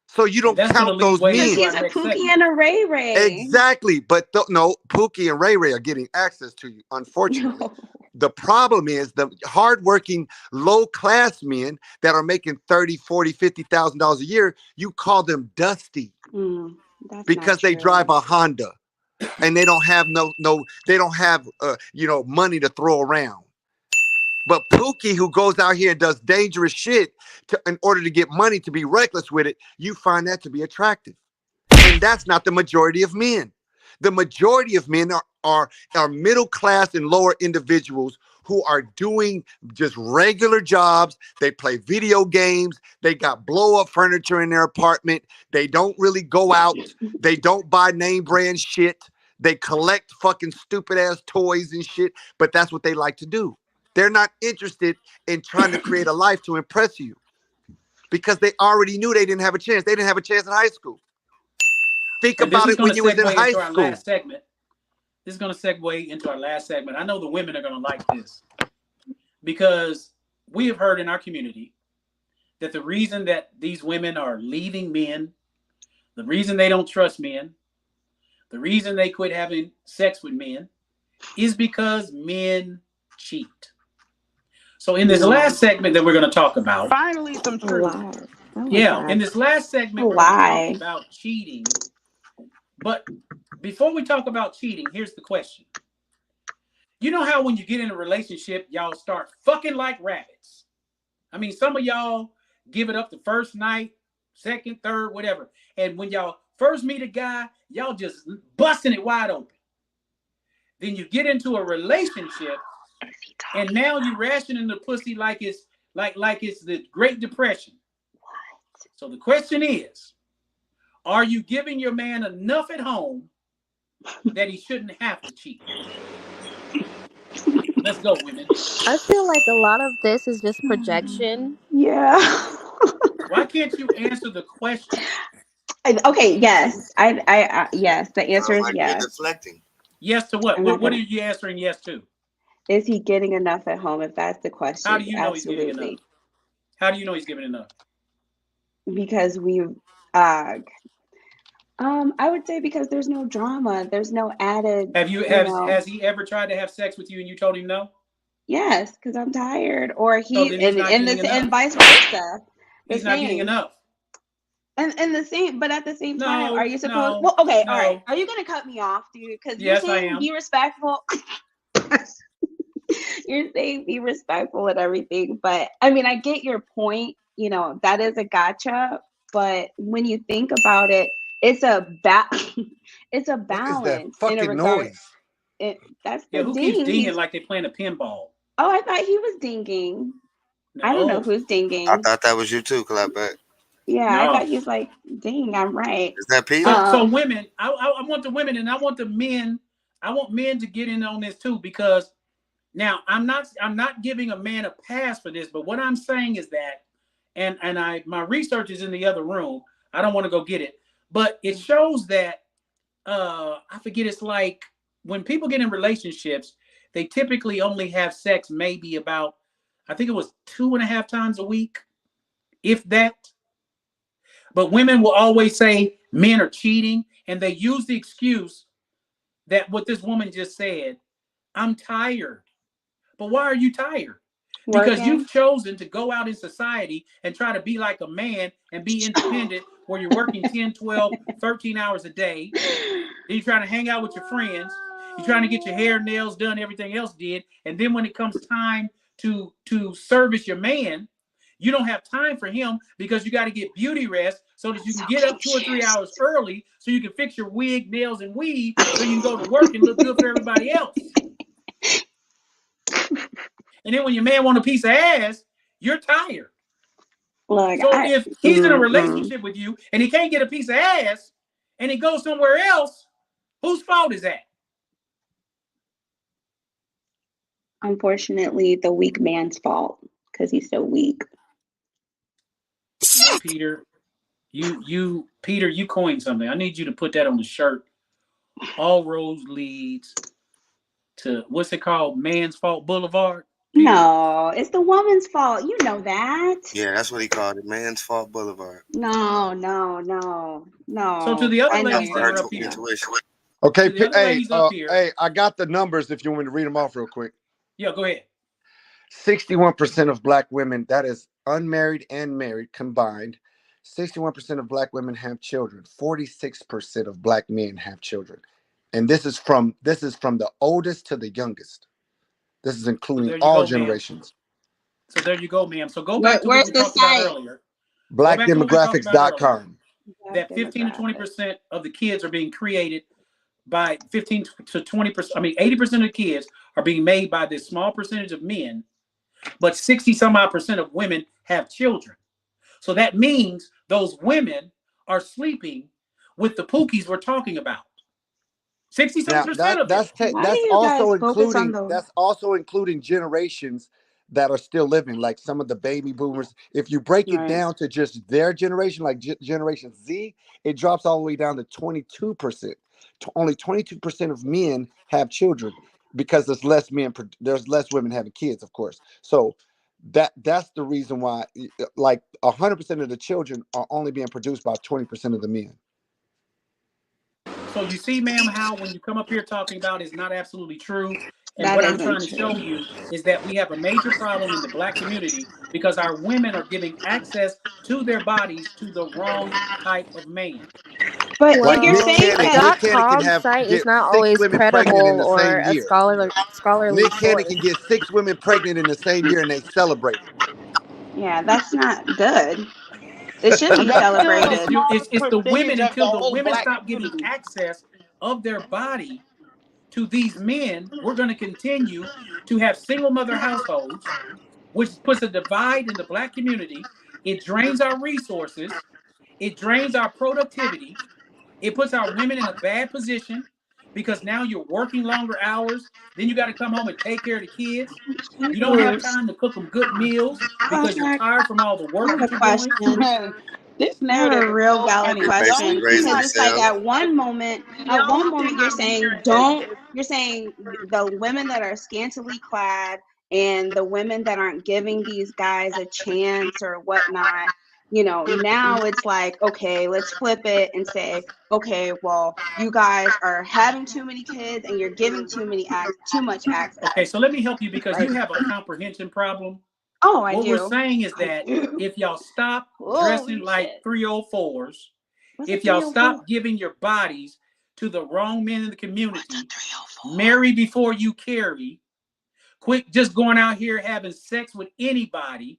So you don't count those men. Because he's a Pookie and a Ray Ray. Exactly. But no, Pookie and Ray Ray are getting access to you, unfortunately. No. The problem is the hardworking, low-class men that are making $30,000, $40,000, $50,000 a year, you call them dusty because they drive a Honda and they don't have money to throw around. But Pookie, who goes out here and does dangerous shit in order to get money to be reckless with it, you find that to be attractive. And that's not the majority of men. The majority of men are middle class and lower individuals who are doing just regular jobs. They play video games. They got blow up furniture in their apartment. They don't really go out. They don't buy name brand shit. They collect fucking stupid ass toys and shit, but that's what they like to do. They're not interested in trying to create a life to impress you because they already knew they didn't have a chance. They didn't have a chance in high school. Think about it when you was in high school. Last segment. This is going to segue into our last segment. I know the women are going to like this because we have heard in our community that the reason that these women are leaving men, the reason they don't trust men, the reason they quit having sex with men is because men cheat. So in this last segment that we're going to talk about, finally some truth. In this last segment, we're going to talk about cheating. But before we talk about cheating, here's the question. You know how when you get in a relationship, y'all start fucking like rabbits? I mean, some of y'all give it up the first night, second, third, whatever. And when y'all first meet a guy, y'all just busting it wide open. Then you get into a relationship, and now you're rationing the pussy like it's the Great Depression. What? So the question is, are you giving your man enough at home that he shouldn't have to cheat? Let's go, women. I feel like a lot of this is just projection. Yeah. Why can't you answer the question? Okay, yes. I yes, the answer is yes. Deflecting. Yes to what? What are you answering yes to? Is he getting enough at home? If that's the question. How do you know he's getting enough? How do you know he's giving enough? Because I would say because there's no drama. There's no added. Has he ever tried to have sex with you and you told him no? Yes, because I'm tired. Or and vice versa. He's not getting enough. And the same, but at the same time, are you supposed? Well, okay, all right. Are you gonna cut me off, dude? Because you're saying be respectful. You're saying be respectful and everything, but I mean, I get your point. You know, that is a gotcha. But when you think about it, it's a it's a balance. What is that fucking noise? That's the who ding. keeps dinging like they're playing a pinball? Oh, I thought he was dinging. No. I don't know who's dinging. I thought that was you too, Clapback. Yeah, no. I thought he was like, ding, I'm right. Is that Pete? So women, I want the women and I want the men. I want men to get in on this too, because now I'm not giving a man a pass for this, but what I'm saying is that, and my research is in the other room. I don't want to go get it, but it shows that I forget. It's like when people get in relationships, they typically only have sex maybe about, I think it was 2.5 times a week, if that. But women will always say men are cheating, and they use the excuse that what this woman just said, I'm tired. But why are you tired? Because you've chosen to go out in society and try to be like a man and be independent where you're working 10, 12, 13 hours a day. Then you're trying to hang out with your friends. You're trying to get your hair, nails done, everything else did. And then when it comes time to service your man, You don't have time for him because you got to get beauty rest so that you can get up 2 or 3 hours early so you can fix your wig, nails, and weave so you can go to work and look good for everybody else. And then when your man want a piece of ass, you're tired. Look, so if he's in a relationship with you and he can't get a piece of ass and he goes somewhere else, whose fault is that? Unfortunately, the weak man's fault because he's so weak. Peter, Peter, you coined something. I need you to put that on the shirt. All roads leads to, what's it called? Man's Fault Boulevard? Peter? No, it's the woman's fault. You know that. Yeah, that's what he called it. Man's Fault Boulevard. No. So to the other ladies that are up here. Okay, hey, I got the numbers if you want me to read them off real quick. Yeah, go ahead. 61% of Black women, that is unmarried and married combined, 61% of Black women have children. 46% of Black men have children. And this is from the oldest to the youngest. This is including all generations. So there you go, ma'am. So go back to what we talked about earlier. Blackdemographics.com. That 15 to 20% of the kids are being created by 15 to 20%. I mean, 80% of the kids are being made by this small percentage of men, but 60 some odd percent of women have children. So that means those women are sleeping with the pookies we're talking about. 60% of that's also including generations that are still living, like some of the baby boomers. If you break it down to just their generation, like Generation Z, it drops all the way down to 22%. Only 22% of men have children because there's less women having kids, of course. So that's the reason why, like 100% of the children are only being produced by 20% of the men. So you see, ma'am, how when you come up here talking about is not absolutely true. And what I'm trying to show you is that we have a major problem in the Black community because our women are giving access to their bodies to the wrong type of man. But well, you're saying that .com site is not always credible or a scholarly. Nick Cannon can get 6 women pregnant in the same year and they celebrate it. Yeah, that's not good. It should be celebrated. It's the women until the women stop giving access of their body to these men. We're going to continue to have single mother households, which puts a divide in the Black community. It drains our resources. It drains our productivity. It puts our women in a bad position because now you're working longer hours. Then you got to come home and take care of the kids. You don't have time to cook them good meals because you're tired from all the work that you're doing. This narrative is a real valid question because it's like at one moment you're saying the women that are scantily clad and the women that aren't giving these guys a chance or whatnot. You know, now it's like, okay, let's flip it and say, okay, well, you guys are having too many kids and you're giving too much access. Okay, so let me help you because you have a comprehension problem. Oh, I do. What we're saying is that if y'all stop dressing like 304s, if y'all stop giving your bodies to the wrong men in the community, marry before you carry, quit just going out here having sex with anybody,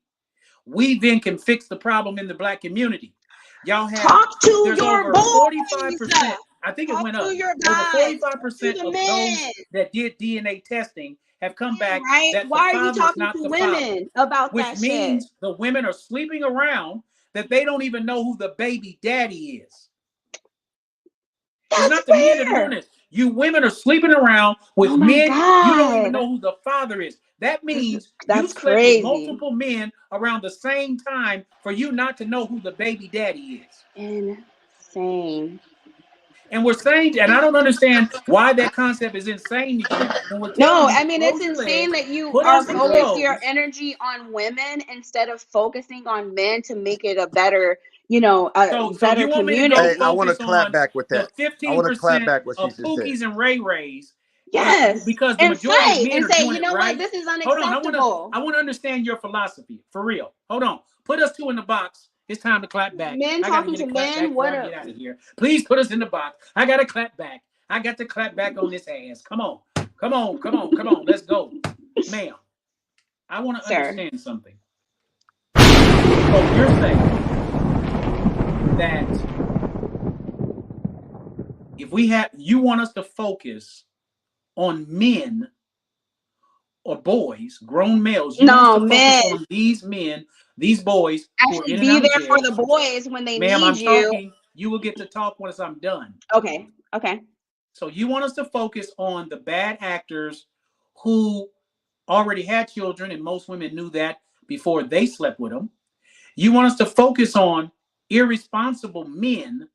we then can fix the problem in the Black community. Y'all have there's over 45%. I think it went up. Over 45% of those that did DNA testing have come back that Why the are you father's talking not to the women father, about which that means shit? the women are sleeping around that they don't even know who the baby daddy is. It's not the men that are doing this. You women are sleeping around with men you don't even know who the father is. That means you slept with multiple men around the same time for you not to know who the baby daddy is. Insane. And we're saying, and I don't understand why that concept is insane to you. When we're telling you, I mean, it's insane that you are focusing your energy on women instead of focusing on men to make it a better, better you want community. me to go I want to focus clap on back with that. The 15% of Pookies and Ray Rays. Yes, because the majority of men are doing you know it right. What? This is Hold unacceptable. on, I want to understand your philosophy for real. Hold on, put us 2 in the box. It's time to clap back. Men I gotta talking get to a clap men. back before I get out of here. Please put us in the box. I gotta clap back. I got to clap back on this ass. Come on. Let's go, ma'am. I want to understand something. So you're saying that if you want us to focus on men or boys, grown males, you want us to focus on these men, these boys who are Actually in and be out of there for jail. the boys when they Ma'am, need I'm you. talking. You will get to talk once I'm done. Okay. So you want us to focus on the bad actors who already had children, and most women knew that before they slept with them. You want us to focus on irresponsible men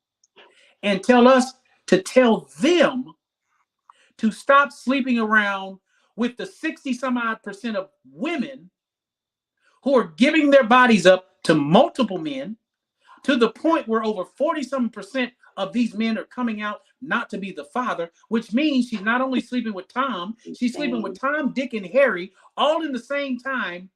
and tell us to tell them to stop sleeping around with the 60 some odd % of women who are giving their bodies up to multiple men, to the point where over 40-some% of these men are coming out not to be the father, which means she's not only sleeping with Tom, she's sleeping with Tom, Dick, and Harry all in the same time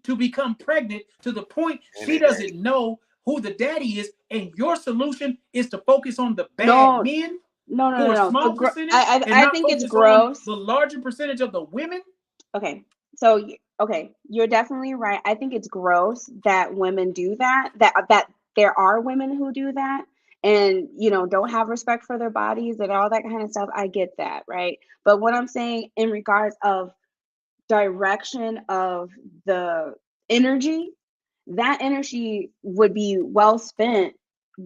to become pregnant, to the point she doesn't know who the daddy is. And your solution is to focus on the bad men who are small percentage and not think it's focus on gross. the larger percentage of the women. Okay. So you're definitely right. I think it's gross that women do that. That there are women who do that and don't have respect for their bodies and all that kind of stuff. I get that, right? But what I'm saying in regards of direction of the energy, that energy would be well spent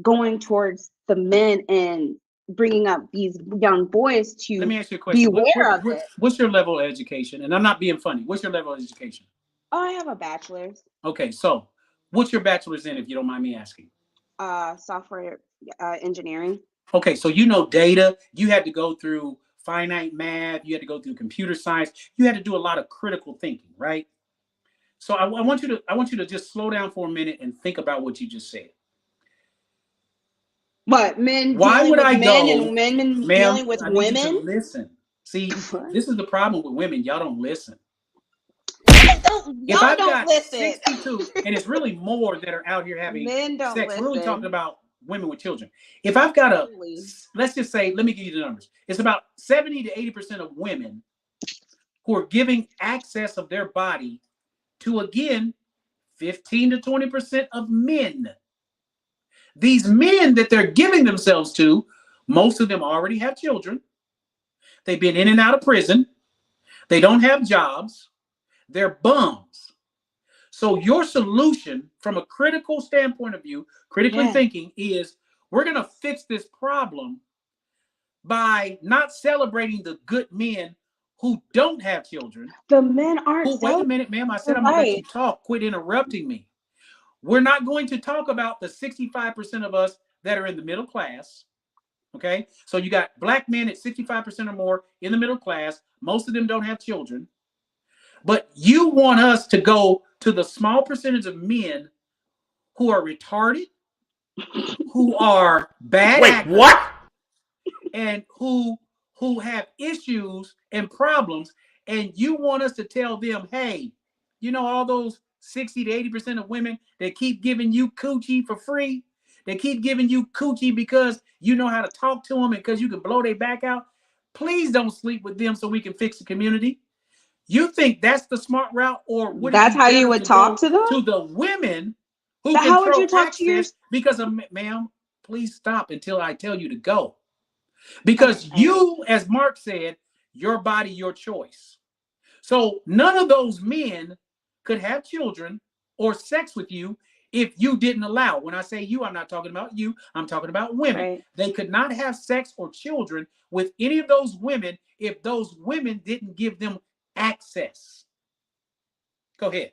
going towards the men and bringing up these young boys to Let me ask you a question. beware of it. What's your level of education? And I'm not being funny. What's your level of education? Oh, I have a bachelor's. Okay, so what's your bachelor's in, if you don't mind me asking? Software engineering. Okay, so you know data. You had to go through finite math. You had to go through computer science. You had to do a lot of critical thinking, right? So I want you to just slow down for a minute and think about what you just said. What, men Why dealing would with I men go, and women ma'am? dealing with I need you to women? listen. See, this is the problem with women. Y'all don't listen. Y'all If I've don't got listen. 62, and it's really more that are out here having Men don't sex. We're really talking listen. about women with children. If I've got Really? let's just say, let me give you the numbers. It's about 70 to 80% of women who are giving access of their body to, again, 15 to 20% of men. These men that they're giving themselves to, most of them already have children. They've been in and out of prison. They don't have jobs. They're bums. So your solution from a critical standpoint of view, critically thinking, is we're going to fix this problem by not celebrating the good men who don't have children. The men aren't. Wait a minute, ma'am. I said I'm going to let you talk. Quit interrupting me. We're not going to talk about the 65% of us that are in the middle class. Okay, so you got black men at 65% or more in the middle class. Most of them don't have children. But you want us to go to the small percentage of men who are retarded, who are bad actors, what? And who have issues and problems, and you want us to tell them, hey, all those 60 to 80% of women that keep giving you coochie for free, they keep giving you coochie because you know how to talk to them and because you can blow their back out. Please don't sleep with them so we can fix the community. You think that's the smart route, or would That's it be how better you would to talk go to them? to the women who But how would control you talk to your? access? Because ma'am, please stop until I tell you to go. Because you, as Mark said, your body, your choice. So none of those men could have children or sex with you if you didn't allow. When I say you, I'm not talking about you. I'm talking about women. Right. They could not have sex or children with any of those women if those women didn't give them access. Go ahead.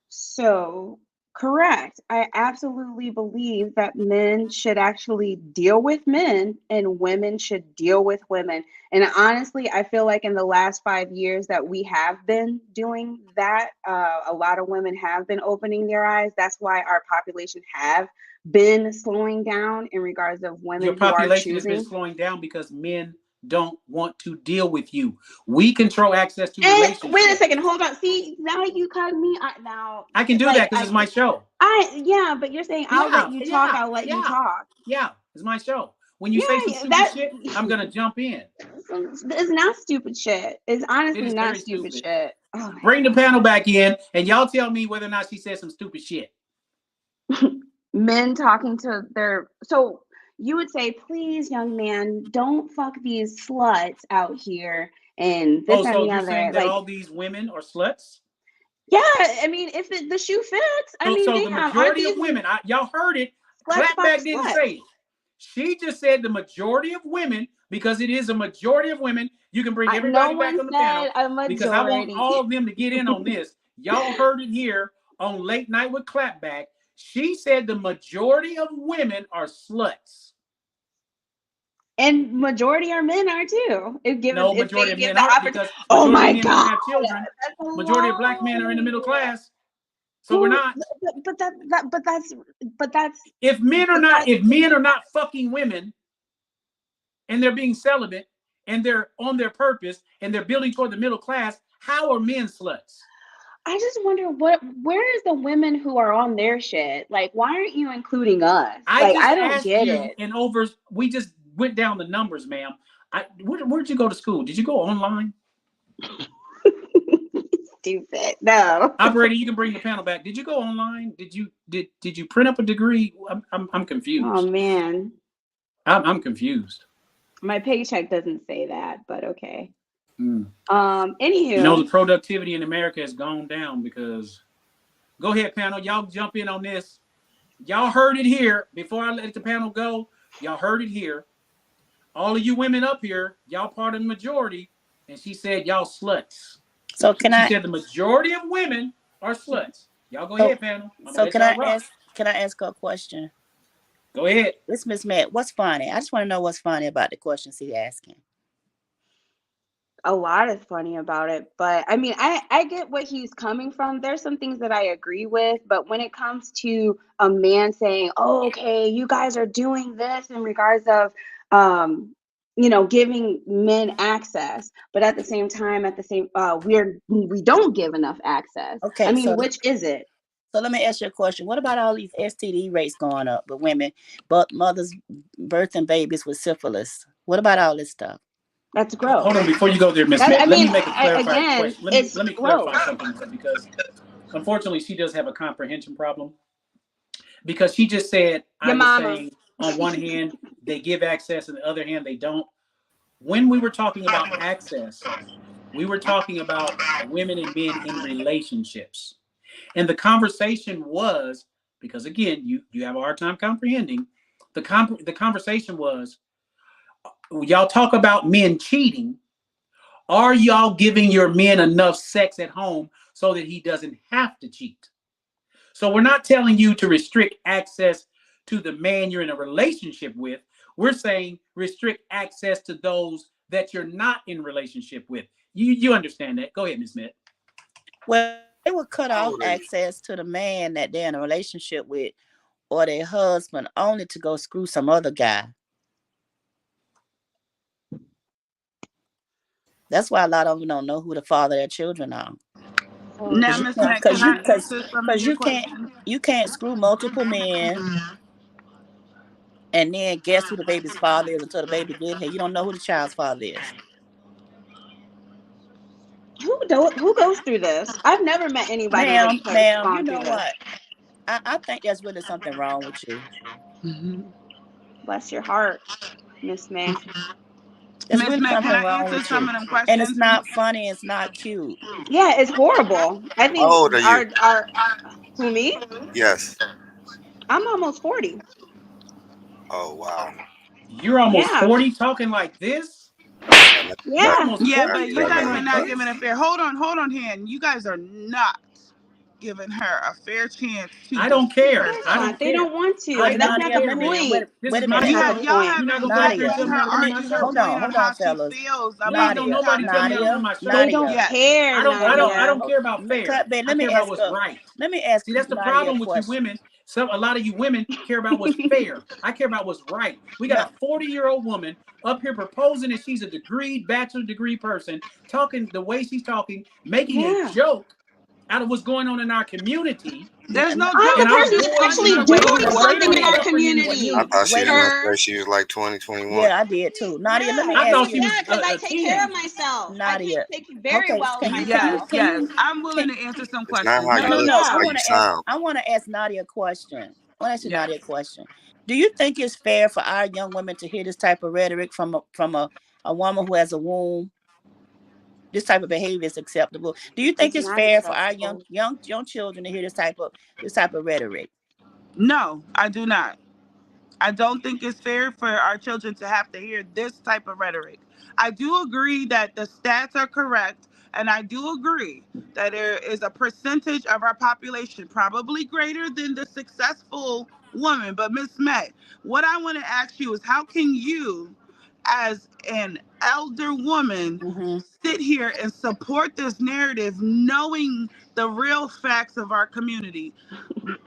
So, correct. I absolutely believe that men should actually deal with men and women should deal with women. And honestly, I feel like in the last 5 years that we have been doing that, a lot of women have been opening their eyes. That's why our population have been slowing down in regards of women Your who are population has been choosing. slowing down because men don't want to deal with you. We control access to And relationships. wait a second, hold on. See, now you cut me. Now I can do that because it's my show. Yeah, but you're saying I'll let you talk. I'll let you talk. Yeah, it's my show. When you say some stupid shit, I'm gonna jump in. It's not stupid shit. It's honestly It is not very stupid stupid. shit. Oh, Bring the panel back in, and y'all tell me whether or not she said some stupid shit. men talking to their, so you would say, please, young man, don't fuck these sluts out here and this and so the you're other. saying that Like, all these women are sluts? yeah, I mean, if the shoe fits, I mean, So they the aren't majority of these women, y'all heard it. sluts fuck Clapback didn't sluts? say it. She just said the majority of women, because it is a majority of women. You can bring everybody No back one on the panel said a because I want majority. all of them to get in on this. Y'all heard it here on Late Night with Clapback. She said the majority of women are sluts. And majority of men are too. No, majority of men the aren't, because oh majority my of men god, don't have children. Majority of black men are in the middle class. So we're not. But that's. If men are not fucking women, and they're being celibate, and they're on their purpose, and they're building toward the middle class, how are men sluts? I just wonder where is the women who are on their shit? Like, why aren't you including us? I don't get it. And we just went down the numbers, ma'am. Where'd you go to school? Did you go online? Stupid. No. Operator, you can bring the panel back. Did you go online? Did you print up a degree? I'm confused. Oh man. I'm confused. My paycheck doesn't say that, but okay. Anywho, the productivity in America has gone down because. Go ahead, panel. Y'all jump in on this. Y'all heard it here. Before I let the panel go, y'all heard it here. All of you women up here, y'all part of the majority, and she said y'all sluts. So she said the majority of women are sluts. Y'all go ahead, panel. Can I ask her a question? Go ahead. It's Miss Matt. What's funny? I just want to know what's funny about the questions he's asking. A lot is funny about it, but I mean, I get what he's coming from. There's some things that I agree with, but when it comes to a man saying, oh, okay, you guys are doing this in regards of, giving men access, but at the same time, we don't give enough access. Okay. I mean, which is it? So let me ask you a question. What about all these STD rates going up with women, but mothers birthing babies with syphilis? What about all this stuff? That's gross. Hold on, before you go there, Miss Matt, let me make a clarifying question. Let me clarify something, because unfortunately she does have a comprehension problem. Because she just said, I was saying, on one hand, they give access, and the other hand, they don't. When we were talking about access, we were talking about women and men in relationships. And the conversation was, because again, you have a hard time comprehending, the conversation was, y'all talk about men cheating. Are y'all giving your men enough sex at home so that he doesn't have to cheat? So we're not telling you to restrict access to the man you're in a relationship with. We're saying restrict access to those that you're not in relationship with. You understand that? Go ahead, Ms. Smith. Well, they would cut off access to the man that they're in a relationship with or their husband only to go screw some other guy. That's why a lot of them don't know who the father of their children are. Now, Miss Mac, because you can't screw multiple men and then guess who the baby's father is until the baby get here. You don't know who the child's father is. Who goes through this? I've never met anybody Ma'am, gone you know through what? I think there's really something wrong with you. Bless your heart, Miss May. There's really something wrong with you. And it's not funny. It's not cute. Yeah, it's horrible. I think. How old are you? Who, me? Yes. I'm almost 40. Oh wow. You're almost 40 talking like this? Yeah. Yeah, but you guys are not giving a fair. Hold on, Han. You guys are not giving her a fair chance to. I don't care. They don't want to. That's not Nadia, the point. Wait a minute. Y'all haven't Nadia, let her argue her point on how she feels about nobody tell me I'm my They don't care. I don't care about fair. Let I me care ask about what's right. Let me ask. See, that's the problem with you women. A lot of you women care about what's fair. I care about what's right. We got a 40-year-old woman up here proposing that she's a bachelor degree person, talking the way she's talking, making a joke out of what's going on in our community. There's no joke. I'm the person who's actually doing something in our community. I thought she was gonna say she was like 20, 21. Yeah, I did too. Nadia, let me ask you. Because I take care of myself. Nadia, I take very well of myself. Yes, I'm willing to answer some questions. It's not how you look, it's how you sound. I want to ask Nadia a question. want to ask you Nadia a question. Do you think it's fair for our young women to hear this type of rhetoric from a woman who has a womb? This type of behavior is acceptable. Do you think it's fair for our young children to hear this type of rhetoric? No, I do not. I don't think it's fair for our children to have to hear this type of rhetoric. I do agree that the stats are correct, and I do agree that there is a percentage of our population, probably greater than the successful woman. But Miss Met, what I want to ask you is, how can you, as an elder woman, sit here and support this narrative, knowing the real facts of our community?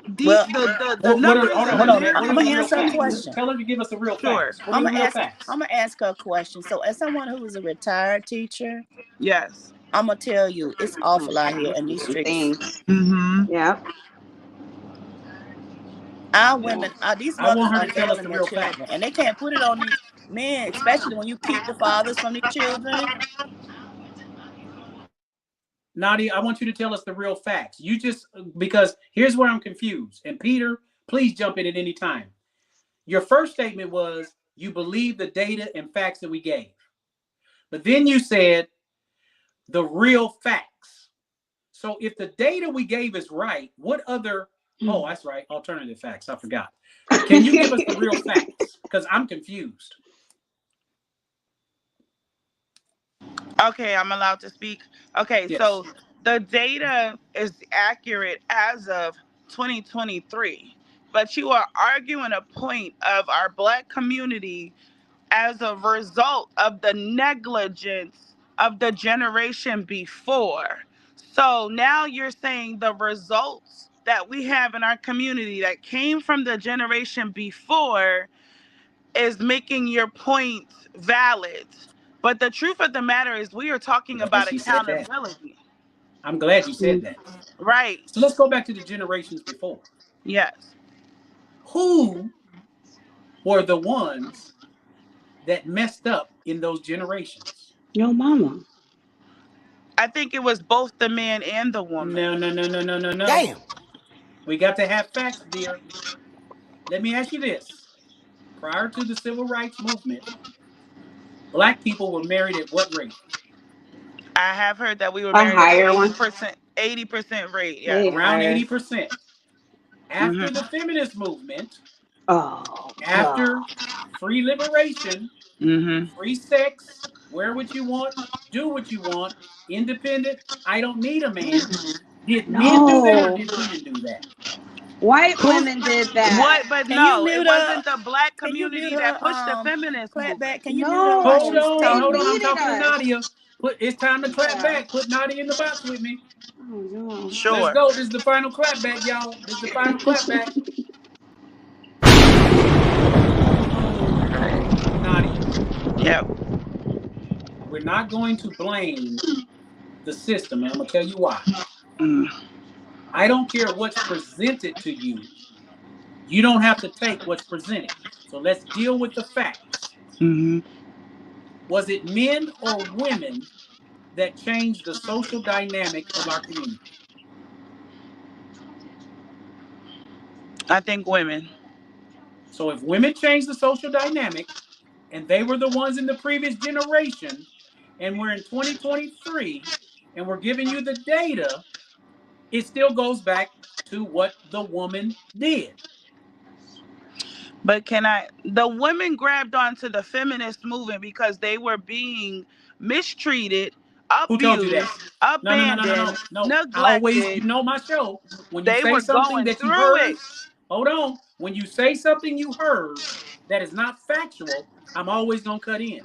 The numbers hold on. I'm gonna answer a question. Tell her to give us the real facts. I'm gonna ask her a question. So, as someone who is a retired teacher, yes, I'm gonna tell you it's awful out here in these streets. Yeah. Our women, these I mothers want her are to tell us failing the their real children, facts. and they can't put it on these men, especially when you keep the fathers from these children. Nadia, I want you to tell us the real facts. You just, because here's where I'm confused. And Peter, please jump in at any time. Your first statement was you believe the data and facts that we gave. But then you said the real facts. So if the data we gave is right, what other, oh, that's right, alternative facts. I forgot. Can you give us the real facts? Because I'm confused. Okay, I'm allowed to speak. Okay, yes. So the data is accurate as of 2023, but you are arguing a point of our Black community as a result of the negligence of the generation before. So now you're saying the results that we have in our community that came from the generation before is making your point valid. But the truth of the matter is we are talking about accountability. I'm glad you said that. Right. So let's go back to the generations before. Yes. Who were the ones that messed up in those generations? Your mama. I think it was both the man and the woman. No. Damn. We got to have facts, dear. Let me ask you this. Prior to the civil rights movement, Black people were married at what rate? I have heard that we were married at 80% rate. Yeah. Around 80%. After the feminist movement, after free liberation, free sex, wear what you want, do what you want, independent, I don't need a man. Did men do that or did women do that? White women did that. What? But no, it wasn't the Black community that pushed the feminist movement. Can you mute her? Hold on. I'm talking to Nadia. It's time to clap back. Put Nadia in the box with me. Sure. Let's go. This is the final clapback, y'all. This is the final clapback. Nadia. Yep. We're not going to blame the system, and I'm going to tell you why. I don't care what's presented to you. You don't have to take what's presented. So let's deal with the facts. Was it men or women that changed the social dynamic of our community? I think women. So if women changed the social dynamic, and they were the ones in the previous generation, and we're in 2023, and we're giving you the data, it still goes back to what the woman did. But the women grabbed onto the feminist movement because they were being mistreated, abused, Who told you that? abandoned, No. neglected. I always, you know my show. When you They say were something going that you through heard, it. hold on. When you say something you heard that is not factual, I'm always going to cut in.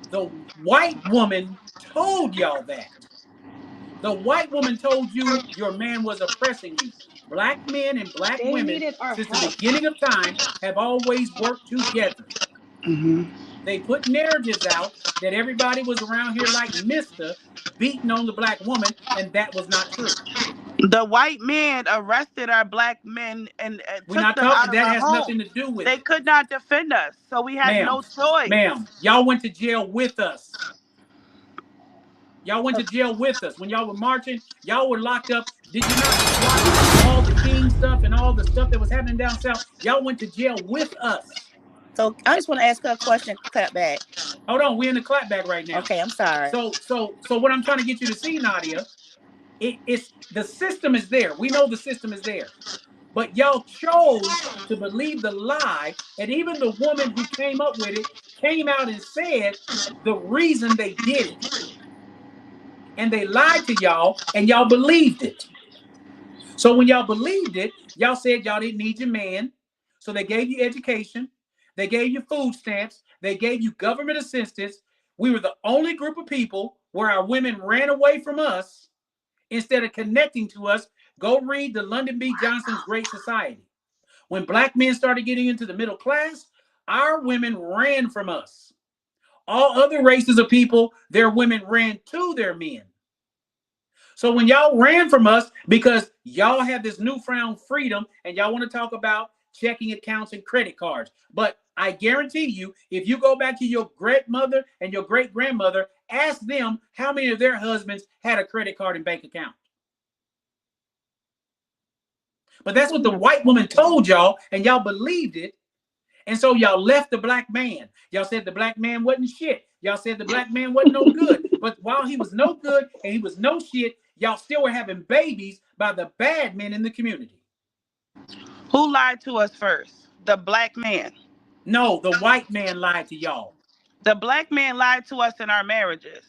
The white woman told y'all that. The white woman told you your man was oppressing you. Black men and Black women, since the beginning of time, have always worked together. They put narratives out that everybody was around here like Mr. beating on the Black woman, and that was not true. The white man arrested our Black men and We're took not them talking, out of that our has home. nothing to do with They it. could not defend us, so we had no choice. Ma'am, y'all went to jail with us. Y'all went to jail with us. When y'all were marching, y'all were locked up. Did you not watch all the Kings stuff and all the stuff that was happening down south, y'all went to jail with us. So I just want to ask her a question, Clapback. Hold on, we're in the clapback right now. Okay, I'm sorry. So what I'm trying to get you to see, Nadia, it's the system is there. We know the system is there. But y'all chose to believe the lie, and even the woman who came up with it came out and said the reason they did it. And they lied to y'all, and y'all believed it. So when y'all believed it, y'all said y'all didn't need your man. So they gave you education. They gave you food stamps. They gave you government assistance. We were the only group of people where our women ran away from us instead of connecting to us. Go read the Lyndon B. Johnson's Great Society. When black men started getting into the middle class, our women ran from us. All other races of people, their women ran to their men. So when y'all ran from us because y'all have this newfound freedom and y'all want to talk about checking accounts and credit cards. But I guarantee you, if you go back to your grandmother and your great grandmother, ask them how many of their husbands had a credit card and bank account. But that's what the white woman told y'all, and y'all believed it. And so y'all left the black man. Y'all said the black man wasn't shit. Y'all said the black man wasn't no good. But while he was no good and he was no shit, y'all still were having babies by the bad men in the community. Who lied to us first? The black man. No, the white man lied to y'all. The black man lied to us in our marriages.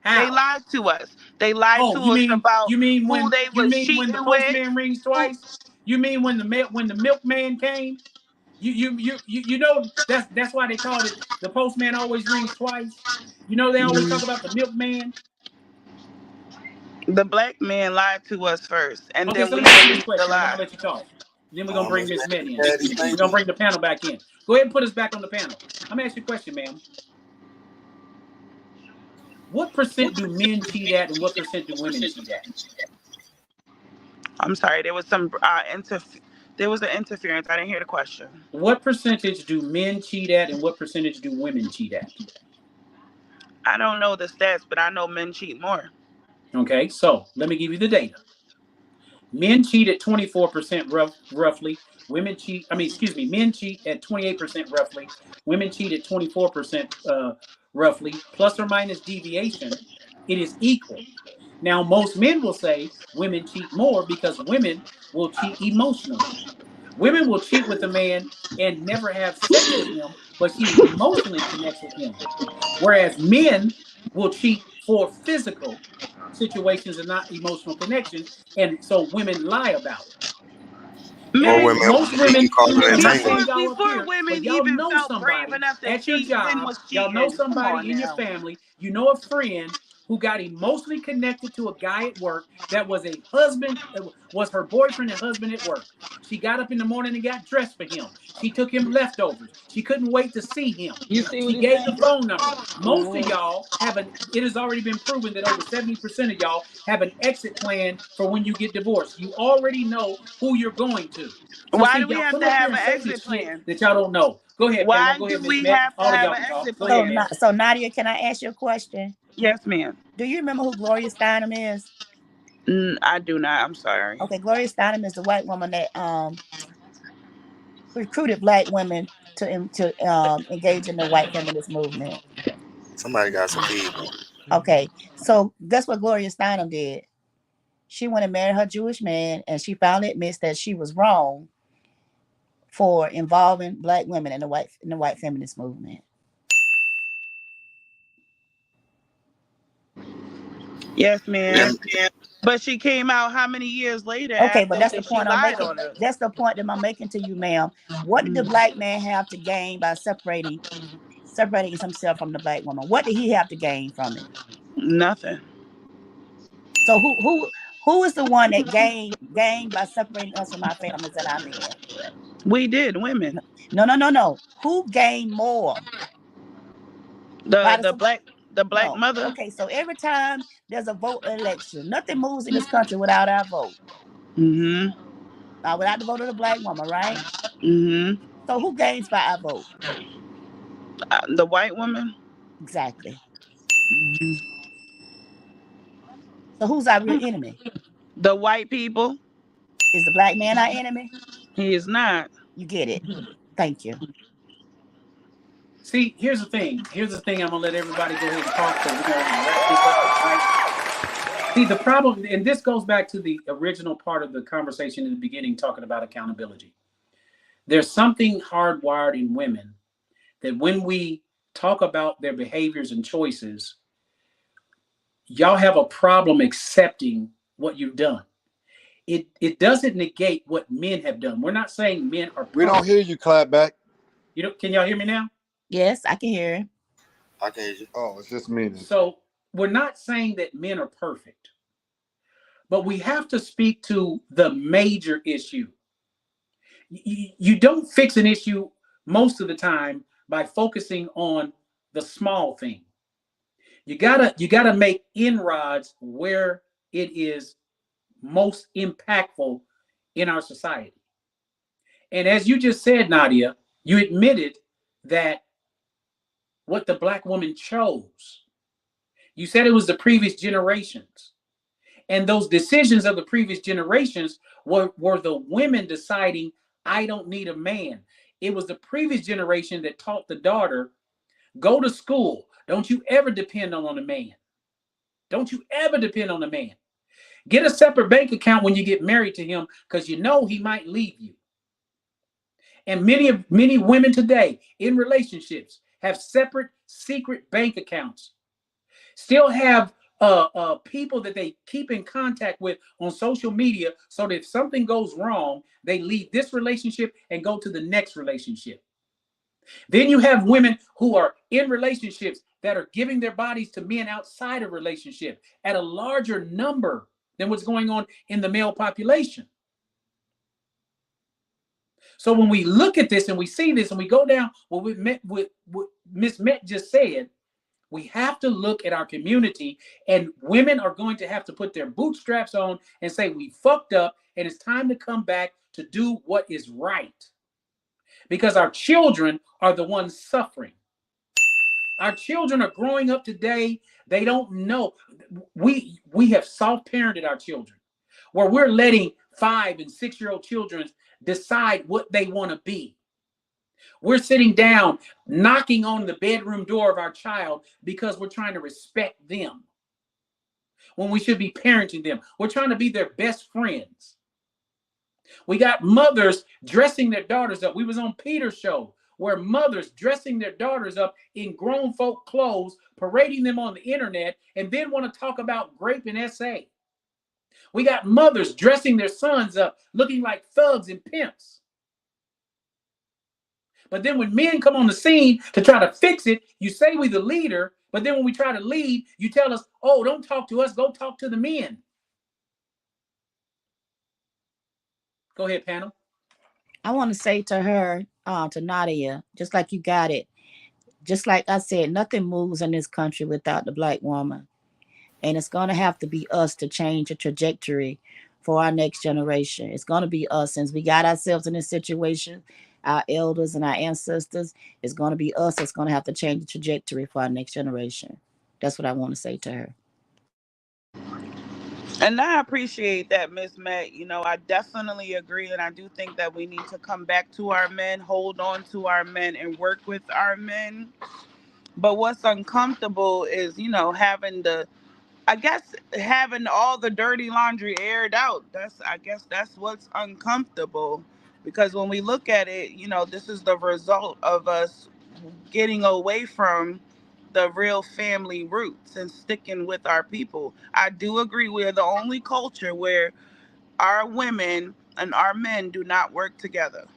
How? They lied to us. They lied to us about who they was cheating when the with. postman rings twice? You mean when the milkman came? You know that's why they called it the postman always rings twice. You know they always talk about the milkman. The black man lied to us first, and Okay, then so we let me ask you this believed the question, and I'm lie. gonna let you talk. Then we're gonna bring Miss Meddy in. We're gonna bring the panel back in. Go ahead and put us back on the panel. I'm gonna ask you a question, ma'am. What percent do men cheat at, and what percent do women cheat at? I'm sorry, there was some there was an interference. I didn't hear the question. What percentage do men cheat at, and what percentage do women cheat at? I don't know the stats, but I know men cheat more. Okay, so let me give you the data. Men cheat at 24% roughly. Men cheat at 28% roughly. Women cheat at 24% roughly. Plus or minus deviation, it is equal. Now, most men will say women cheat more because women will cheat emotionally. Women will cheat with a man and never have sex with him, but she emotionally connects with him. Whereas men will cheat for physical situations and not emotional connections. And so women lie about it. Or And women, Men, most we women, can call it I'm not entanglement. saying y'all up before here, but women y'all even know felt brave somebody enough to at your cheat, men job, was y'all know cheating. Come on somebody in your now. family, you know a friend who got emotionally connected to a guy at work that was a husband, was her boyfriend and husband at work. She got up in the morning and got dressed for him. She took him leftovers. She couldn't wait to see him. You see what She he's gave the saying, bro? phone number. Most of y'all it has already been proven that over 70% of y'all have an exit plan for when you get divorced. You already know who you're going to. So Why see, do we y'all have come to up here have and an say this exit shit plan? that y'all don't know. Go ahead, panel. Why Go ahead, do Miss we Met. have to All of have y'all an can talk. exit Go ahead, plan? ma'am. So Nadia, can I ask you a question? Yes, ma'am. Do you remember who Gloria Steinem is? I do not. I'm sorry. Okay, Gloria Steinem is the white woman that recruited black women to engage in the white feminist movement. Somebody got some feedback. Okay, so that's what Gloria Steinem did. She went and married her Jewish man, and she finally admits that she was wrong for involving black women in the white feminist movement. Yes, Let ma'am. But she came out how many years later Okay, but after that's the she point I'm lied making. on us? That's the point that I'm making to you, ma'am. What did the black man have to gain by separating himself from the black woman? What did he have to gain from it? Nothing. So who is the one that gained by separating us from our families and our men? We did, women. No. Who gained more? By The black no. mother. Okay, so every time there's a vote election, nothing moves in this country without our vote. Mm-hmm. Without the vote of the black woman, right? Mm-hmm. So who gains by our vote? The white woman. Exactly. Mm-hmm. So who's our real enemy? The white people. Is the black man our enemy? He is not. You get it. Thank you. See, here's the thing. Here's the thing. I'm gonna let everybody go ahead and talk because we're gonna wrap this up tonight. See, the problem, and this goes back to the original part of the conversation in the beginning, talking about accountability. There's something hardwired in women that when we talk about their behaviors and choices, y'all have a problem accepting what you've done. It doesn't negate what men have done. We're not saying men are perfect. We don't hear you, Clapback. You know, can y'all hear me now? Yes, I can hear him. I can hear you. Oh, it's just me. So we're not saying that men are perfect, but we have to speak to the major issue. You don't fix an issue most of the time by focusing on the small thing. You gotta make inroads where it is most impactful in our society. And as you just said, Nadia, you admitted that what the black woman chose. You said it was the previous generations. And those decisions of the previous generations were the women deciding, I don't need a man. It was the previous generation that taught the daughter, go to school. Don't you ever depend on a man. Don't you ever depend on a man. Get a separate bank account when you get married to him because you know he might leave you. And many women today in relationships have separate secret bank accounts. Still have people that they keep in contact with on social media so that if something goes wrong, they leave this relationship and go to the next relationship. Then you have women who are in relationships that are giving their bodies to men outside of relationship at a larger number than what's going on in the male population. So when we look at this and we see this and we go down what Miss Met just said, we have to look at our community, and women are going to have to put their bootstraps on and say, we fucked up and it's time to come back to do what is right. Because our children are the ones suffering. Our children are growing up today. They don't know. We have soft parented our children where we're letting 5 and 6-year-old children decide what they want to be. We're sitting down, knocking on the bedroom door of our child because we're trying to respect them when we should be parenting them. We're trying to be their best friends. We got mothers dressing their daughters up. We was on Peter's show where mothers dressing their daughters up in grown folk clothes, parading them on the internet, and then want to talk about grape and SA. We got mothers dressing their sons up, looking like thugs and pimps. But then when men come on the scene to try to fix it, you say we're the leader, but then when we try to lead, you tell us, oh, don't talk to us, go talk to the men. Go ahead, panel. I want to say to her, to Nadia, just like you got it, just like I said, nothing moves in this country without the black woman. And it's going to have to be us to change the trajectory for our next generation. It's going to be us. Since we got ourselves in this situation, our elders and our ancestors, it's going to be us that's going to have to change the trajectory for our next generation. That's what I want to say to her. And I appreciate that, Miss Matt. You know, I definitely agree. And I do think that we need to come back to our men, hold on to our men, and work with our men. But what's uncomfortable is, you know, having all the dirty laundry aired out. I guess that's what's uncomfortable. Because when we look at it, you know, this is the result of us getting away from the real family roots and sticking with our people. I do agree we're the only culture where our women and our men do not work together.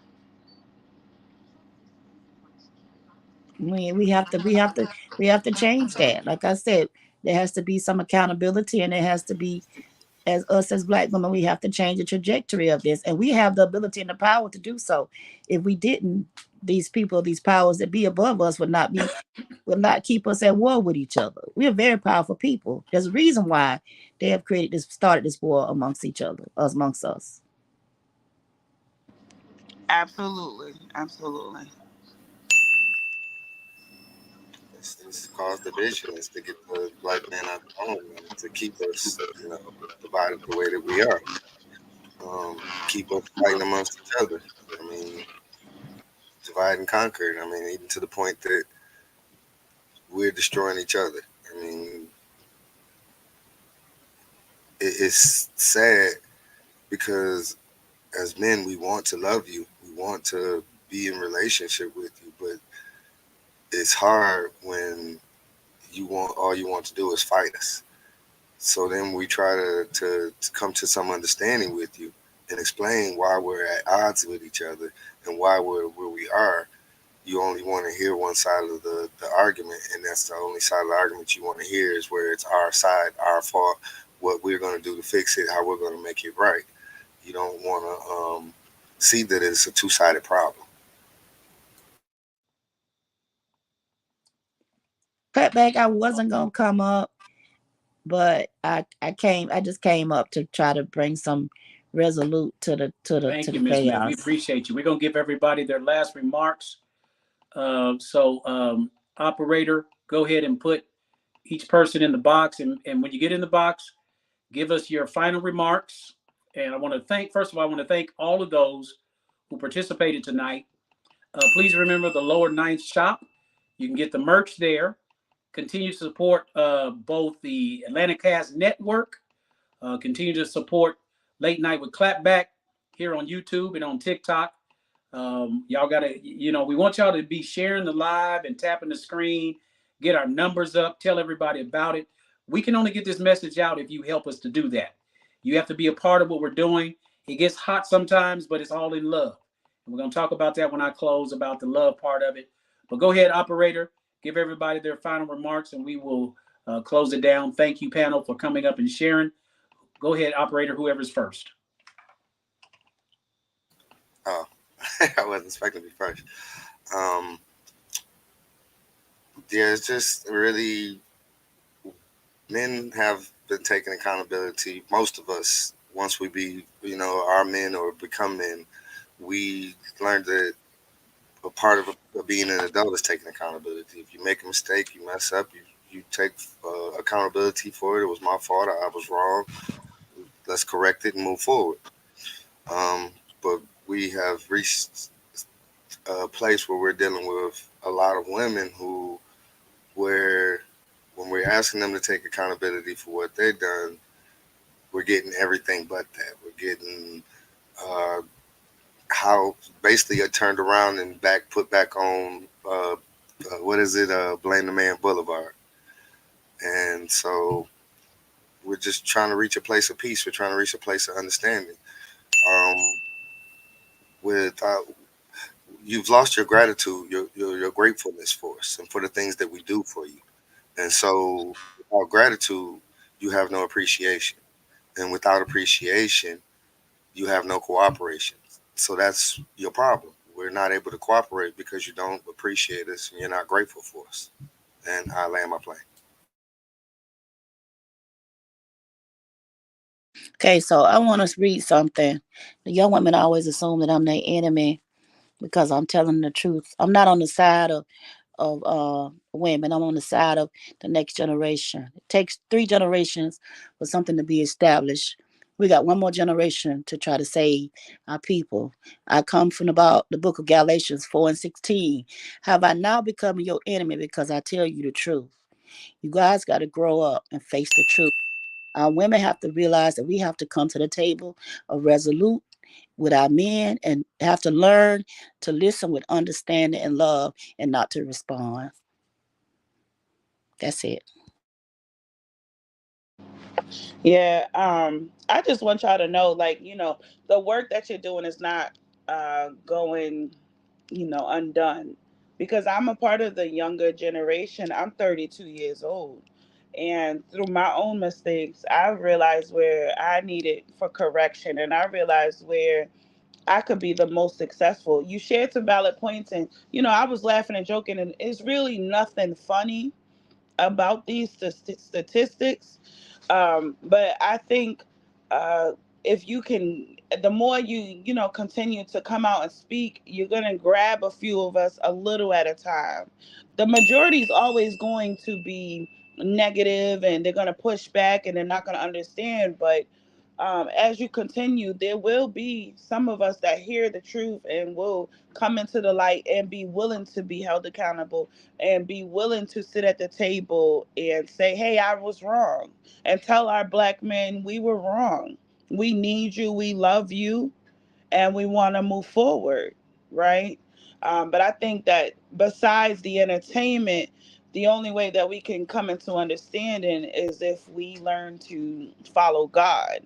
We have to change that. Like I said, there has to be some accountability, and there has to be, as us as black women, we have to change the trajectory of this, and we have the ability and the power to do so. If we didn't, these powers that be above us would not keep us at war with each other. We are very powerful people. There's a reason why they have started this war amongst each other, amongst us. Absolutely. It's caused division. It's to get the black man out of home and to keep us, you know, divided the way that we are. keep us fighting amongst each other. I mean, divide and conquer. I mean, even to the point that we're destroying each other. I mean, it's sad because as men, we want to love you, we want to be in relationship with you, but it's hard when all you want to do is fight us. So then we try to come to some understanding with you and explain why we're at odds with each other and why we're where we are. You only want to hear one side of the argument, and that's the only side of the argument you want to hear is where it's our side, our fault, what we're going to do to fix it, how we're going to make it right. You don't want to see that it's a two-sided problem. Clapback, I wasn't gonna come up, but I just came up to try to bring some resolute to Thank you, the Miss Smith. We chaos. appreciate you. We're gonna give everybody their last remarks. Operator, go ahead and put each person in the box, and when you get in the box, give us your final remarks. And I want to thank, first of all, I want to thank all of those who participated tonight. Please remember the Lower Ninth Shop. You can get the merch there. Continue to support both the Atlantic Cast Network. Continue to support Late Night with Clapback here on YouTube and on TikTok. Y'all gotta, we want y'all to be sharing the live and tapping the screen, get our numbers up, tell everybody about it. We can only get this message out if you help us to do that. You have to be a part of what we're doing. It gets hot sometimes, but it's all in love. And we're gonna talk about that when I close about the love part of it. But go ahead, operator, give everybody their final remarks, and we will close it down. Thank you, panel, for coming up and sharing. Go ahead, operator, whoever's first. Oh, I wasn't expecting to be first. Um, yeah, it's just really men have been taking accountability. Most of us, once we be, our men or become men, we learned that a part of being an adult is taking accountability. If you make a mistake, you mess up, you take accountability for it. It was my fault. I was wrong. Let's correct it and move forward. But we have reached a place where we're dealing with a lot of women where when we're asking them to take accountability for what they've done, we're getting everything but that. We're getting how basically it turned around and put back on what is it? Blame the man Boulevard. And so we're just trying to reach a place of peace. We're trying to reach a place of understanding. Um, with you've lost your gratitude, your gratefulness for us, and for the things that we do for you. And so, without gratitude, you have no appreciation, and without appreciation, you have no cooperation. So that's your problem. We're not able to cooperate because you don't appreciate us and you're not grateful for us. And I land my plane. Okay, so I want to read something. The young women always assume that I'm their enemy because I'm telling the truth. I'm not on the side of women. I'm on the side of the next generation. It takes 3 generations for something to be established. We got one more generation to try to save our people. I come from about the book of Galatians 4:16. Have I now become your enemy because I tell you the truth? You guys got to grow up and face the truth. Women have to realize that we have to come to the table of resolute with our men and have to learn to listen with understanding and love and not to respond. That's it. Yeah, I just want y'all to know, like, the work that you're doing is not going, undone. Because I'm a part of the younger generation. I'm 32 years old. And through my own mistakes, I realized where I needed for correction, and I realized where I could be the most successful. You shared some valid points, and I was laughing and joking, and it's really nothing funny about these statistics. But I think uh, if you can, the more you continue to come out and speak, you're gonna grab a few of us a little at a time. The majority is always going to be negative, and they're gonna push back, and they're not gonna understand. But as you continue, there will be some of us that hear the truth and will come into the light and be willing to be held accountable and be willing to sit at the table and say, hey, I was wrong, and tell our black men we were wrong. We need you, we love you, and we want to move forward, right? But I think that besides the entertainment, the only way that we can come into understanding is if we learn to follow God.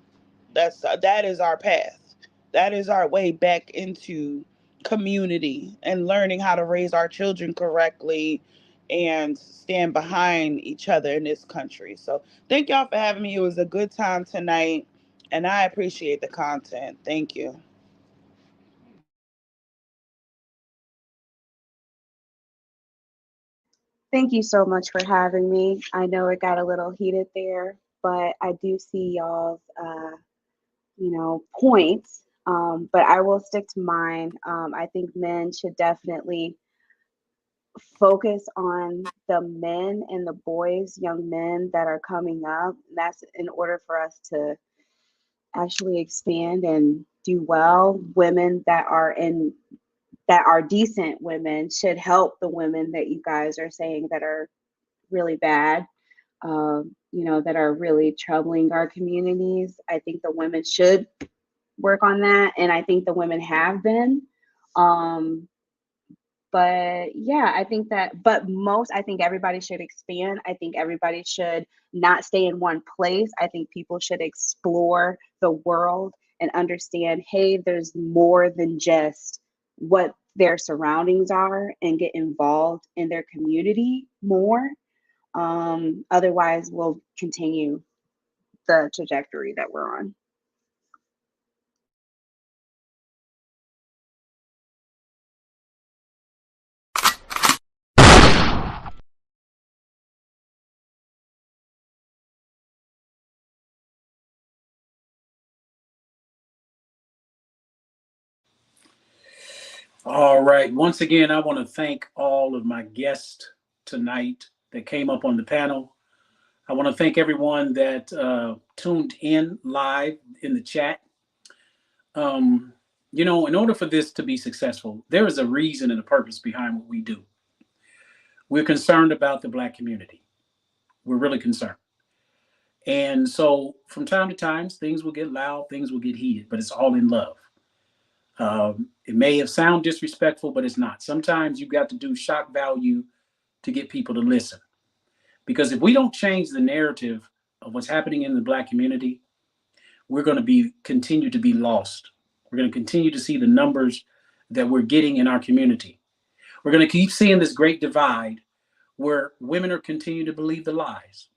That is our path. That is our way back into community and learning how to raise our children correctly and stand behind each other in this country. So thank y'all for having me. It was a good time tonight, and I appreciate the content. Thank you. Thank you so much for having me. I know it got a little heated there, but I do see y'all's, points. But I will stick to mine. I think men should definitely focus on the men and the boys, young men that are coming up. That's in order for us to actually expand and do well. Women that are decent women should help the women that you guys are saying that are really bad, that are really troubling our communities. I think the women should work on that, and I think the women have been. Um, but yeah, I think everybody should expand. I think everybody should not stay in one place. I think people should explore the world and understand, hey, there's more than just what their surroundings are, and get involved in their community more. Otherwise, we'll continue the trajectory that we're on. All right. Once again, I want to thank all of my guests tonight that came up on the panel. I want to thank everyone that tuned in live in the chat. In order for this to be successful, there is a reason and a purpose behind what we do. We're concerned about the Black community. We're really concerned. And so from time to time, things will get loud, things will get heated, but it's all in love. It may have sound disrespectful, but it's not. Sometimes you've got to do shock value to get people to listen. Because if we don't change the narrative of what's happening in the Black community, we're going to continue to be lost. We're going to continue to see the numbers that we're getting in our community. We're going to keep seeing this great divide where women are continuing to believe the lies.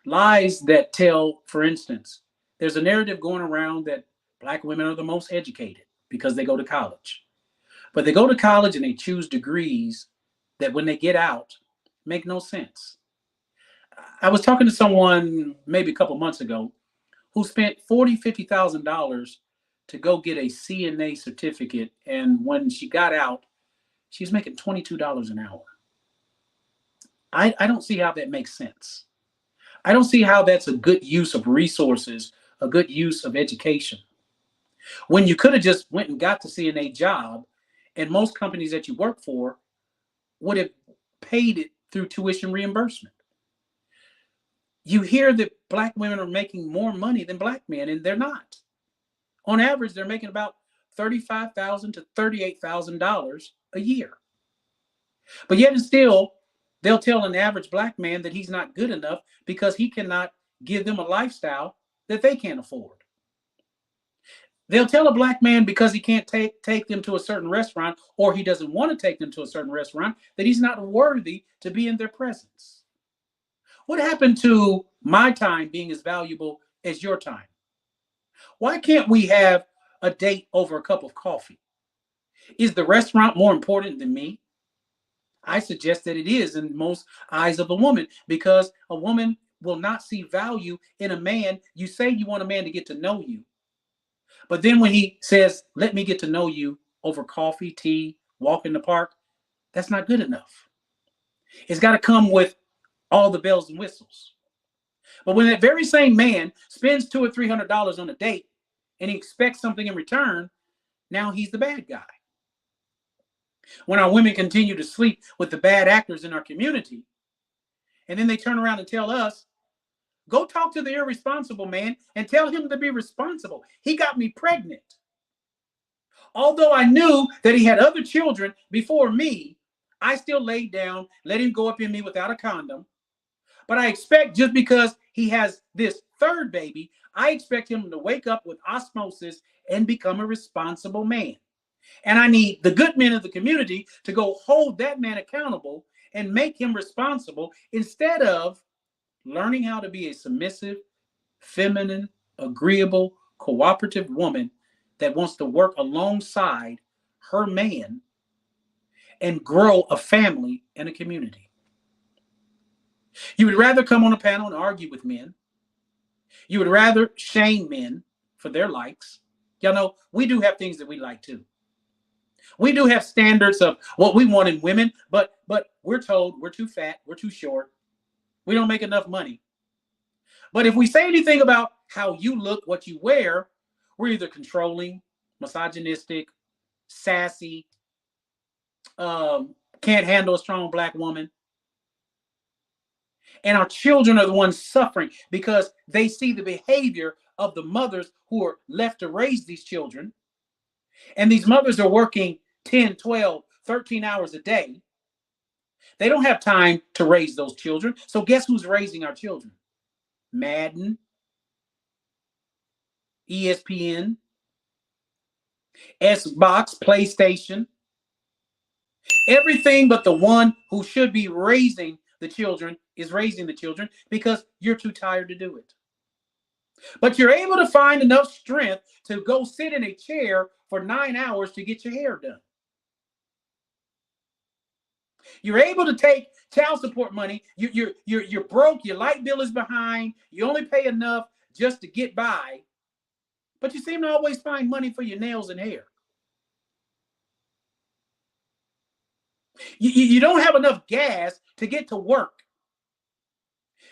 Lies that tell, for instance, there's a narrative going around that Black women are the most educated because they go to college. But they go to college and they choose degrees that when they get out make no sense. I was talking to someone maybe a couple months ago who spent $50,000 to go get a CNA certificate, and when she got out, she was making $22 an hour. I don't see how that makes sense. I don't see how that's a good use of resources, a good use of education. When you could have just went and got the CNA job, and most companies that you work for would have paid it through tuition reimbursement. You hear that Black women are making more money than Black men, and they're not. On average, they're making about $35,000 to $38,000 a year. But yet and still, they'll tell an average Black man that he's not good enough because he cannot give them a lifestyle that they can't afford. They'll tell a Black man because he can't take them to a certain restaurant, or he doesn't want to take them to a certain restaurant, that he's not worthy to be in their presence. What happened to my time being as valuable as your time? Why can't we have a date over a cup of coffee? Is the restaurant more important than me? I suggest that it is in most eyes of a woman, because a woman will not see value in a man. You say you want a man to get to know you, but then when he says, let me get to know you over coffee, tea, walk in the park, that's not good enough. It's got to come with all the bells and whistles. But when that very same man spends $200 or $300 on a date and he expects something in return, now he's the bad guy. When our women continue to sleep with the bad actors in our community, and then they turn around and tell us, go talk to the irresponsible man and tell him to be responsible. He got me pregnant. Although I knew that he had other children before me, I still laid down, let him go up in me without a condom. But I expect just because he has this third baby, I expect him to wake up with osmosis and become a responsible man. And I need the good men of the community to go hold that man accountable and make him responsible instead of learning how to be a submissive, feminine, agreeable, cooperative woman that wants to work alongside her man and grow a family and a community. You would rather come on a panel and argue with men. You would rather shame men for their likes. Y'all know we do have things that we like too. We do have standards of what we want in women, but we're told we're too fat, we're too short, we don't make enough money. But if we say anything about how you look, what you wear, we're either controlling, misogynistic, sassy, can't handle a strong black woman. And our children are the ones suffering because they see the behavior of the mothers who are left to raise these children. And these mothers are working 10, 12, 13 hours a day. They don't have time to raise those children. So guess who's raising our children? Madden, ESPN, Xbox, PlayStation, everything but the one who should be raising the children is raising the children because you're too tired to do it. But you're able to find enough strength to go sit in a chair for 9 hours to get your hair done. You're able to take child support money. You're broke. Your light bill is behind. You only pay enough just to get by. But you seem to always find money for your nails and hair. You don't have enough gas to get to work.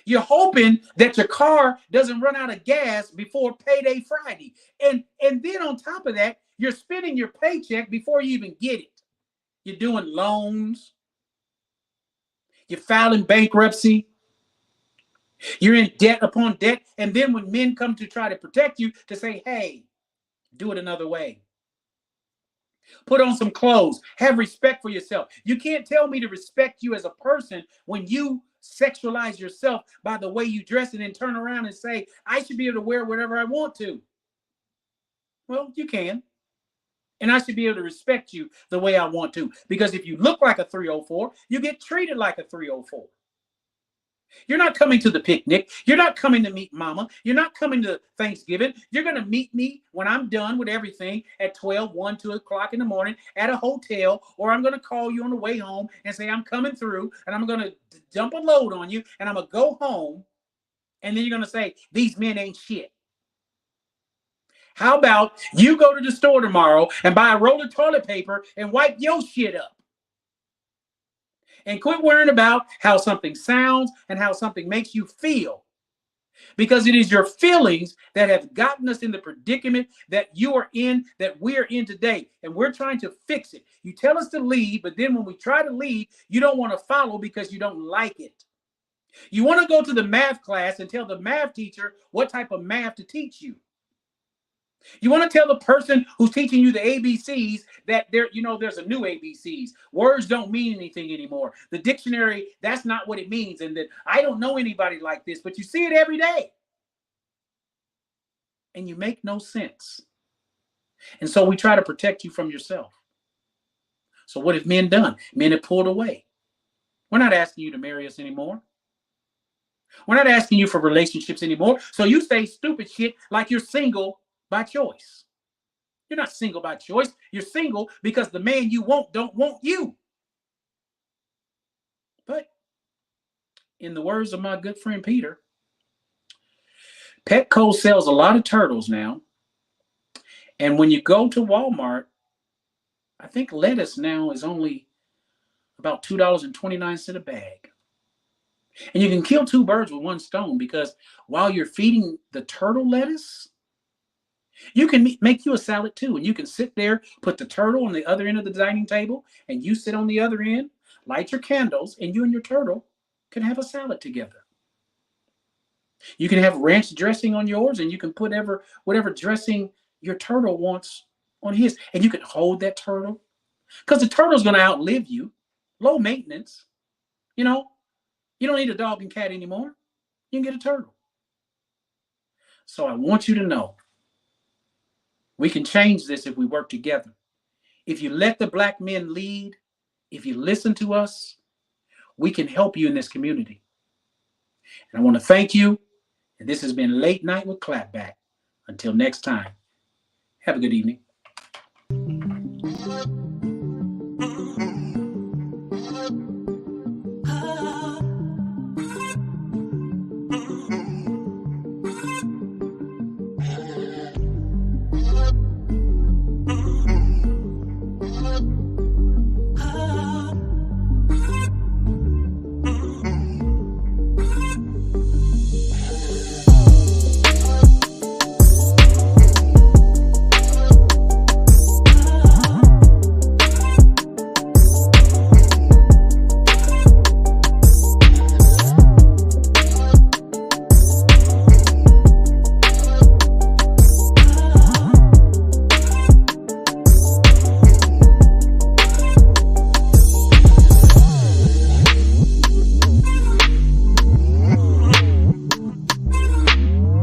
You're hoping that your car doesn't run out of gas before payday Friday. And then on top of that, you're spending your paycheck before you even get it. You're doing loans. You're filing bankruptcy. You're in debt upon debt. And then when men come to try to protect you, to say, hey, do it another way. Put on some clothes. Have respect for yourself. You can't tell me to respect you as a person when you sexualize yourself by the way you dress and then turn around and say, I should be able to wear whatever I want to. Well, you can. And I should be able to respect you the way I want to. Because if you look like a 304, you get treated like a 304. You're not coming to the picnic. You're not coming to meet mama. You're not coming to Thanksgiving. You're going to meet me when I'm done with everything at 12, 1, 2 o'clock in the morning at a hotel, or I'm going to call you on the way home and say, I'm coming through and I'm going to dump a load on you and I'm going to go home. And then you're going to say, these men ain't shit. How about you go to the store tomorrow and buy a roll of toilet paper and wipe your shit up? And quit worrying about how something sounds and how something makes you feel. Because it is your feelings that have gotten us in the predicament that you are in, that we're in today. And we're trying to fix it. You tell us to lead, but then when we try to lead, you don't want to follow because you don't like it. You want to go to the math class and tell the math teacher what type of math to teach you. You want to tell the person who's teaching you the ABCs that there's a new ABCs. Words don't mean anything anymore. The dictionary, that's not what it means. And that I don't know anybody like this, but you see it every day. And you make no sense. And so we try to protect you from yourself. So what have men done? Men have pulled away. We're not asking you to marry us anymore. We're not asking you for relationships anymore. So you say stupid shit like you're single by choice. You're not single by choice. You're single because the man you want don't want you. But in the words of my good friend Peter, Petco sells a lot of turtles now. And when you go to Walmart, I think lettuce now is only about $2.29 a bag. And you can kill two birds with one stone, because while you're feeding the turtle lettuce, you can make you a salad too. And you can sit there, put the turtle on the other end of the dining table, and you sit on the other end, light your candles, and you and your turtle can have a salad together. You can have ranch dressing on yours, and you can put whatever dressing your turtle wants on his. And you can hold that turtle, because the turtle's going to outlive you. Low maintenance. You know, you don't need a dog and cat anymore. You can get a turtle. So I want you to know, we can change this if we work together. If you let the Black men lead, if you listen to us, we can help you in this community. And I want to thank you. And this has been Late Night with Clapback. Until next time, have a good evening.